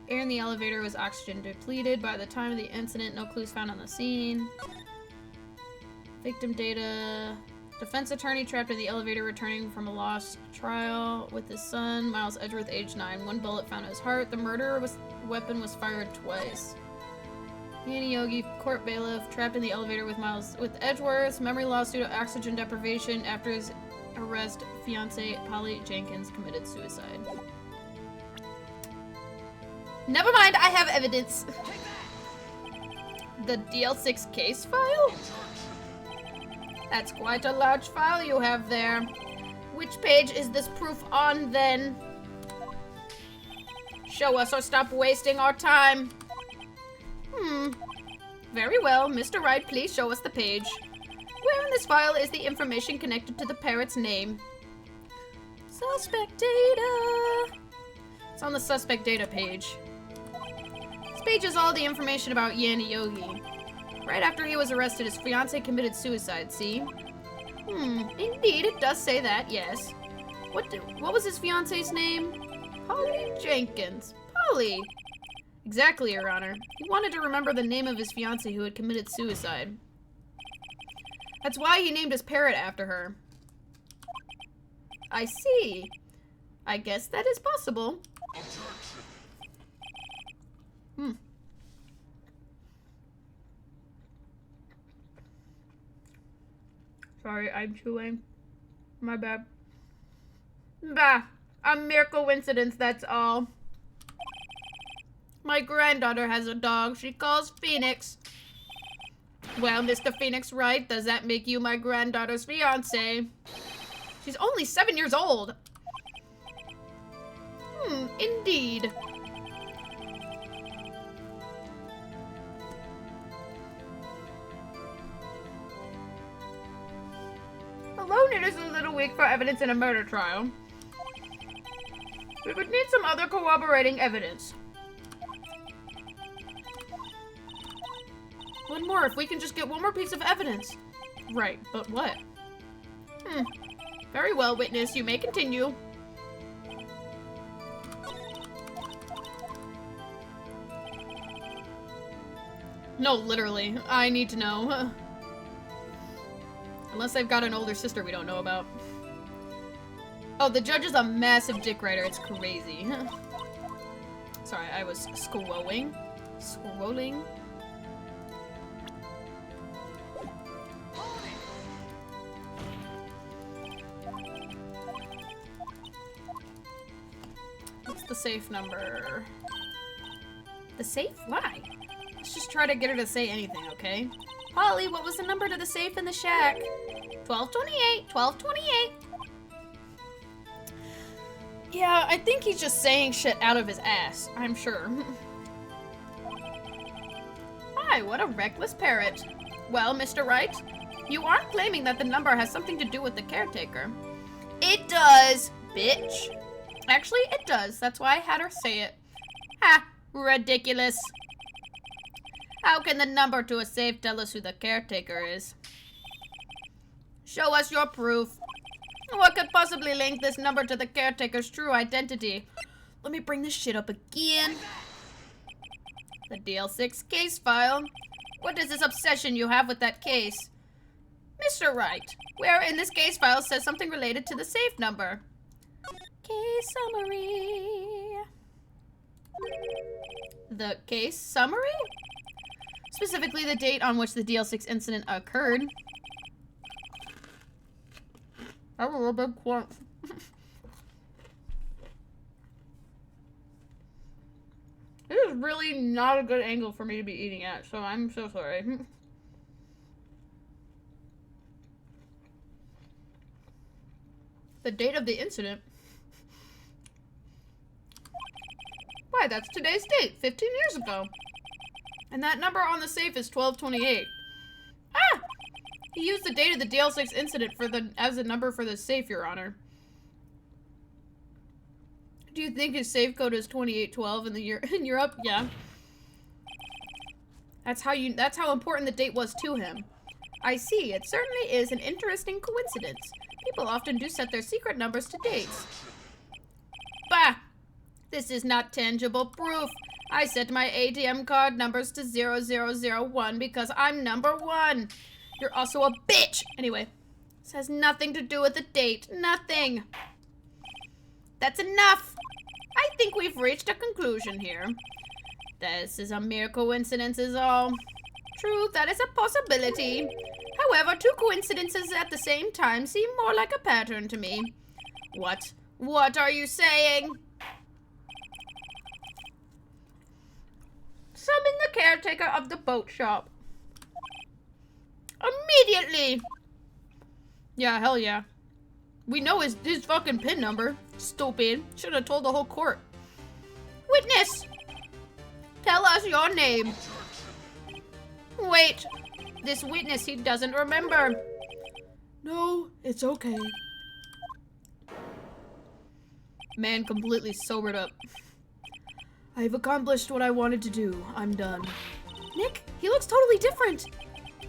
Air in the elevator was oxygen depleted by the time of the incident. No clues found on the scene. Victim data. Defense attorney trapped in the elevator returning from a lost trial with his son, Miles Edgeworth, age 9. One bullet found in his heart. The murderer's weapon was fired twice. Yanni Yogi, court bailiff, trapped in the elevator with Edgeworth. Memory loss due to oxygen deprivation after his arrest. Fiance Polly Jenkins committed suicide. Never mind, I have evidence. The DL-6 case file? That's quite a large file you have there. Which page is this proof on, then? Show us or stop wasting our time. Very well, Mr. Wright, please show us the page. Where in this file is the information connected to the parrot's name? Suspect data. It's on the suspect data page. This page is all the information about Yanni Yogi. Right after he was arrested, his fiance committed suicide, see? Indeed, it does say that, yes. What was his fiance's name? Polly Jenkins. Polly! Exactly, Your Honor. He wanted to remember the name of his fiance who had committed suicide. That's why he named his parrot after her. I see. I guess that is possible. Sorry, I'm chewing. My bad. Bah! A mere coincidence, that's all. My granddaughter has a dog she calls Phoenix. Well, Mr. Phoenix Wright, does that make you my granddaughter's fiancé? She's only 7 years old. Indeed. Alone it is a little weak for evidence in a murder trial. We would need some other corroborating evidence. One more, if we can just get one more piece of evidence. Right, but what? Very well, witness, you may continue. No, literally, I need to know. Unless they've got an older sister we don't know about. Oh, the judge is a massive dick writer. It's crazy. Sorry, I was scrolling. Scrolling. What's the safe number? The safe? Why? Let's just try to get her to say anything, okay? Polly, what was the number to the safe in the shack? 1228, 1228. Yeah, I think he's just saying shit out of his ass, I'm sure. Hi, what a reckless parrot. Well, Mr. Wright, you aren't claiming that the number has something to do with the caretaker. It does, bitch. Actually, it does. That's why I had her say it. Ha, ridiculous. How can the number to a safe tell us who the caretaker is? Show us your proof. What could possibly link this number to the caretaker's true identity? Let me bring this shit up again. The DL-6 case file. What is this obsession you have with that case? Mr. Wright, where in this case file says something related to the safe number? Case summary. The case summary?
Specifically, the date on which the DL-6 incident occurred. That was a real big crunch. This is really not a good angle for me to be eating at, so I'm so sorry. The date of the incident? Why, that's today's date, 15 years ago. And that number on the safe is 1228. Ah! He used the date of the DL-6 incident as a number for the safe, Your Honor. Do you think his safe code is 2812 in Europe? Yeah. That's how important the date was to him. I see. It certainly is an interesting coincidence. People often do set their secret numbers to dates. Bah! This is not tangible proof. I set my ATM card numbers to 0001 because I'm number 1. You're also a bitch! Anyway, this has nothing to do with the date. Nothing. That's enough. I think we've reached a conclusion here. This is a mere coincidence is all. True, that is a possibility. However, 2 coincidences at the same time seem more like a pattern to me. What? What are you saying? Summon the caretaker of the boat shop. Immediately! Yeah, hell yeah. We know his fucking PIN number. Stupid. Should have told the whole court. Witness! Tell us your name. Wait. This witness, he doesn't remember. No, it's okay. Man completely sobered up. I've accomplished what I wanted to do. I'm done. Nick, he looks totally different.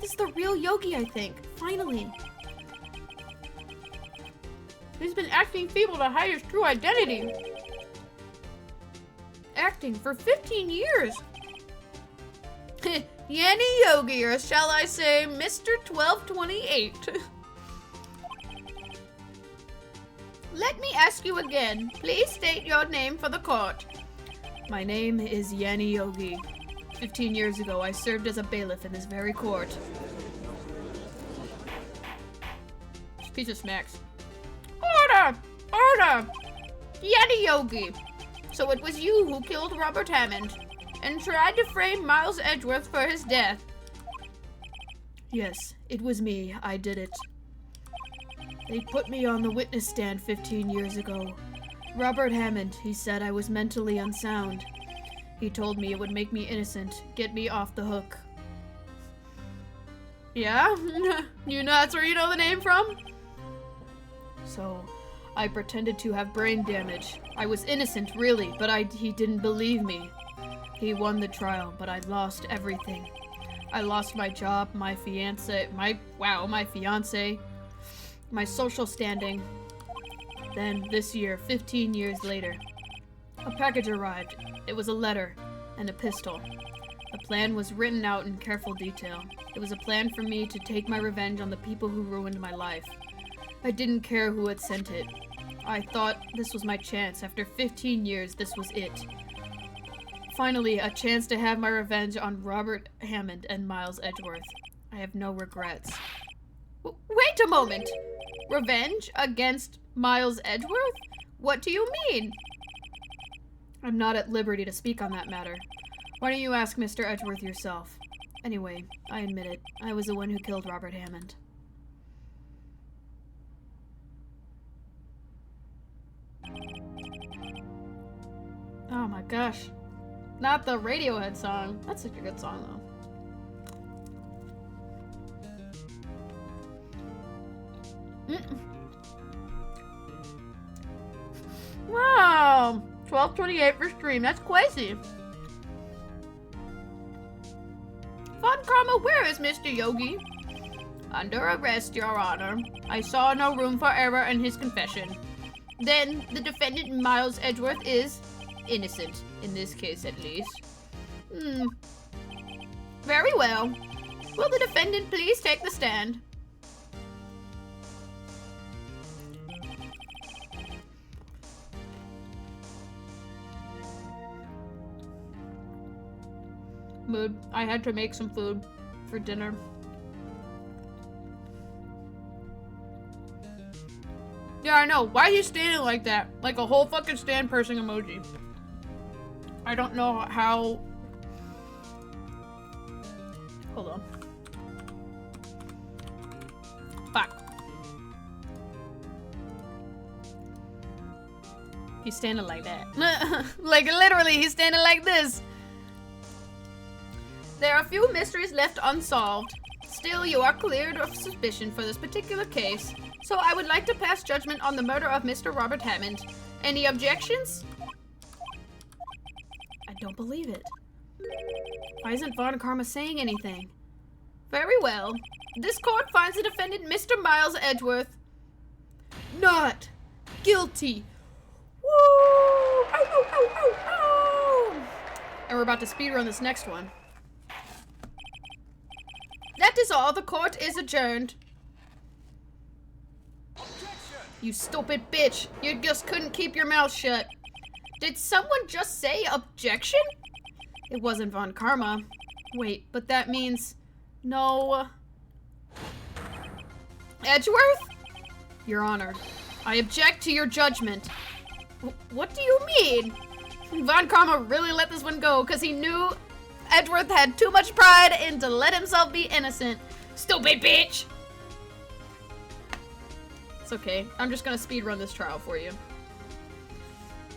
This is the real Yogi, I think. Finally. He's been acting feeble to hide his true identity. Acting for 15 years. Yanni Yogi, or shall I say, Mr. 1228. Let me ask you again. Please state your name for the court. My name is Yanni Yogi. 15 years ago, I served as a bailiff in this very court. This piece of smacks. Order! Order! Yanni Yogi. So it was you who killed Robert Hammond and tried to frame Miles Edgeworth for his death. Yes, it was me. I did it. They put me on the witness stand 15 years ago. Robert Hammond, he said I was mentally unsound. He told me it would make me innocent, get me off the hook. Yeah? You know that's where you know the name from? So, I pretended to have brain damage. I was innocent, really, but he didn't believe me. He won the trial, but I lost everything. I lost my job, my fiance, my social standing. Then, this year, 15 years later, a package arrived. It was a letter and a pistol. The plan was written out in careful detail. It was a plan for me to take my revenge on the people who ruined my life. I didn't care who had sent it. I thought this was my chance. After 15 years, this was it. Finally, a chance to have my revenge on Robert Hammond and Miles Edgeworth. I have no regrets. Wait a moment! Revenge against Miles Edgeworth? What do you mean? I'm not at liberty to speak on that matter. Why don't you ask Mr. Edgeworth yourself? Anyway, I admit it. I was the one who killed Robert Hammond. Oh my gosh. Not the Radiohead song. That's such a good song, though. Wow. 1228 for stream. That's crazy. Fun Karma, where is Mr. Yogi? Under arrest, Your Honor. I saw no room for error in his confession. Then, the defendant, Miles Edgeworth, is innocent, in this case at least. Very well. Will the defendant please take the stand?
mood. I had to make some food for dinner. Yeah, I know. Why are you standing like that? Like a whole fucking stand person emoji. I don't know how... Hold on. Fuck. He's standing like that.
Like literally, he's standing like this.
There are a few mysteries left unsolved. Still, you are cleared of suspicion for this particular case. So I would like to pass judgment on the murder of Mr. Robert Hammond. Any objections? I don't believe it. Why isn't Von Karma saying anything? Very well. This court finds the defendant, Mr. Miles Edgeworth,
Not guilty. Woo! Ow, ow, ow, ow, ow!
and we're about to speedrun this next one. That is all. The court is adjourned. You stupid bitch. You just couldn't keep your mouth shut. Did someone just say objection? It wasn't Von Karma. Wait, but that means... No... Edgeworth? Your Honor, I object to your judgment. What do you mean? Von Karma really let this one go because he knew Edgeworth had too much pride and to let himself be innocent. Stupid bitch! It's okay. I'm just gonna speedrun this trial for you.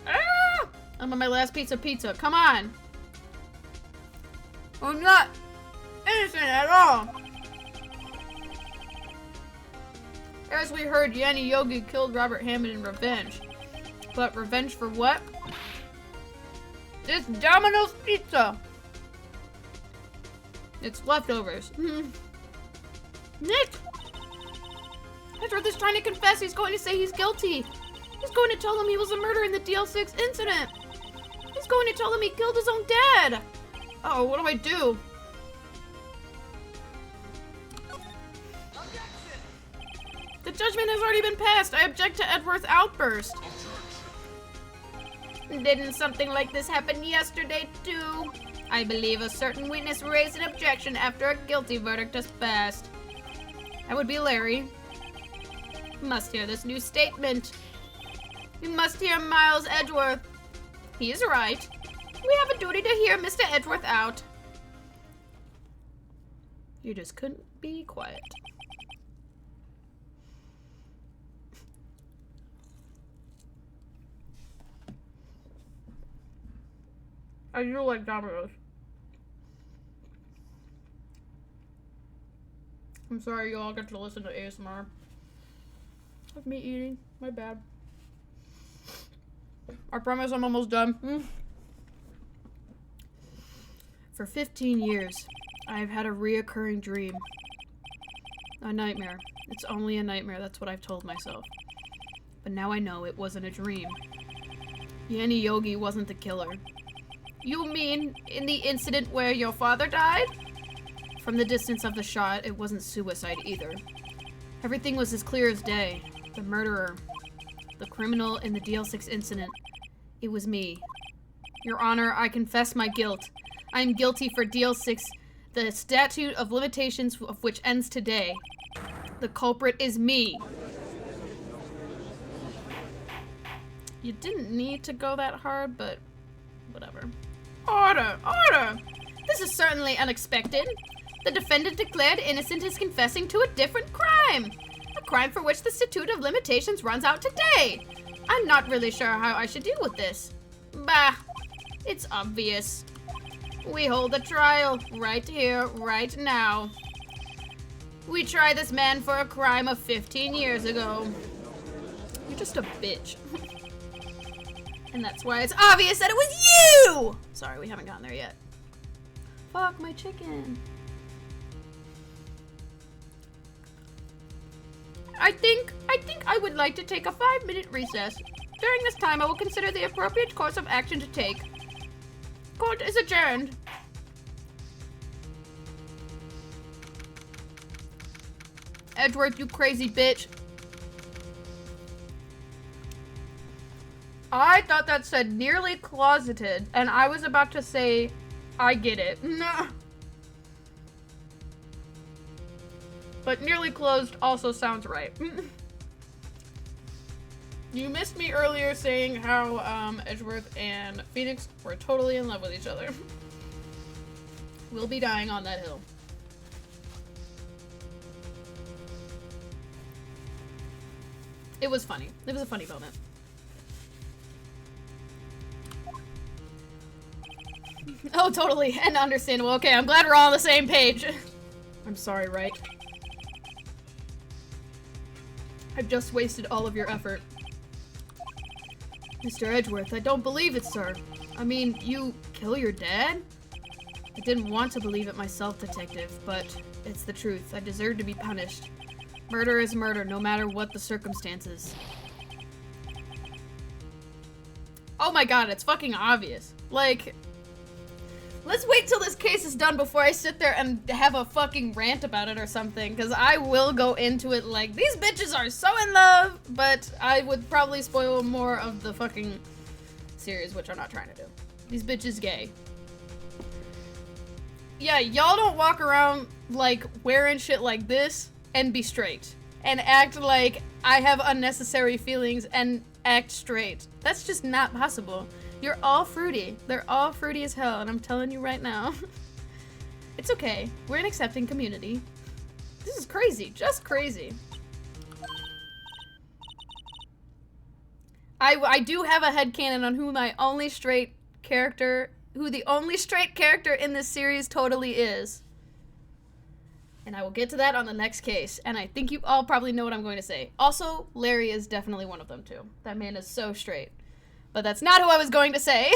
Ah! I'm on my last pizza. Come on!
I'm not innocent at all.
As we heard, Yanni Yogi killed Robert Hammond in revenge. But revenge for what?
This Domino's pizza.
It's leftovers. Nick! Edgeworth is trying to confess. He's going to say he's guilty. He's going to tell him he was a murderer in the DL-6 incident. He's going to tell him he killed his own dad. Oh, what do I do? The judgment has already been passed. I object to Edgeworth's outburst. Didn't something like this happen yesterday, too? I believe a certain witness raised an objection after a guilty verdict has passed. That would be Larry. You must hear this new statement. You must hear Miles Edgeworth. He is right. We have a duty to hear Mr. Edgeworth out. You just couldn't be quiet.
I do like Domino's.
I'm sorry you all get to listen to ASMR of me eating. My bad. I promise I'm almost done. For 15 years, I have had a reoccurring dream. A nightmare. It's only a nightmare, that's what I've told myself. But now I know it wasn't a dream. Yanni Yogi wasn't the killer. You mean in the incident where your father died? From the distance of the shot, it wasn't suicide either. Everything was as clear as day. The murderer, the criminal in the DL-6 incident, it was me. Your Honor, I confess my guilt. I am guilty for DL-6, the statute of limitations of which ends today. The culprit is me. You didn't need to go that hard, but whatever. Order! Order! This is certainly unexpected. The defendant declared innocent is confessing to a different crime. A crime for which the statute of limitations runs out today. I'm not really sure how I should deal with this. Bah, it's obvious. We hold a trial right here, right now. We try this man for a crime of 15 years ago. You're just a bitch. And that's why it's obvious that it was you! Sorry, we haven't gotten there yet. Fuck my chicken. I think I would like to take a 5-minute recess. During this time, I will consider the appropriate course of action to take. Court is adjourned. Edgeworth, you crazy bitch. I thought that said nearly closeted, and I was about to say
I get it. Nah. But nearly closed also sounds right. You missed me earlier saying how Edgeworth and Phoenix were totally in love with each other. We'll be dying on that hill. It was funny. It was a funny moment. Oh, totally. And understandable. Okay, I'm glad we're all on the same page. I'm sorry, Wright. I've just wasted all of your effort. Mr. Edgeworth, I don't believe it, sir. I mean, you kill your dad? I didn't want to believe it myself, detective, but it's the truth. I deserve to be punished. Murder is murder, no matter what the circumstances. Oh my god, it's fucking obvious. Like, let's wait till this case is done before I sit there and have a fucking rant about it or something, because I will go into it like, these bitches are so in love, but I would probably spoil more of the fucking series, which I'm not trying to do. These bitches gay. Yeah, y'all don't walk around, like, wearing shit like this and be straight. And act like I have unnecessary feelings and act straight. That's just not possible. You're all fruity. They're all fruity as hell, and I'm telling you right now. It's okay. We're an accepting community. This is crazy. Just crazy. I do have a headcanon on who the only straight character in this series totally is. And I will get to that on the next case. And I think you all probably know what I'm going to say. Also, Larry is definitely one of them too. That man is so straight. But that's not who I was going to say.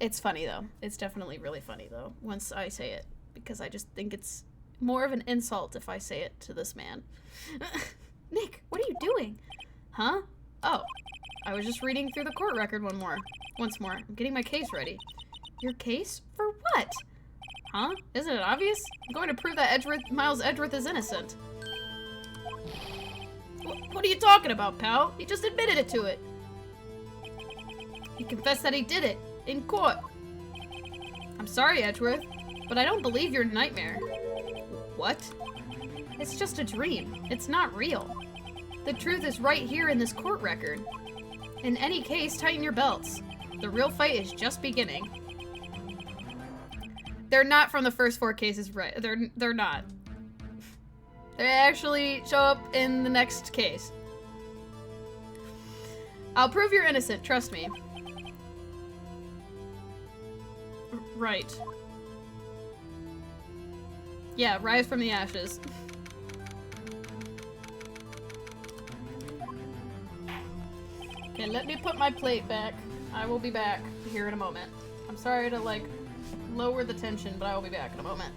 It's funny though. It's definitely really funny though, once I say it. Because I just think it's more of an insult if I say it to this man. Nick, what are you doing? Huh? Oh, I was just reading through the court record once more. I'm getting my case ready. Your case? For what? Huh? Isn't it obvious? I'm going to prove that Miles Edgeworth is innocent. What are you talking about, pal? He just admitted it to it. He confessed that he did it. In court. I'm sorry, Edgeworth, but I don't believe your nightmare. What? It's just a dream. It's not real. The truth is right here in this court record. In any case, tighten your belts. The real fight is just beginning. They're not from the first 4 cases, right? They're not. They actually show up in the next case. I'll prove you're innocent, trust me. Right. Yeah, rise from the ashes. Okay, let me put my plate back. I will be back here in a moment. I'm sorry to, like, lower the tension, but I will be back in a moment.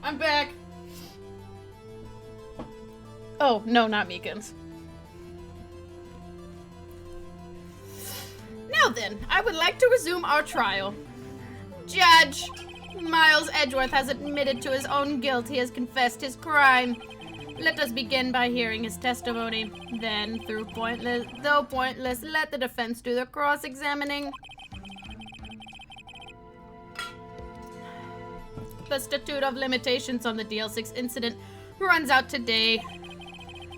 I'm back. Oh, no, not Meekins.
Now then, I would like to resume our trial. Judge, Miles Edgeworth has admitted to his own guilt. He has confessed his crime. Let us begin by hearing his testimony. Then, though pointless, let the defense do their cross-examining. The statute of limitations on the DL-6 incident runs out today.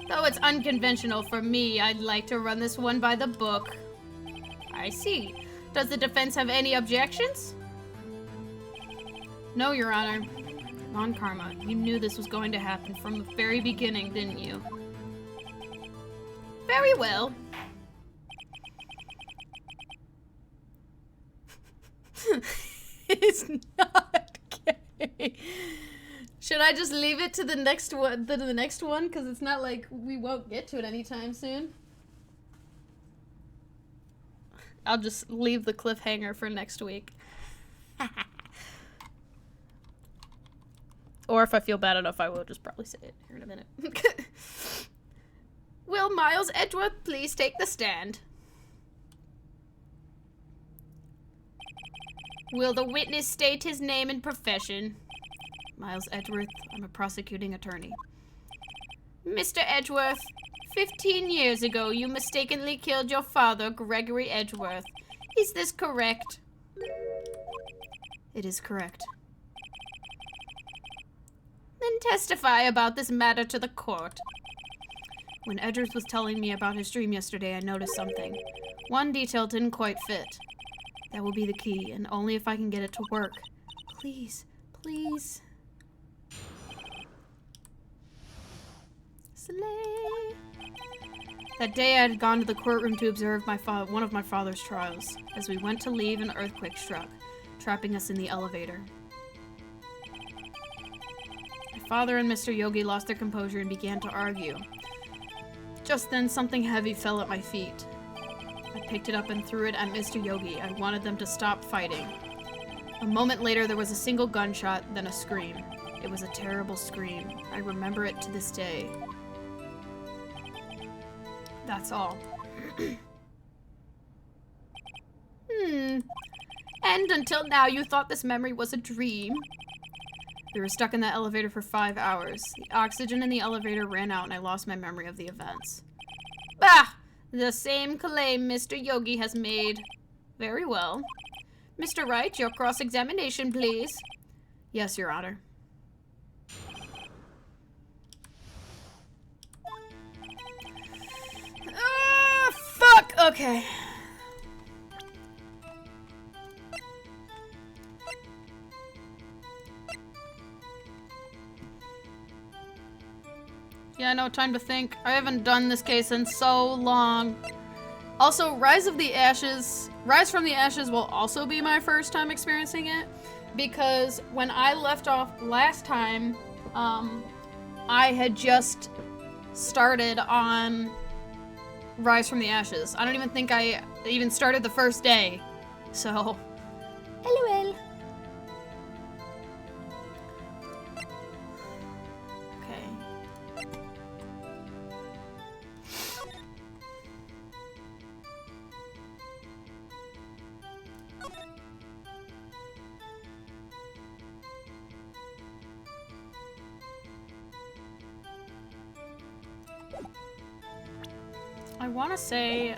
Though it's unconventional for me, I'd like to run this one by the book. I see. Does the defense have any objections? No, Your Honor. Non-karma, you knew this was going to happen from the very beginning, didn't you? Very well.
It's not gay. Should I just leave it to the next one? The next one, because it's not like we won't get to it anytime soon. I'll just leave the cliffhanger for next week. Or if I feel bad enough, I will just probably say it here in a minute.
Will Miles Edgeworth please take the stand? Will the witness state his name and profession?
Miles Edgeworth, I'm a prosecuting attorney.
Mr. Edgeworth, 15 years ago, you mistakenly killed your father, Gregory Edgeworth. Is this correct?
It is correct.
Then testify about this matter to the court.
When Edgeworth was telling me about his dream yesterday, I noticed something. One detail didn't quite fit. That will be the key, and only if I can get it to work. Please, please. Slay. That day I had gone to the courtroom to observe one of my father's trials. As we went to leave, an earthquake struck, trapping us in the elevator. My father and Mr. Yogi lost their composure and began to argue. Just then, something heavy fell at my feet. I picked it up and threw it at Mr. Yogi. I wanted them to stop fighting. A moment later, there was a single gunshot, then a scream. It was a terrible scream. I remember it to this day. That's all.
And until now, you thought this memory was a dream?
We were stuck in that elevator for 5 hours. The oxygen in the elevator ran out and I lost my memory of the events.
Bah! The same claim Mr. Yogi has made. Very well. Mr. Wright, your cross-examination, please.
Yes, Your Honor. Fuck! Okay. Yeah, no time to think. I haven't done this case in so long. Also, Rise from the Ashes will also be my first time experiencing it, because when I left off last time, I had just started on Rise from the Ashes. I don't even think I even started the first day, so.
LOL.
Okay. I want to say,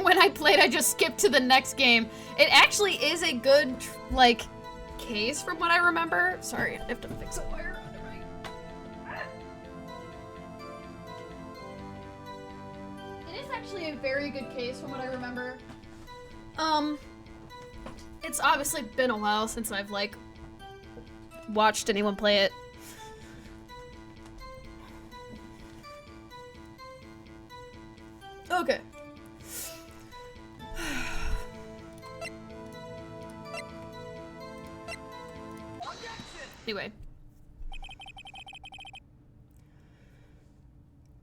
when I played, I just skipped to the next game. It actually is a good, like, case from what I remember. Sorry, I have to fix a wire on the right. It is actually a very good case from what I remember. It's obviously been a while since I've, like, watched anyone play it. Okay. Anyway.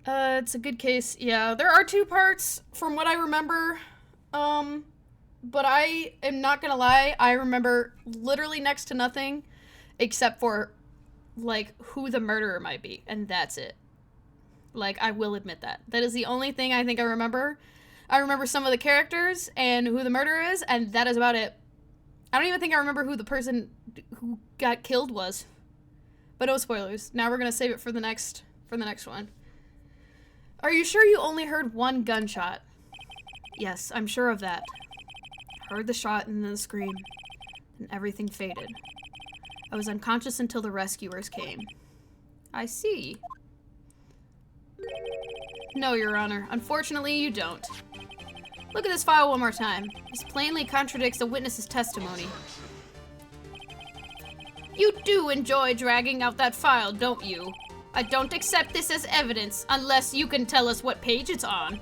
It's a good case. Yeah, there are 2 parts from what I remember. But I am not gonna lie, I remember literally next to nothing except for, like, who the murderer might be, and that's it. Like, I will admit that. That is the only thing I think I remember. I remember some of the characters and who the murderer is, and that is about it. I don't even think I remember who the person who got killed was. But no spoilers. Now we're gonna save it for the next one. Are you sure you only heard 1 gunshot? Yes, I'm sure of that. Heard the shot and then the scream. And everything faded. I was unconscious until the rescuers came. I see. No, Your Honor. Unfortunately, you don't. Look at this file one more time. This plainly contradicts the witness's testimony. You do enjoy dragging out that file, don't you? I don't accept this as evidence unless you can tell us what page it's on.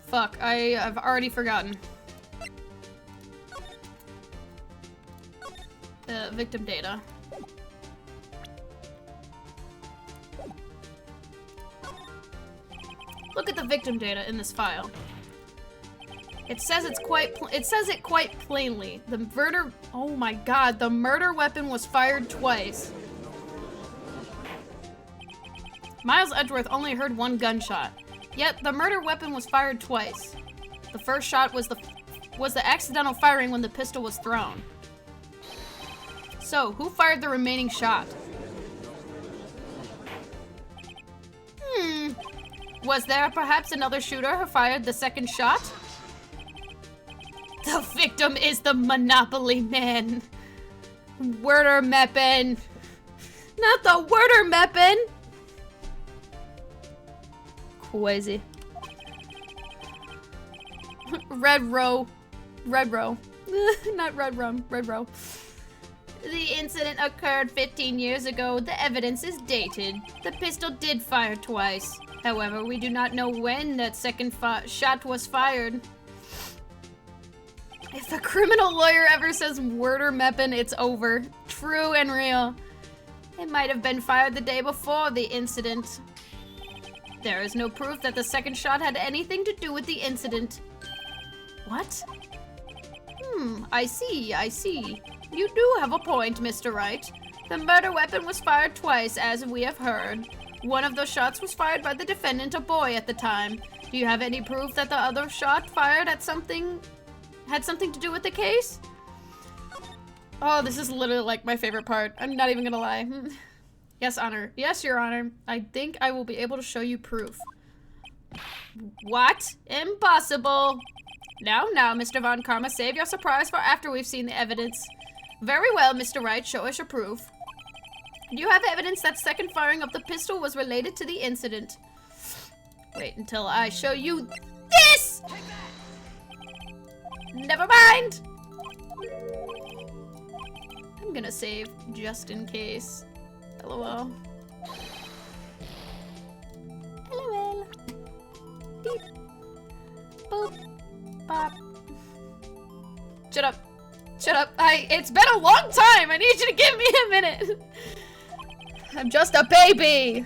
Fuck, I've already forgotten. Victim data. Look at the victim data in this file. It says it quite plainly. The murder, oh my god, the murder weapon was fired twice. Miles Edgeworth only heard 1 gunshot. Yet the murder weapon was fired twice. The first shot was the accidental firing when the pistol was thrown. So, who fired the remaining shot? Was there perhaps another shooter who fired the second shot? The victim is the Monopoly Man. Werder Meppen. Not the Werder Meppen! Crazy. Red row. Red row. Not red rum. Red row.
The incident occurred 15 years ago. The evidence is dated. The pistol did fire twice. However, we do not know when that second shot was fired.
If a criminal lawyer ever says Werder Meppen, it's over. True and real.
It might have been fired the day before the incident. There is no proof that the second shot had anything to do with the incident.
What?
I see. You do have a point, Mr. Wright. The murder weapon was fired twice, as we have heard. One of those shots was fired by the defendant, a boy at the time. Do you have any proof that the other shot fired at something had something to do with the case?
Oh, this is literally like my favorite part. I'm not even gonna lie. Yes, Honor. Yes, Your Honor. I think I will be able to show you proof.
What? Impossible. Now, Mr. Von Karma, save your surprise for after we've seen the evidence. Very well, Mr. Wright, show us your proof. Do you have evidence that second firing of the pistol was related to the incident? Wait until I show you this! Never mind! I'm gonna save just in case. LOL.
LOL. Beep. Boop. Bop.
Shut up. Shut up. It's been a long time. I need you to give me a minute. I'm just a baby.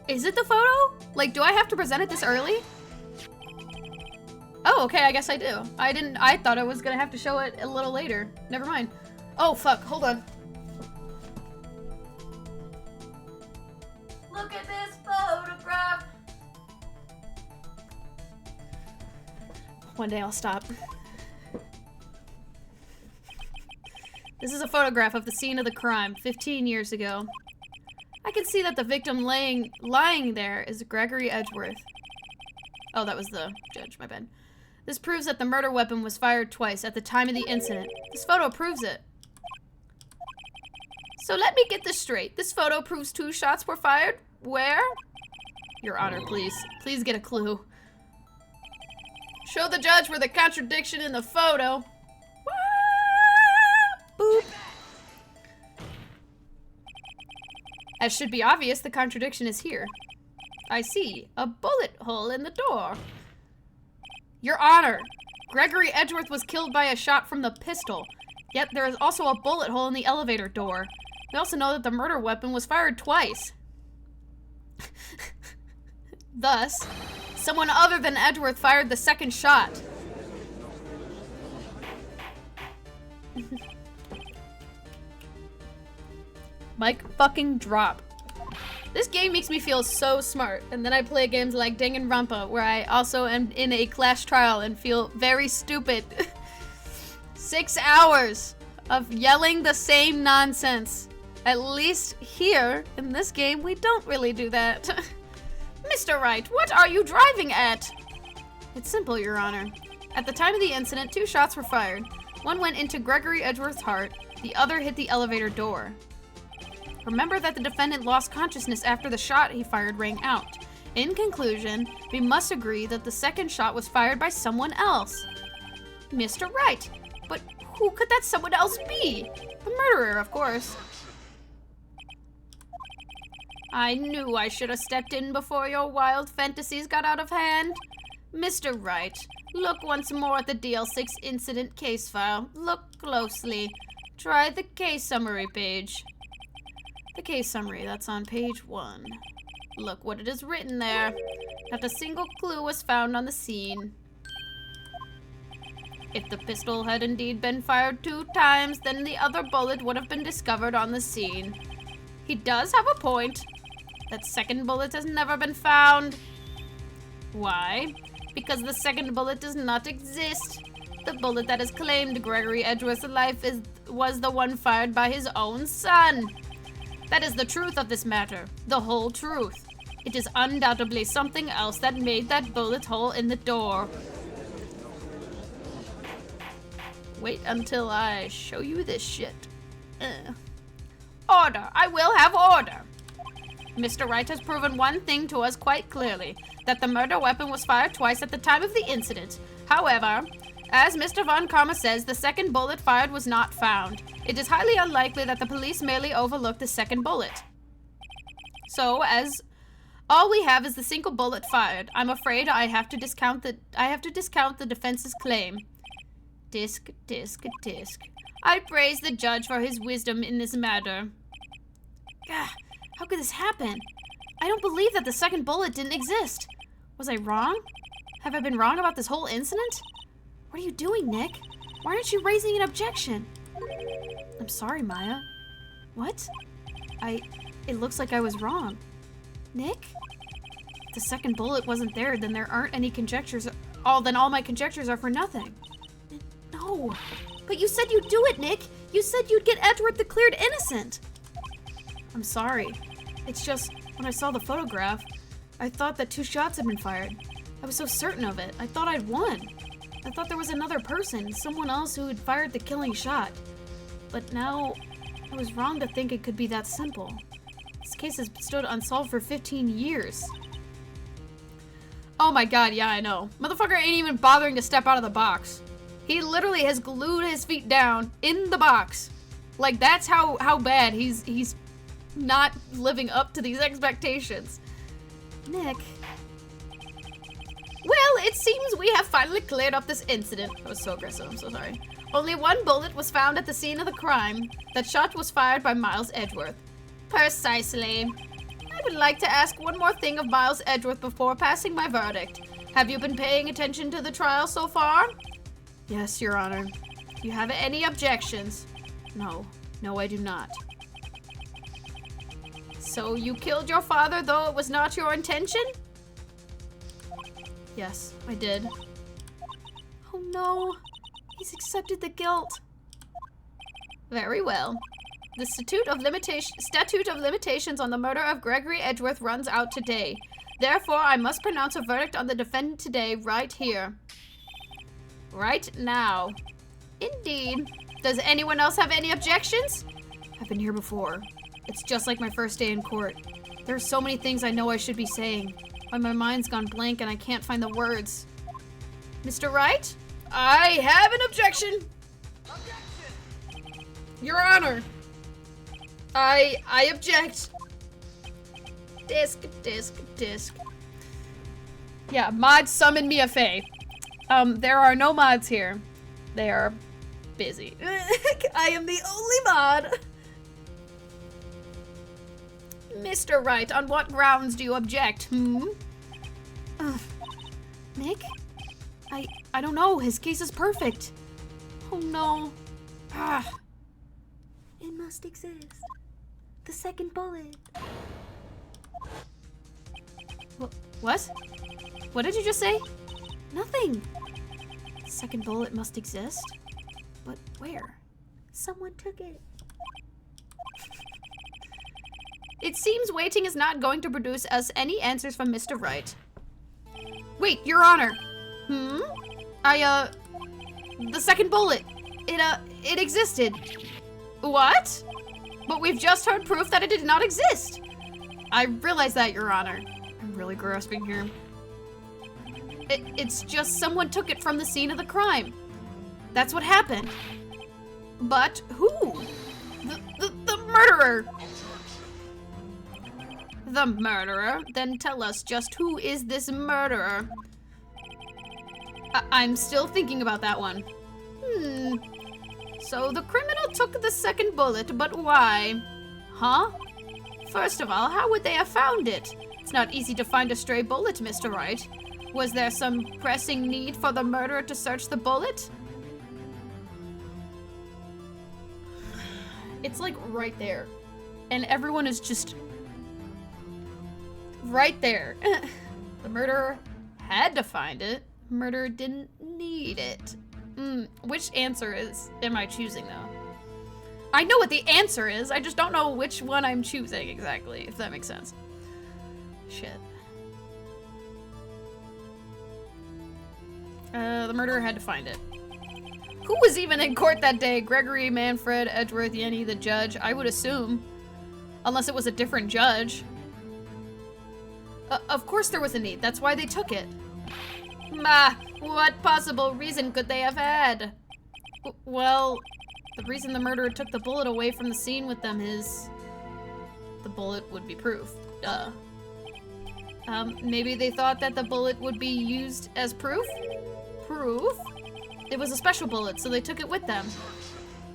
Is it the photo? Like, do I have to present it this early? Oh, okay, I guess I do. I thought I was gonna have to show it a little later. Never mind. Oh, fuck, hold on. Look at this photograph. One day I'll stop. This is a photograph of the scene of the crime 15 years ago. I can see that the victim lying there is Gregory Edgeworth. Oh, that was the judge, my bad. This proves that the murder weapon was fired twice at the time of the incident. This photo proves it.
So let me get this straight. This photo proves 2 shots were fired? Where?
Your Honor, please. Please get a clue. Show the judge where the contradiction in the photo. Boop. As should be obvious, the contradiction is here.
I see. A bullet hole in the door. Your Honor, Gregory Edgeworth was killed by a shot from the pistol. Yet there is also a bullet hole in the elevator door. We also know that the murder weapon was fired twice. Thus, someone other than Edgeworth fired the second shot. Mic fucking drop. This game makes me feel so smart, and then I play games like Danganronpa, where I also am in a class trial and feel very stupid. 6 hours of yelling the same nonsense. At least here, in this game, we don't really do that. Mr. Wright, what are you driving at?
It's simple, Your Honor. At the time of the incident, 2 shots were fired. One went into Gregory Edgeworth's heart, the other hit the elevator door. Remember that the defendant lost consciousness after the shot he fired rang out. In conclusion, we must agree that the second shot was fired by someone else.
Mr. Wright, but who could that someone else be?
The murderer, of course.
I knew I should have stepped in before your wild fantasies got out of hand. Mr. Wright, look once more at the DL-6 incident case file. Look closely. Try the case summary page.
The case summary, that's on page 1.
Look what it is written there. Not a single clue was found on the scene. If the pistol had indeed been fired 2 times, then the other bullet would have been discovered on the scene. He does have a point. That second bullet has never been found. Why? Because the second bullet does not exist. The bullet that has claimed Gregory Edgeworth's life was the one fired by his own son. That is the truth of this matter. The whole truth. It is undoubtedly something else that made that bullet hole in the door.
Wait until I show you this shit.
Order! I will have order! Mr. Wright has proven one thing to us quite clearly, that the murder weapon was fired twice at the time of the incident. However, as Mr. Von Karma says, the second bullet fired was not found. It is highly unlikely that the police merely overlooked the second bullet. So, as all we have is the single bullet fired, I'm afraid I have to discount the defense's claim. Disc. I praise the judge for his wisdom in this matter.
Gah, how could this happen? I don't believe that the second bullet didn't exist. Was I wrong? Have I been wrong about this whole incident? What are you doing, Nick? Why aren't you raising an objection? I'm sorry, Maya. What? It looks like I was wrong. Nick? If the second bullet wasn't there, then there aren't any conjectures. Then all my conjectures are for nothing. No. But you said you'd do it, Nick. You said you'd get Edgeworth declared innocent. I'm sorry. It's just, when I saw the photograph, I thought that 2 shots had been fired. I was so certain of it. I thought I'd won. I thought there was another person, someone else who had fired the killing shot. But now, I was wrong to think it could be that simple. This case has stood unsolved for 15 years. Oh my god, yeah, I know. Motherfucker ain't even bothering to step out of the box. He literally has glued his feet down in the box. Like, that's how bad he's not living up to these expectations. Nick.
Well, it seems we have finally cleared up this incident. That was so aggressive, I'm so sorry. Only 1 bullet was found at the scene of the crime. That shot was fired by Miles Edgeworth. Precisely. I would like to ask one more thing of Miles Edgeworth before passing my verdict. Have you been paying attention to the trial so far?
Yes, Your Honor.
Do you have any objections?
No, I do not.
So you killed your father, though it was not your intention?
Yes, I did. Oh no, he's accepted the guilt.
Very well. The statute of limitations on the murder of Gregory Edgeworth runs out today. Therefore, I must pronounce a verdict on the defendant today, right here. Right now. Indeed. Does anyone else have any objections?
I've been here before. It's just like my first day in court. There are so many things I know I should be saying, but my mind's gone blank and I can't find the words.
Mr. Wright?
I have an objection! Your Honor! I object.
Disc.
Yeah, mod summon me a fae. There are no mods here. They are busy. I am the only mod.
Mr. Wright, on what grounds do you object, Nick? I don't know. His case is perfect. Oh no. Ah.
It must exist. The second bullet.
What? What did you just say?
Nothing.
Second bullet must exist? But where?
Someone took it.
It seems waiting is not going to produce us any answers from Mr. Wright. Wait, Your Honor. The second bullet. It existed. What? But we've just heard proof that it did not exist. I realize that, Your Honor. I'm really grasping here. It's just someone took it from the scene of the crime. That's what happened. But who? The murderer. The murderer? Then tell us just who is this murderer? I'm still thinking about that one. So the criminal took the second bullet, but why? Huh? First of all, how would they have found it? It's not easy to find a stray bullet, Mr. Wright. Was there some pressing need for the murderer to search the bullet?
It's like right there. And everyone is just right there.
The murderer had to find it. Murderer didn't need it. Which answer am I choosing though? I know what the answer is, I just don't know which one I'm choosing exactly, if that makes sense. Shit. The murderer had to find it. Who was even in court that day? Gregory, Manfred, Edgeworth, Yenny, the judge, I would assume. Unless it was a different judge. Of course there was a need, that's why they took it. What possible reason could they have had? Well, the reason the murderer took the bullet away from the scene with them is the bullet would be proof. Duh. Maybe they thought that the bullet would be used as proof? Proof? It was a special bullet, so they took it with them.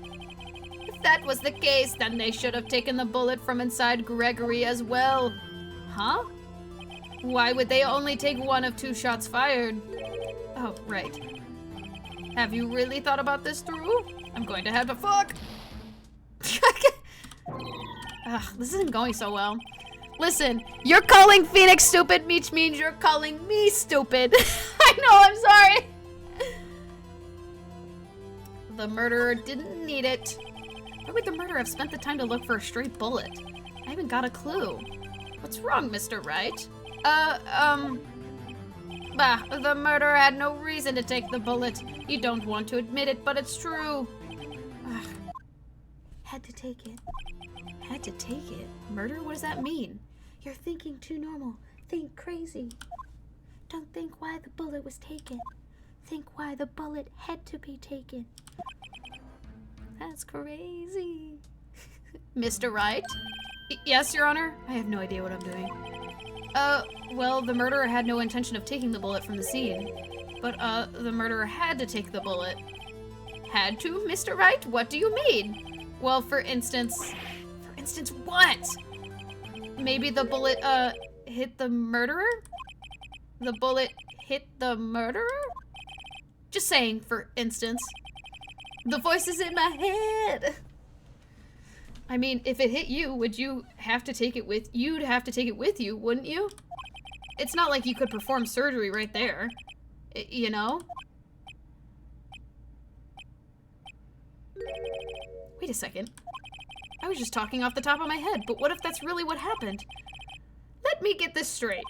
If that was the case, then they should have taken the bullet from inside Gregory as well. Huh? Why would they only take one of 2 shots fired? Oh, right. Have you really thought about this through? I'm going to have to fuck. Ugh, this isn't going so well. Listen, you're calling Phoenix stupid, which means you're calling me stupid. I know, I'm sorry. The murderer didn't need it. Why would the murderer have spent the time to look for a stray bullet? I haven't got a clue. What's wrong, Mr. Wright? The murderer had no reason to take the bullet. You don't want to admit it, but it's true. Ugh.
Had to take it.
Had to take it? Murder? What does that mean?
You're thinking too normal. Think crazy. Don't think why the bullet was taken. Think why the bullet had to be taken.
That's crazy. Mr. Wright? Yes, Your Honor? I have no idea what I'm doing. Well, the murderer had no intention of taking the bullet from the scene. But, the murderer had to take the bullet. Had to, Mr. Wright? What do you mean? Well, for instance... For instance, what? Maybe the bullet, hit the murderer? The bullet hit the murderer? Just saying, for instance. The voice is in my head! I mean, if it hit you, would you have to take it with... You'd have to take it with you, wouldn't you? It's not like you could perform surgery right there. You know? Wait a second. I was just talking off the top of my head, but what if that's really what happened? Let me get this straight.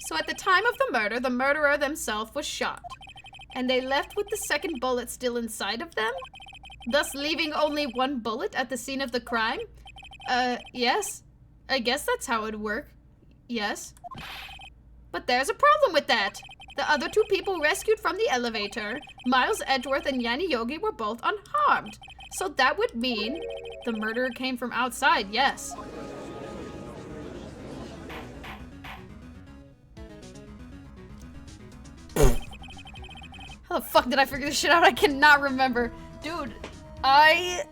So at the time of the murder, the murderer themselves was shot. And they left with the second bullet still inside of them? Thus leaving only 1 bullet at the scene of the crime? Yes. I guess that's how it'd work. Yes. But there's a problem with that. The other 2 people rescued from the elevator, Miles Edgeworth and Yanni Yogi, were both unharmed. So that would mean the murderer came from outside, yes.
How the fuck did I figure this shit out? I cannot remember. Dude, I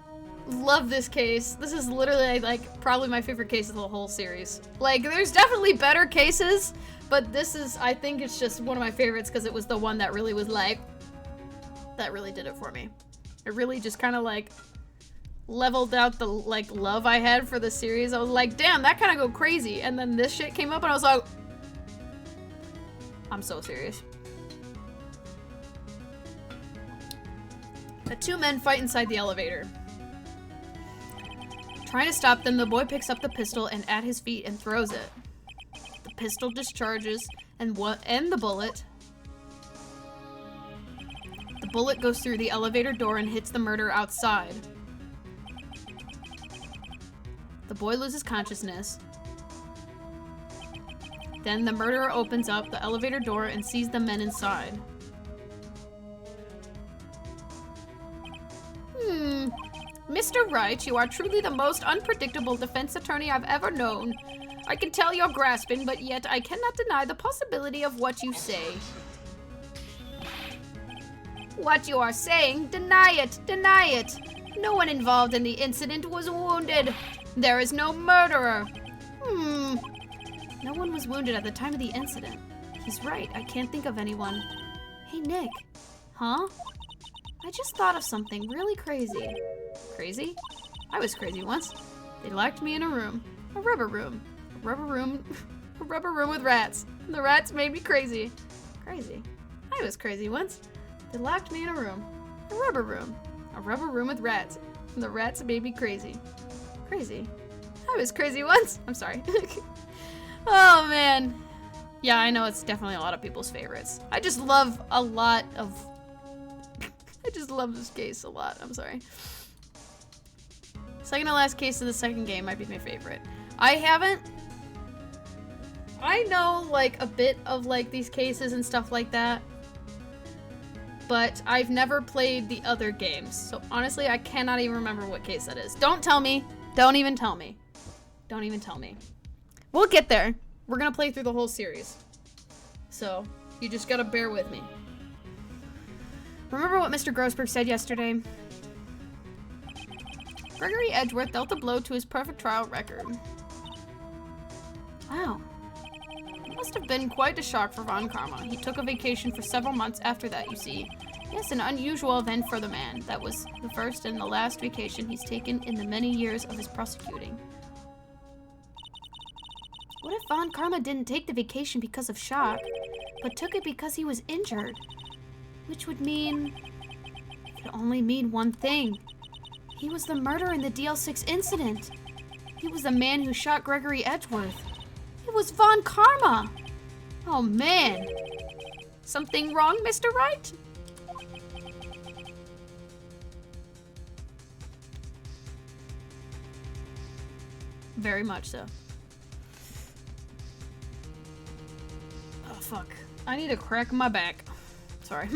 love this case. This is literally, like, probably my favorite case of the whole series. Like, there's definitely better cases, but this is, I think it's just one of my favorites because it was the one that really was like, that really did it for me. It really just kind of, like, leveled out the, like, love I had for the series. I was like, damn, that kind of go crazy. And then this shit came up and I was like, I'm so serious. The two men fight inside the elevator. Trying to stop them, the boy picks up the pistol and at his feet and throws it. The pistol discharges and the bullet. The bullet goes through the elevator door and hits the murderer outside. The boy loses consciousness. Then the murderer opens up the elevator door and sees the men inside. Mr. Wright, you are truly the most unpredictable defense attorney I've ever known. I can tell you're grasping, but yet I cannot deny the possibility of what you say. What you are saying? Deny it! Deny it! No one involved in the incident was wounded. There is no murderer. No one was wounded at the time of the incident. He's right, I can't think of anyone. Hey, Nick. Huh? I just thought of something really crazy. Crazy? I was crazy once. They locked me in a room. A rubber room. A rubber room. A rubber room with rats. And the rats made me crazy. Crazy. I was crazy once. They locked me in a room. A rubber room. A rubber room with rats. And the rats made me crazy. Crazy. I was crazy once. I'm sorry. Oh, man. Yeah, I know it's definitely a lot of people's favorites. I just love a lot of... I just love this case a lot. I'm sorry. Second to last case of the second game might be my favorite. I know, like, a bit of, like, these cases and stuff like that. But I've never played the other games. So, honestly, I cannot even remember what case that is. Don't tell me. Don't even tell me. Don't even tell me. We'll get there. We're gonna play through the whole series. So, you just gotta bear with me. Remember what Mr. Grossberg said yesterday? Gregory Edgeworth dealt a blow to his perfect trial record. Wow. It must have been quite a shock for Von Karma. He took a vacation for several months after that, you see. Yes, an unusual event for the man. That was the first and the last vacation he's taken in the many years of his prosecuting. What if Von Karma didn't take the vacation because of shock, but took it because he was injured? Which would mean... it could only mean one thing. He was the murderer in the DL-6 incident. He was the man who shot Gregory Edgeworth. It was Von Karma! Oh man. Something wrong, Mr. Wright? Very much so. Oh fuck. I need to crack my back. Sorry.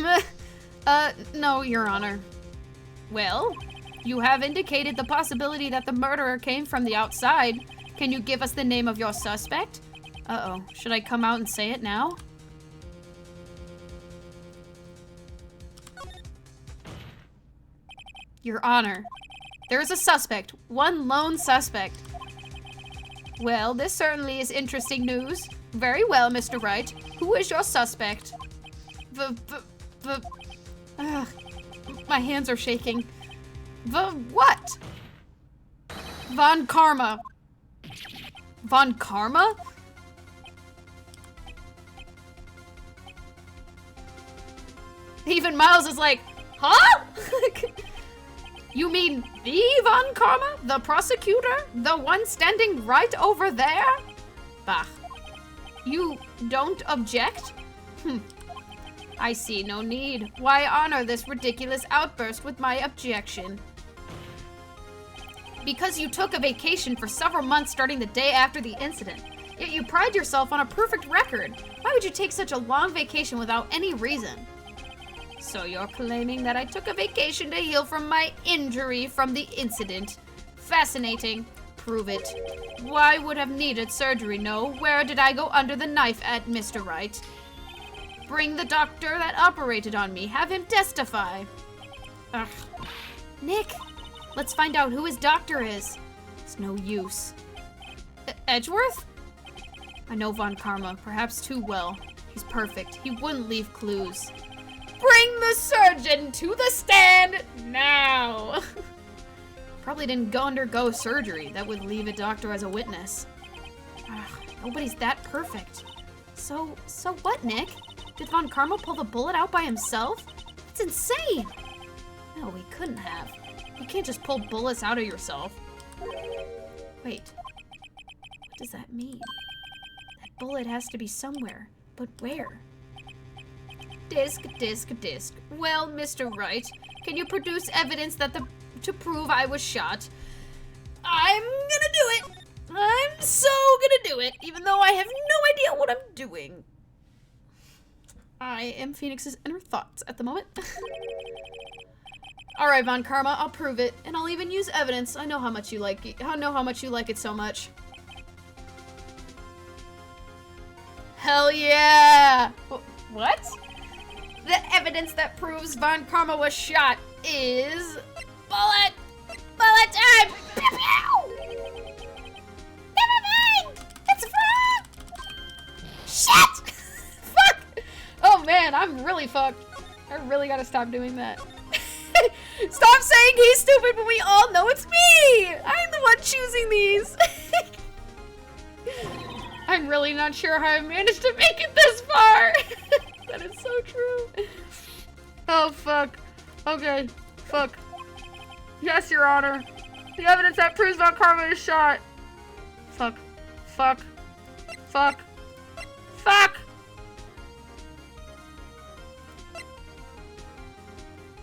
No, Your Honor. Well, you have indicated the possibility that the murderer came from the outside. Can you give us the name of your suspect? Uh-oh. Should I come out and say it now? Your Honor, there is a suspect. One lone suspect. Well, this certainly is interesting news. Very well, Mr. Wright. Who is your suspect? My hands are shaking. What? Von Karma. Von Karma? Even Miles is like, huh? You mean the Von Karma? The prosecutor? The one standing right over there? Bah. You don't object? I see no need. Why honor this ridiculous outburst with my objection? Because you took a vacation for several months starting the day after the incident. Yet you pride yourself on a perfect record. Why would you take such a long vacation without any reason? So you're claiming that I took a vacation to heal from my injury from the incident. Fascinating. Prove it. Why would have needed surgery, no? Where did I go under the knife at, Mr. Wright?
Bring the doctor that operated on me. Have him testify. Ugh. Nick, let's find out who his doctor is. It's no use. Edgeworth? I know Von Karma, perhaps too well. He's perfect. He wouldn't leave clues. Bring the surgeon to the stand now! Probably didn't undergo surgery. That would leave a doctor as a witness. Ugh, nobody's that perfect. So what, Nick? Did Von Karma pull the bullet out by himself? That's insane! No, he couldn't have. You can't just pull bullets out of yourself. Wait. What does that mean? That bullet has to be somewhere. But where? Disc. Well, Mr. Wright, can you produce evidence that to prove I was shot? I'm gonna do it! I'm so gonna do it, even though I have no idea what I'm doing. I am Phoenix's inner thoughts at the moment. Alright, Von Karma, I'll prove it, and I'll even use evidence. I know how much you like it. I know how much you like it so much. Hell yeah! What? The evidence that proves Von Karma was shot is... Bullet time! Pew pew! Never mind! It's wrong! Shit! Fuck! Oh man, I'm really fucked. I really gotta stop doing that. Stop saying he's stupid when we all know it's me! I'm the one choosing these! I'm really not sure how I managed to make it this far! That is so true. Oh, fuck. Okay. Fuck. Yes, Your Honor. The evidence that proves Von Karma is shot. Fuck. Fuck. Fuck. Fuck!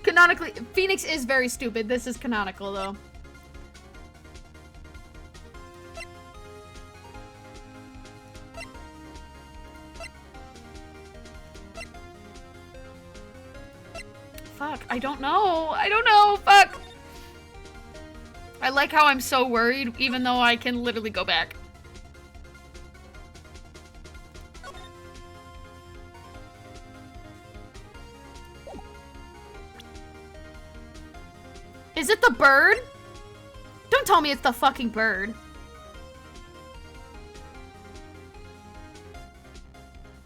Canonically, Phoenix is very stupid. This is canonical, though. Fuck, I don't know, fuck! I like how I'm so worried, even though I can literally go back. Is it the bird? Don't tell me it's the fucking bird.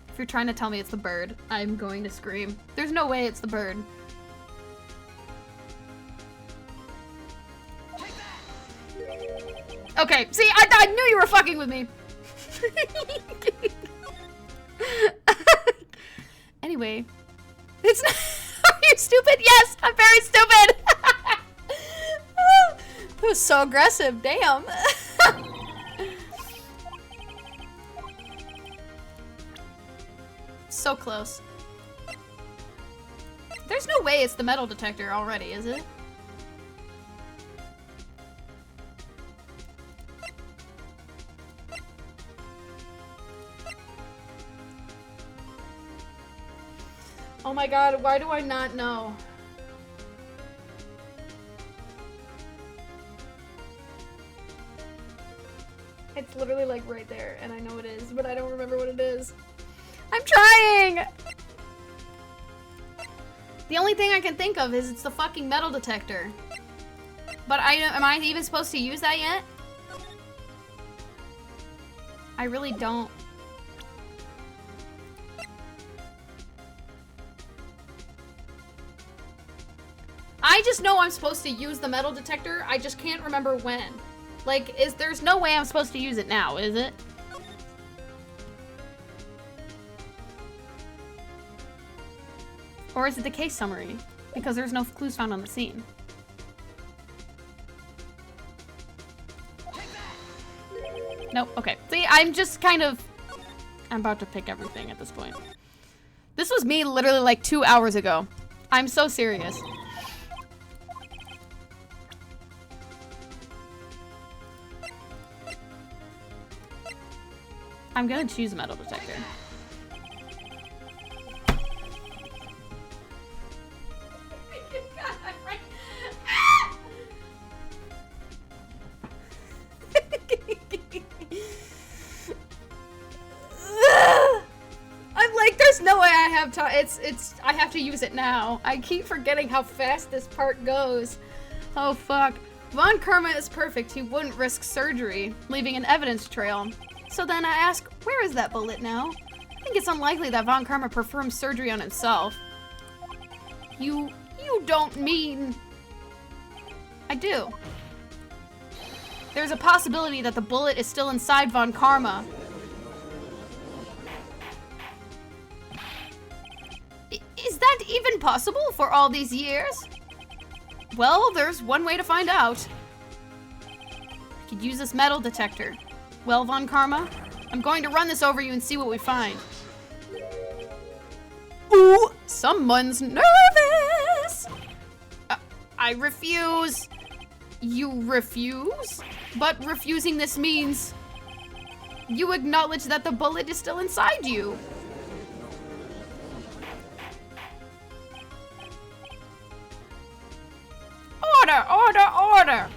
If you're trying to tell me it's the bird, I'm going to scream. There's no way it's the bird. Okay, see, I knew you were fucking with me. Anyway, it's not. Are you stupid? Yes, I'm very stupid. That was so aggressive. Damn. So close. There's no way it's the metal detector already, is it? Oh my god, why do I not know? It's literally like right there, and I know it is, but I don't remember what it is. I'm trying! The only thing I can think of is it's the fucking metal detector. But am I even supposed to use that yet? I really don't. I just know I'm supposed to use the metal detector, I just can't remember when. Like, there's no way I'm supposed to use it now, is it? Or is it the case summary? Because there's no clues found on the scene. Nope, okay. See, I'm just kind of... I'm about to pick everything at this point. This was me literally like 2 hours ago. I'm so serious. I'm gonna choose a metal detector. I'm like, there's no way I
have time. I have to use it now. I keep forgetting how fast this part goes. Oh, fuck. Von Karma is perfect. He wouldn't risk surgery, leaving an evidence trail. So then I ask, where is that bullet now? I think it's unlikely that Von Karma performed surgery on himself. You don't mean... I do. There's a possibility that the bullet is still inside Von Karma. Is that even possible for all these years? Well, there's one way to find out. I could use this metal detector. Well, Von Karma, I'm going to run this over you and see what we find. Ooh, someone's nervous! I refuse. You refuse? But refusing this means you acknowledge that the bullet is still inside you. Order!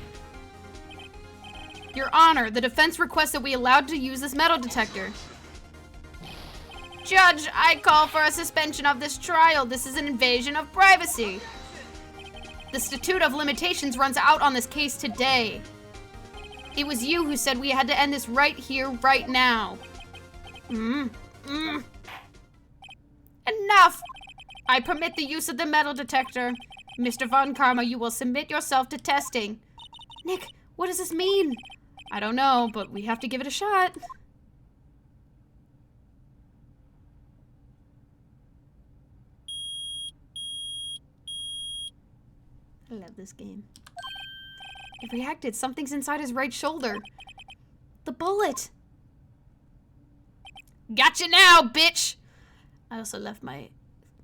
Your Honor, the defense requests that we allowed to use this metal detector. Judge, I call for a suspension of this trial. This is an invasion of privacy. The statute of limitations runs out on this case today. It was you who said we had to end this right here, right now. Enough! I permit the use of the metal detector. Mr. Von Karma, you will submit yourself to testing. Nick, what does this mean? I don't know, but we have to give it a shot. I love this game. It reacted. Something's inside his right shoulder. The bullet. Gotcha now, bitch! I also left my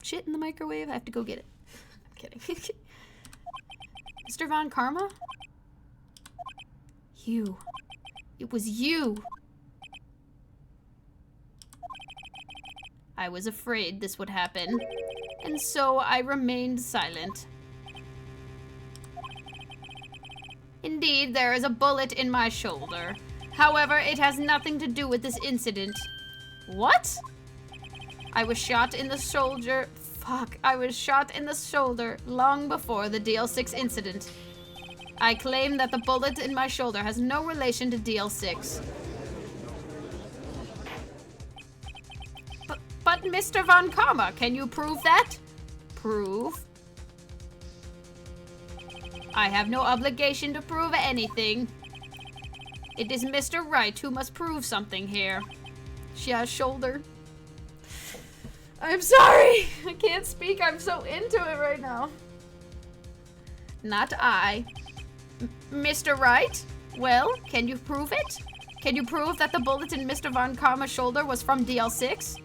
shit in the microwave. I have to go get it. I'm kidding. Mr. Von Karma? You. It was you. I was afraid this would happen, and so I remained silent. Indeed, there is a bullet in my shoulder. However, it has nothing to do with this incident. What? I was shot in the shoulder. Fuck, I was shot in the shoulder long before the DL-6 incident. I claim that the bullet in my shoulder has no relation to DL-6. But Mr. Von Karma, can you prove that? Prove? I have no obligation to prove anything. It is Mr. Wright who must prove something here. She has shoulder. I'm sorry. I can't speak. I'm so into it right now. Not I. Mr. Wright? Well, can you prove it? Can you prove that the bullet in Mr. Von Karma's shoulder was from DL-6?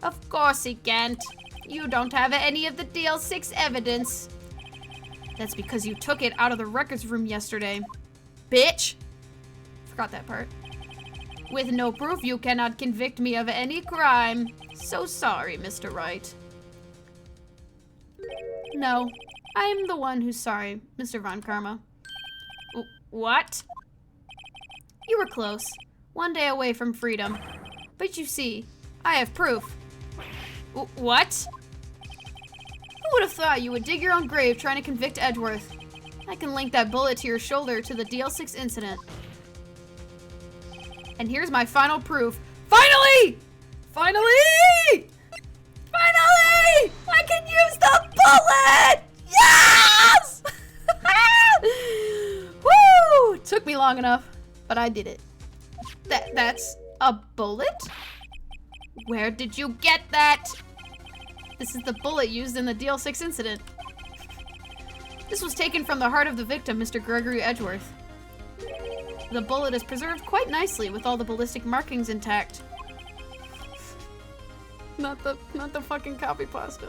Of course he can't. You don't have any of the DL-6 evidence. That's because you took it out of the records room yesterday. Bitch! Forgot that part. With no proof, you cannot convict me of any crime. So sorry, Mr. Wright. No, I am the one who's sorry, Mr. Von Karma. What? You were close. One day away from freedom. But you see, I have proof. What? Who would have thought you would dig your own grave trying to convict Edgeworth? I can link that bullet to your shoulder to the DL-6 incident. And here's my final proof. Finally! Finally! Finally! I can use the bullet! Yes! Woo! Took me long enough, but I did it. That's a bullet? Where did you get that? This is the bullet used in the DL-6 incident. This was taken from the heart of the victim, Mr. Gregory Edgeworth. The bullet is preserved quite nicely with all the ballistic markings intact. Not the fucking copy pasta.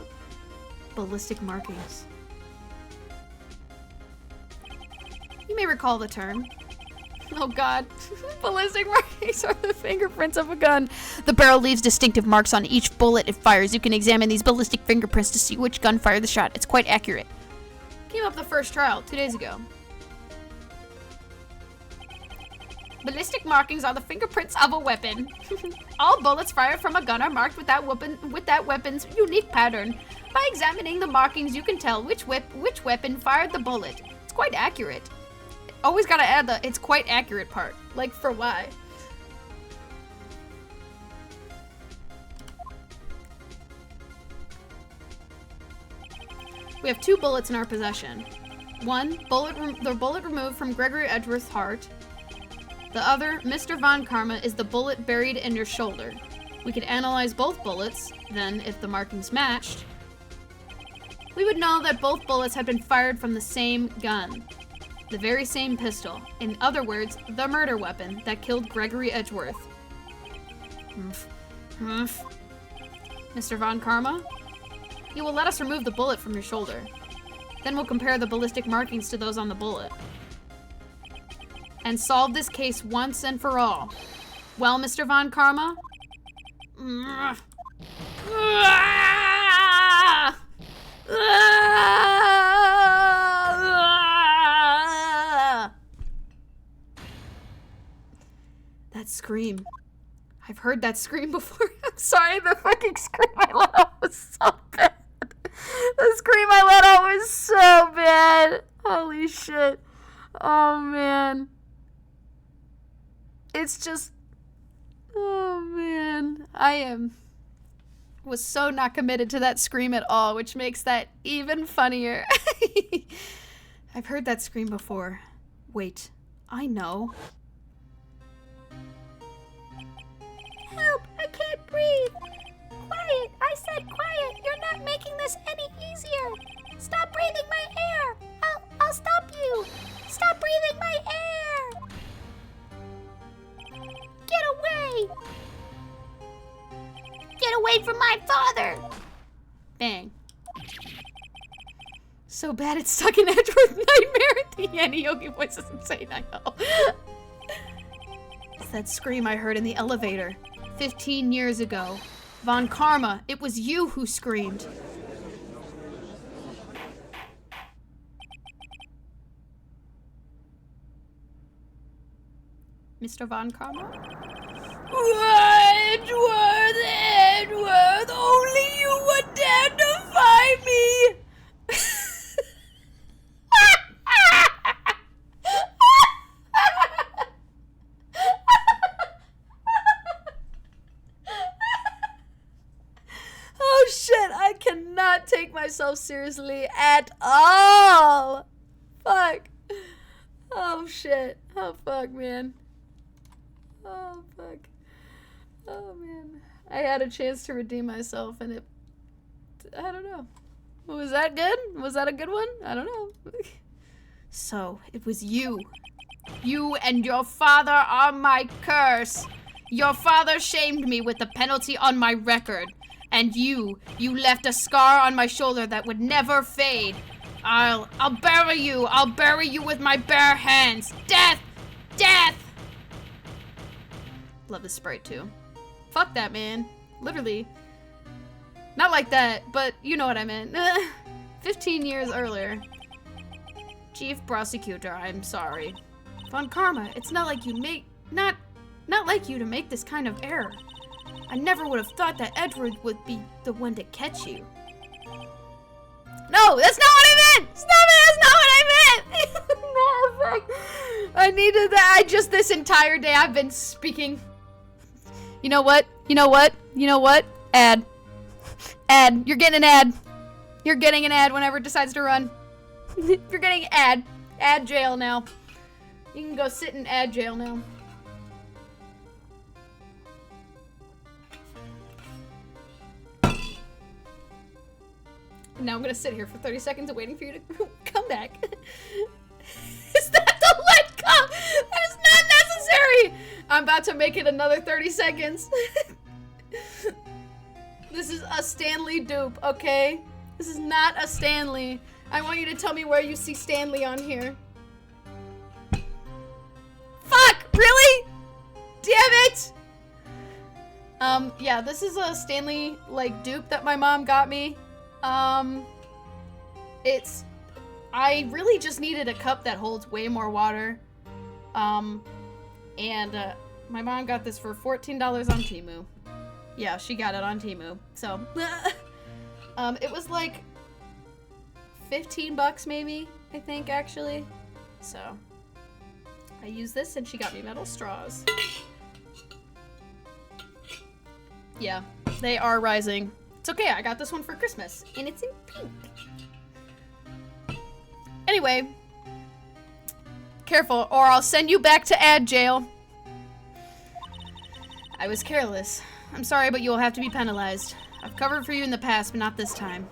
Ballistic markings. You may recall the term. Oh god. Ballistic markings are the fingerprints of a gun. The barrel leaves distinctive marks on each bullet it fires. You can examine these ballistic fingerprints to see which gun fired the shot. It's quite accurate. Came up the first trial 2 days ago.
Ballistic markings are the fingerprints of a weapon. All bullets fired from a gun are marked with that weapon's unique pattern. By examining the markings, you can tell which weapon fired the bullet. It's quite accurate. Always gotta add the "it's quite accurate" part. Like, for why? We have 2 bullets in our possession. One, the bullet removed from Gregory Edgeworth's heart. The other, Mr. Von Karma, is the bullet buried in your shoulder. We could analyze both bullets, then, if the markings matched, we would know that both bullets had been fired from the same gun. The very same pistol. In other words, the murder weapon that killed Gregory Edgeworth. Mr. Von Karma? You will let us remove the bullet from your shoulder. Then we'll compare the ballistic markings to those on the bullet. And solve this case once and for all. Well, Mr. Von Karma? That scream. I've heard that scream before. I'm sorry, the fucking scream I let out was so bad. The scream I let out was so bad. Holy shit. Oh, man. It's just... Oh, man. Was so not committed to that scream at all, which makes that even funnier. I've heard that scream before. Wait, I know.
Help! I can't breathe! Quiet! I said quiet! You're not making this any easier! Stop breathing my air! I'll stop you! Stop breathing my air! Get away! Get away from my father!
Bang. So bad it's stuck in Edgeworth Nightmare. The Annie Yogi voice is insane, I know. It's that scream I heard in the elevator 15 years ago. Von Karma, it was you who screamed. Mr. Von Karma? Edgeworth, only you would dare defy me! Oh shit, I cannot take myself seriously at all! Fuck. Oh shit. Oh fuck, man. Oh fuck. Oh man. I had a chance to redeem myself and I don't know. Was that good? Was that a good one? I don't know. So, it was you. You and your father are my curse. Your father shamed me with the penalty on my record. And you left a scar on my shoulder that would never fade. I'll bury you. I'll bury you with my bare hands. Death! Death! Love this sprite too. Fuck that, man. Literally. Not like that, but you know what I meant. 15 years earlier. Chief Prosecutor, I'm sorry. Von Karma, it's not like you not like you to make this kind of error. I never would have thought that Edward would be the one to catch you. No, that's not what I meant! Stop it, that's not what I meant! No, fuck. I needed that. This entire day I've been speaking. You know what? You know what? You know what? Ad. Ad. You're getting an ad. You're getting an ad whenever it decides to run. You're getting ad. Ad jail now. You can go sit in ad jail now. Now I'm gonna sit here for 30 seconds waiting for you to come back. Is that the let come? That is not necessary! I'm about to make it another 30 seconds. This is a Stanley dupe, okay? This is not a Stanley. I want you to tell me where you see Stanley on here. Fuck! Really? Damn it! Yeah, this is a Stanley, like, dupe that my mom got me. I really just needed a cup that holds way more water.
And my mom got this for $14 on Temu. Yeah, she got it on Temu. So, it was like 15 bucks maybe, I think, actually. So, I used this and she got me metal straws. Yeah, they are rising. It's okay, I got this one for Christmas, and it's in pink. Anyway, careful, or I'll send you back to ad jail. I was careless. I'm sorry, but you'll have to be penalized. I've covered for you in the past, but not this time.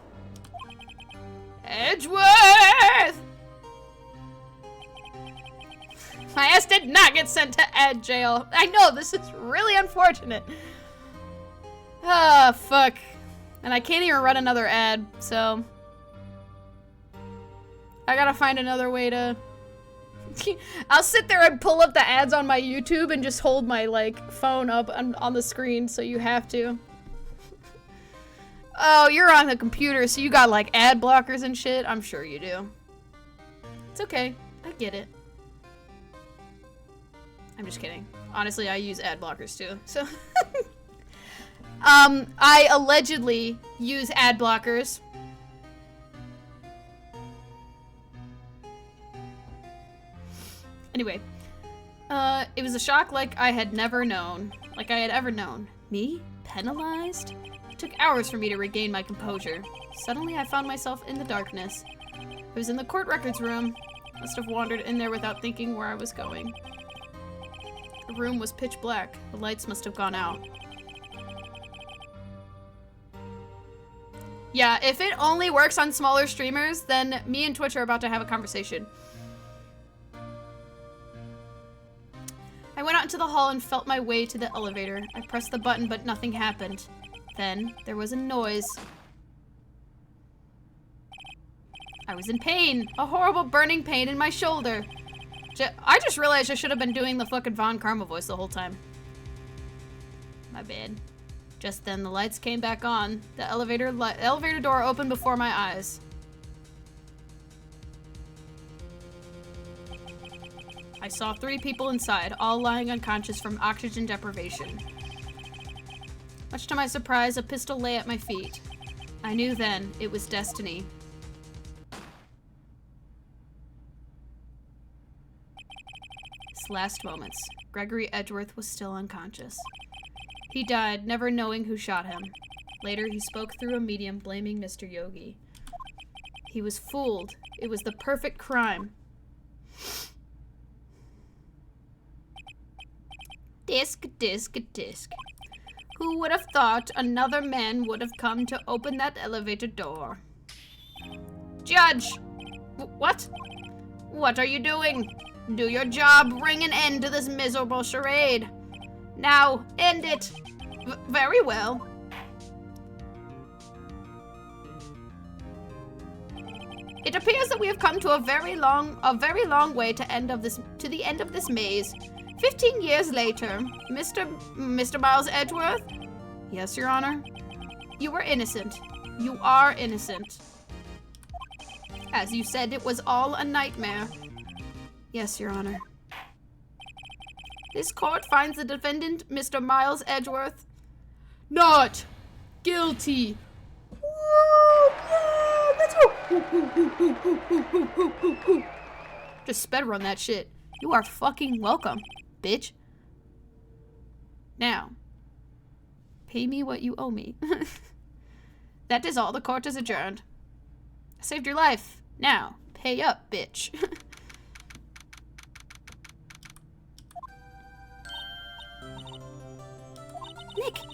Edgeworth! My ass did not get sent to ad jail. I know, this is really unfortunate. Ah, fuck. And I can't even run another ad, so... I gotta find another way to... I'll sit there and pull up the ads on my YouTube and just hold my, like, phone up on the screen, so you have to. Oh, you're on the computer, so you got, like, ad blockers and shit? I'm sure you do. It's okay. I get it. I'm just kidding. Honestly, I use ad blockers, too, so... I allegedly use ad blockers. Anyway, it was a shock like I had never known. Like I had ever known. Me? Penalized? It took hours for me to regain my composure. Suddenly I found myself in the darkness. I was in the court records room. Must have wandered in there without thinking where I was going. The room was pitch black. The lights must have gone out. Yeah, if it only works on smaller streamers, then me and Twitch are about to have a conversation. I went out into the hall and felt my way to the elevator. I pressed the button, but nothing happened. Then, there was a noise. I was in pain. A horrible burning pain in my shoulder. I just realized I should have been doing the fucking Von Karma voice the whole time. My bad. Just then, the lights came back on. The elevator door opened before my eyes. I saw 3 people inside, all lying unconscious from oxygen deprivation. Much to my surprise, a pistol lay at my feet. I knew then it was destiny. His last moments, Gregory Edgeworth was still unconscious. He died, never knowing who shot him. Later, he spoke through a medium, blaming Mr. Yogi. He was fooled. It was the perfect crime. Disc, disc, disc. Who would have thought another man would have come to open that elevator door? Judge! What? What are you doing? Do your job. Bring an end to this miserable charade. Now, end it. Very well. It appears that we have come to a very long way to the end of this maze. 15 years later, Mr. Miles Edgeworth? Yes, Your Honor. You were innocent. You are innocent. As you said, it was all a nightmare. Yes, Your Honor. This court finds the defendant, Mr. Miles Edgeworth, not guilty. Woo! Yeah, let's go. Just sped run that shit. You are fucking welcome, bitch. Now, pay me what you owe me. That is all. The court is adjourned. I saved your life. Now, pay up, bitch.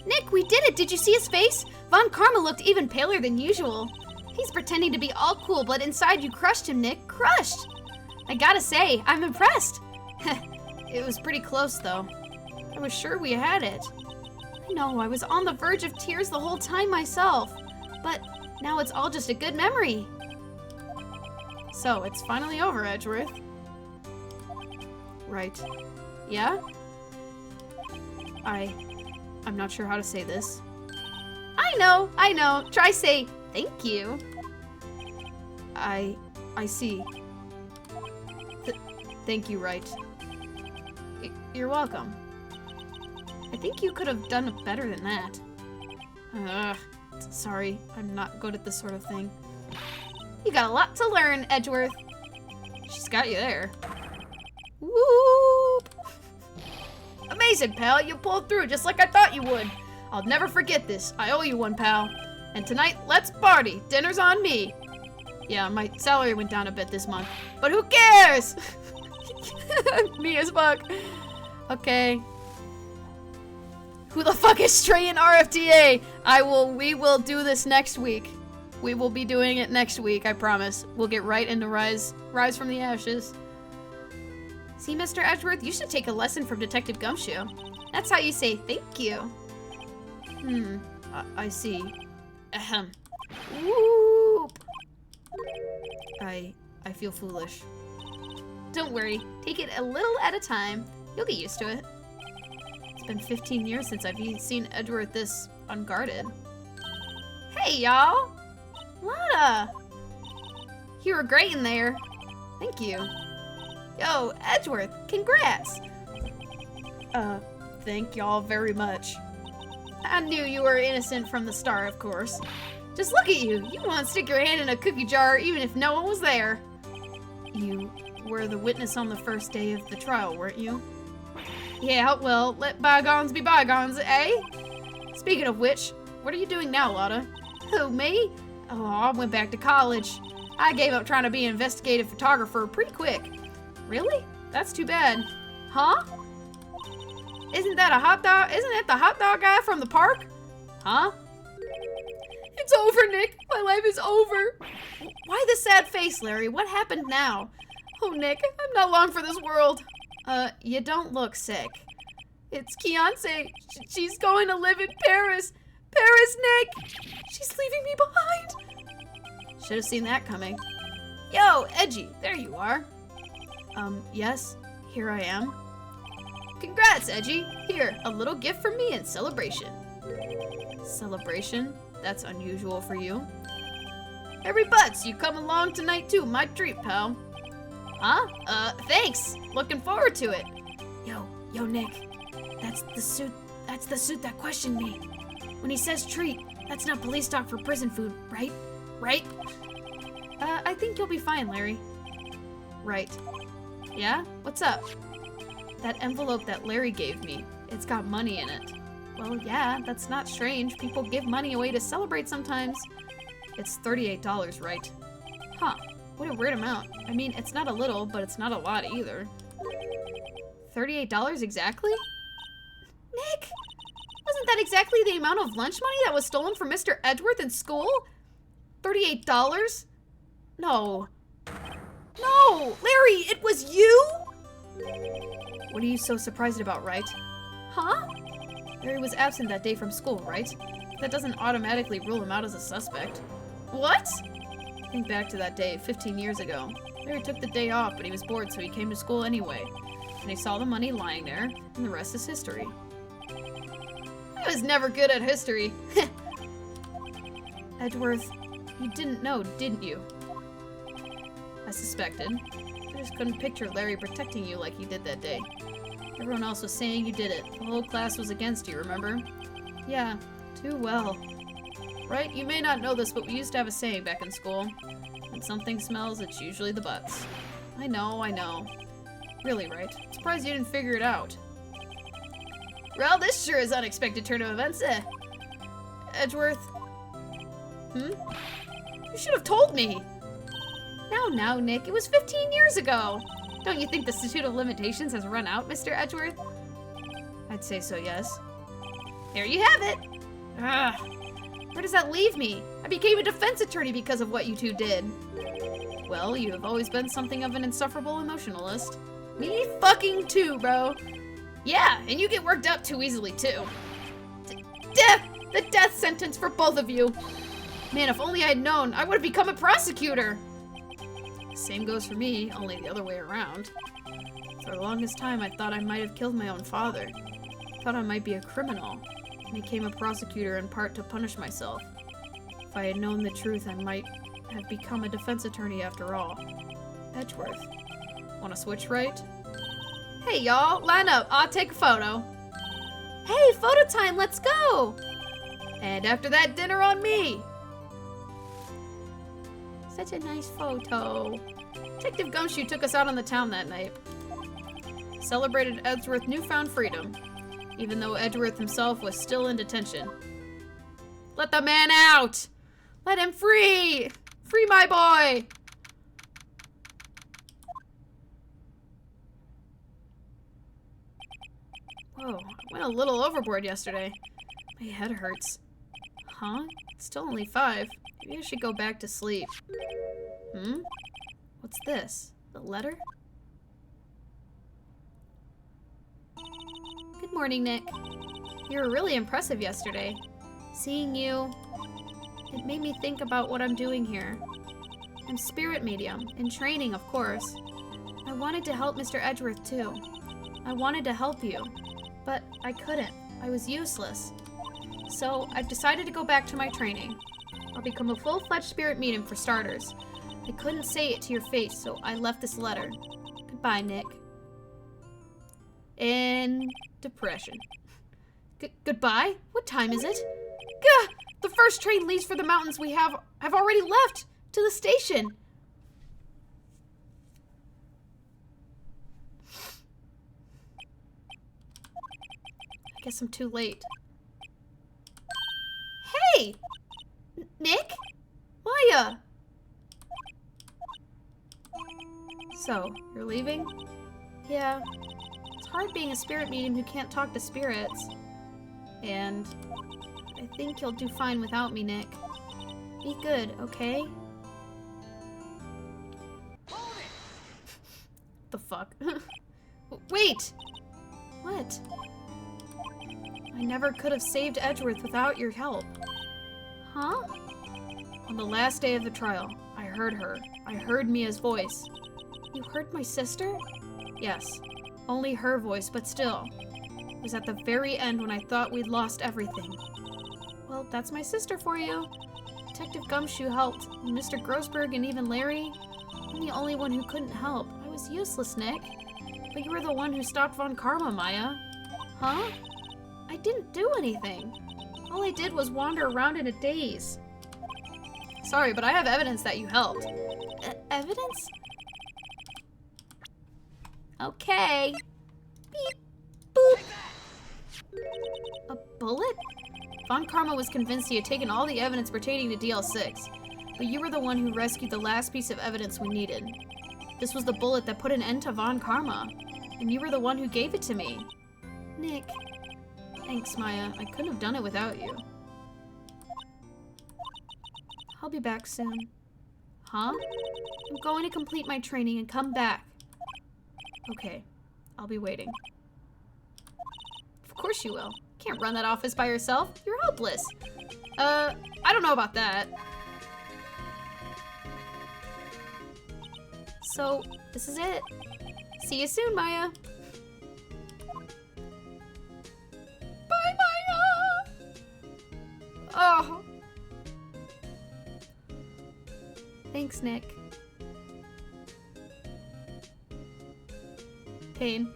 Nick, we did it! Did you see his face? Von Karma looked even paler than usual. He's pretending to be all cool, but inside you crushed him, Nick. Crushed! I gotta say, I'm impressed. It was pretty close, though. I was sure we had it. I know, I was on the verge of tears the whole time myself. But now it's all just a good memory. So, it's finally over, Edgeworth. Right. Yeah? I'm not sure how to say this. I know. Try say, thank you. I see. Thank you, Wright.
You're welcome. I think you could have done it better than that. Sorry, I'm not good at this sort of thing. You got a lot to learn, Edgeworth. She's got you there. Whoop! Amazing, pal. You pulled through just like I thought you would. I'll never forget this. I owe you one, pal. And tonight, let's party. Dinner's on me. Yeah, my salary went down a bit this month. But who cares? Me as fuck. Okay. Who the fuck is Stray in RFTA? We will do this next week. We will be doing it next week, I promise. We'll get right into Rise from the Ashes. See, Mr. Edgeworth, you should take a lesson from Detective Gumshoe. That's how you say thank you. I see. Ahem. Whoop. I feel foolish. Don't worry. Take it a little at a time. You'll get used to it. It's been 15 years since I've seen Edgeworth this unguarded. Hey, y'all! Lana! You were great in there. Thank you. Yo, Edgeworth, congrats! Thank y'all very much. I knew you were innocent from the start, of course. Just look at you. You want to stick your hand in a cookie jar even if no one was there. You were the witness on the first day of the trial, weren't you? Yeah, well, let bygones be bygones, eh? Speaking of which, what are you doing now, Lotta? Who, me? Oh, I went back to college. I gave up trying to be an investigative photographer pretty quick. Really? That's too bad. Huh? Isn't that a hot dog? Isn't it the hot dog guy from the park? Huh? It's over, Nick. My life is over. Why the sad face, Larry? What happened now? Oh, Nick, I'm not long for this world. You don't look sick. It's Kiance. She's going to live in Paris. Paris, Nick! She's leaving me behind. Should have seen that coming. Yo, Edgy, there you are. Yes, here I am. Congrats, Edgy. Here, a little gift from me in celebration. Celebration? That's unusual for you. Harry Butts, you come along tonight too. My treat, pal. Huh? Thanks. Looking forward to it. Yo, Nick. That's the suit that questioned me. When he says treat, that's not police talk for prison food, right? Right? I think you'll be fine, Larry. Right. Yeah? What's up? That envelope that Larry gave me, it's got money in it. Well, yeah, that's not strange. People give money away to celebrate sometimes. It's $38, right? Huh. What a weird amount. I mean, it's not a little, but it's not a lot either. $38 exactly? Nick! Wasn't that exactly the amount of lunch money that was stolen from Mr. Edgeworth in school? $38? No. No! Larry, it was you?! What are you so surprised about, right? Huh? Larry was absent that day from school, right? That doesn't automatically rule him out as a suspect. What? Think back to that day, 15 years ago. Larry took the day off, but he was bored, so he came to school anyway. And he saw the money lying there, and the rest is history. I was never good at history. Edgeworth, you didn't know, didn't you? I suspected. I just couldn't picture Larry protecting you like he did that day. Everyone else was saying you did it. The whole class was against you, remember? Yeah, too well. Right? You may not know this, but we used to have a saying back in school. When something smells, it's usually the butts. I know. Really, right? Surprised you didn't figure it out. Well, this sure is unexpected turn of events, eh? Edgeworth? You should have told me! Now, Nick, it was 15 years ago! Don't you think the statute of limitations has run out, Mr. Edgeworth? I'd say so, yes. There you have it! Where does that leave me? I became a defense attorney because of what you two did. Well, you have always been something of an insufferable emotionalist. Me fucking too, bro. Yeah, and you get worked up too easily, too. Death! The death sentence for both of you! Man, if only I'd known, I would have become a prosecutor! Same goes for me, only the other way around. For the longest time, I thought I might have killed my own father. Thought I might be a criminal. I became a prosecutor in part to punish myself. If I had known the truth, I might have become a defense attorney after all. Edgeworth. Want to switch, right?
Hey, y'all, line up. I'll take a photo. Hey, photo time, let's go! And after that, dinner on me. Such a nice photo. Detective Gumshoe took us out on the town that night. Celebrated Edgeworth's newfound freedom, even though Edgeworth himself was still in detention. Let the man out! Let him free! Free my boy! Whoa, I went a little overboard yesterday. My head hurts. Huh? It's still only 5. Maybe I should go back to sleep. What's this? The letter? Good morning, Nick. You were really impressive yesterday. Seeing you, it made me think about what I'm doing here. I'm spirit medium, in training, of course. I wanted to help Mr. Edgeworth, too. I wanted to help you, but I couldn't. I was useless. So I've decided to go back to my training. I'll become a full-fledged spirit medium for starters. I couldn't say it to your face, so I left this letter. Goodbye, Nick. In depression. Goodbye? What time is it? Gah! The first train leaves for the mountains. We have already left to the station. I guess I'm too late. Hey! Nick? Maya! So, you're leaving? Yeah. It's hard being a spirit medium who can't talk to spirits. And I think you'll do fine without me, Nick. Be good, okay? The fuck? Wait! What? I never could have saved Edgeworth without your help. Huh? On the last day of the trial, I heard her. I heard Mia's voice. You heard my sister? Yes. Only her voice, but still. It was at the very end when I thought we'd lost everything. Well, that's my sister for you. Detective Gumshoe helped, and Mr. Grossberg and even Larry. I'm the only one who couldn't help. I was useless, Nick. But you were the one who stopped Von Karma, Maya. Huh? I didn't do anything. All I did was wander around in a daze. Sorry, but I have evidence that you helped. Evidence? Okay. Beep. Boop. A bullet? Von Karma was convinced he had taken all the evidence pertaining to DL-6, but you were the one who rescued the last piece of evidence we needed. This was the bullet that put an end to Von Karma, and you were the one who gave it to me. Nick. Thanks, Maya. I couldn't have done it without you. I'll be back soon. Huh? I'm going to complete my training and come back. Okay. I'll be waiting. Of course you will. Can't run that office by yourself. You're helpless. I don't know about that. So, this is it. See you soon, Maya. Bye, Maya! Oh. Thanks, Nick. Pain.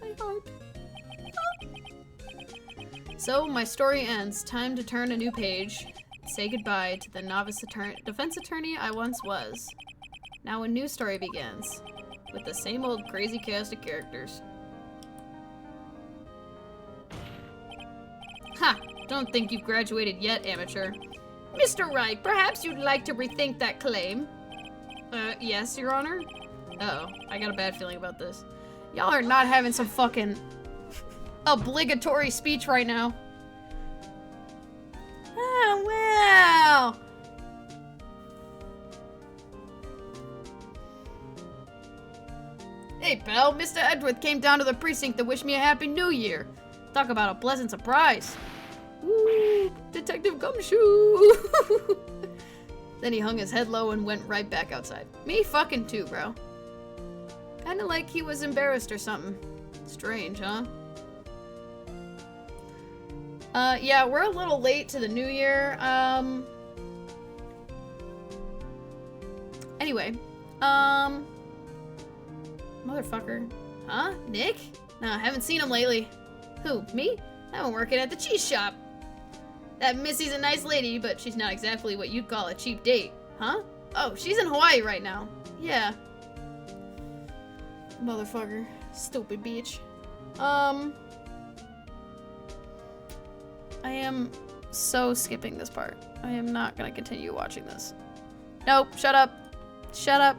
My heart. So, my story ends. Time to turn a new page. Say goodbye to the novice defense attorney I once was. Now a new story begins. With the same old crazy cast of characters. Ha! Don't think you've graduated yet, amateur. Mr. Wright, perhaps you'd like to rethink that claim? Yes, Your Honor? Uh-oh, I got a bad feeling about this. Y'all are not having some fucking obligatory speech right now. Oh, wow! Hey, pal, Mr. Edgeworth came down to the precinct to wish me a happy new year. Talk about a pleasant surprise. Ooh, Detective Gumshoe! Then he hung his head low and went right back outside. Me fucking too, bro. Kinda like he was embarrassed or something. Strange, huh? Yeah, we're a little late to the new year. Anyway, motherfucker.
Huh? Nick? Nah, I haven't seen him lately. Who, me? I'm working at the cheese shop. That Missy's a nice lady, but she's not exactly what you'd call a cheap date. Huh? Oh, she's in Hawaii right now. Yeah.
Motherfucker. Stupid bitch. I am so skipping this part. I am not gonna continue watching this. Nope, shut up. Shut up.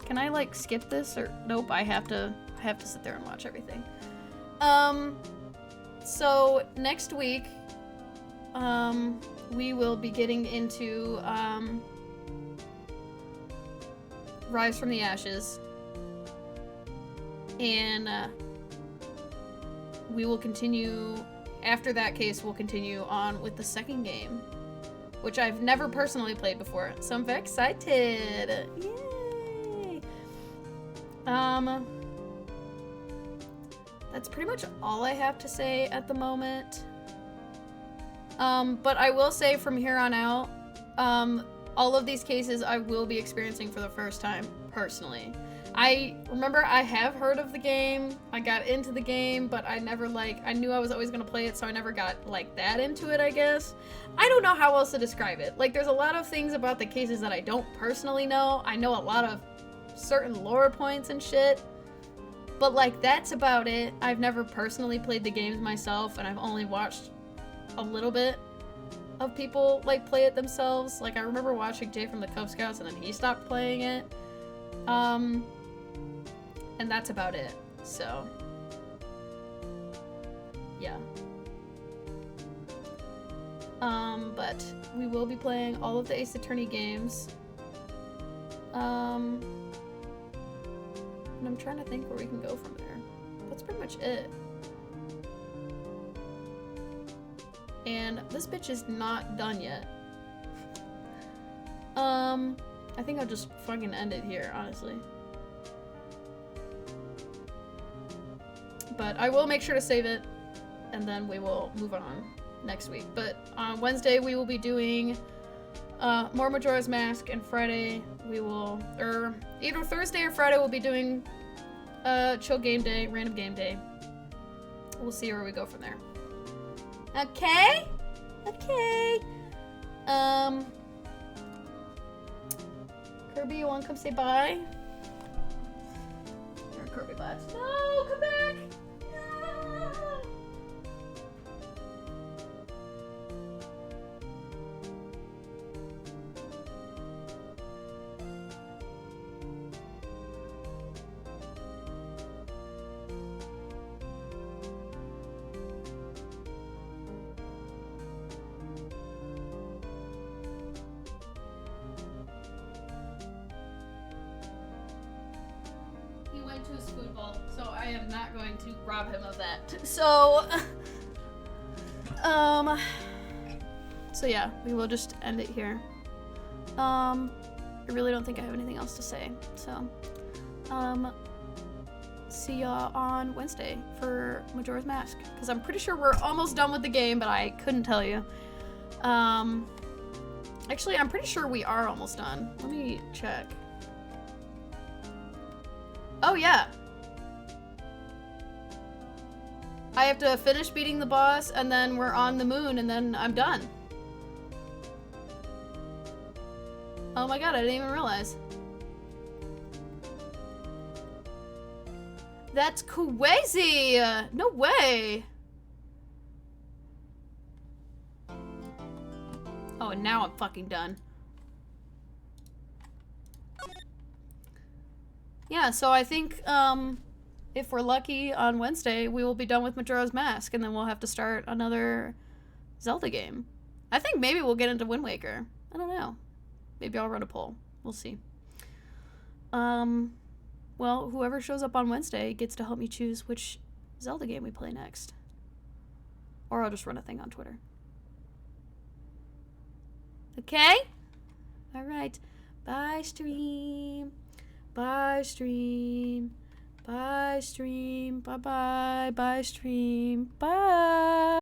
Can I like skip this or nope, I have to sit there and watch everything. So next week we will be getting into Rise from the Ashes. And we will continue, after that case, we'll continue on with the second game, which I've never personally played before, so I'm very excited. Yay! That's pretty much all I have to say at the moment. But I will say from here on out, all of these cases I will be experiencing for the first time, personally. I remember I have heard of the game, I got into the game, but I never I knew I was always gonna play it, so I never got that into it, I guess. I don't know how else to describe it. There's a lot of things about the cases that I don't personally know. I know a lot of certain lore points and shit, but that's about it. I've never personally played the games myself, and I've only watched a little bit of people play it themselves. I remember watching Jay from the Cub Scouts, and then he stopped playing it. And that's about it, so, yeah. But we will be playing all of the Ace Attorney games. And I'm trying to think where we can go from there. That's pretty much it. And this bitch is not done yet. I think I'll just fucking end it here, honestly. But I will make sure to save it, and then we will move on next week. But on Wednesday we will be doing more Majora's Mask, and Friday we will, or either Thursday or Friday we'll be doing chill game day, random game day. We'll see where we go from there. Okay? Okay. Kirby, you wanna come say bye? Or Kirby bots. No, come back! No! To his food bowl, so I am not going to rob him of that. So, so yeah, we will just end it here. I really don't think I have anything else to say. So, see y'all on Wednesday for Majora's Mask, because I'm pretty sure we're almost done with the game, but I couldn't tell you. Actually, I'm pretty sure we are almost done. Let me check. Oh, yeah. I have to finish beating the boss, and then we're on the moon, and then I'm done. Oh my god, I didn't even realize. That's crazy! No way! Oh, and now I'm fucking done. Yeah, so I think, if we're lucky on Wednesday, we will be done with Majora's Mask, and then we'll have to start another Zelda game. I think maybe we'll get into Wind Waker. I don't know. Maybe I'll run a poll. We'll see. Well, whoever shows up on Wednesday gets to help me choose which Zelda game we play next. Or I'll just run a thing on Twitter. Okay? Alright. Bye, stream. Bye, stream. Bye, stream. Bye-bye. Bye, stream. Bye.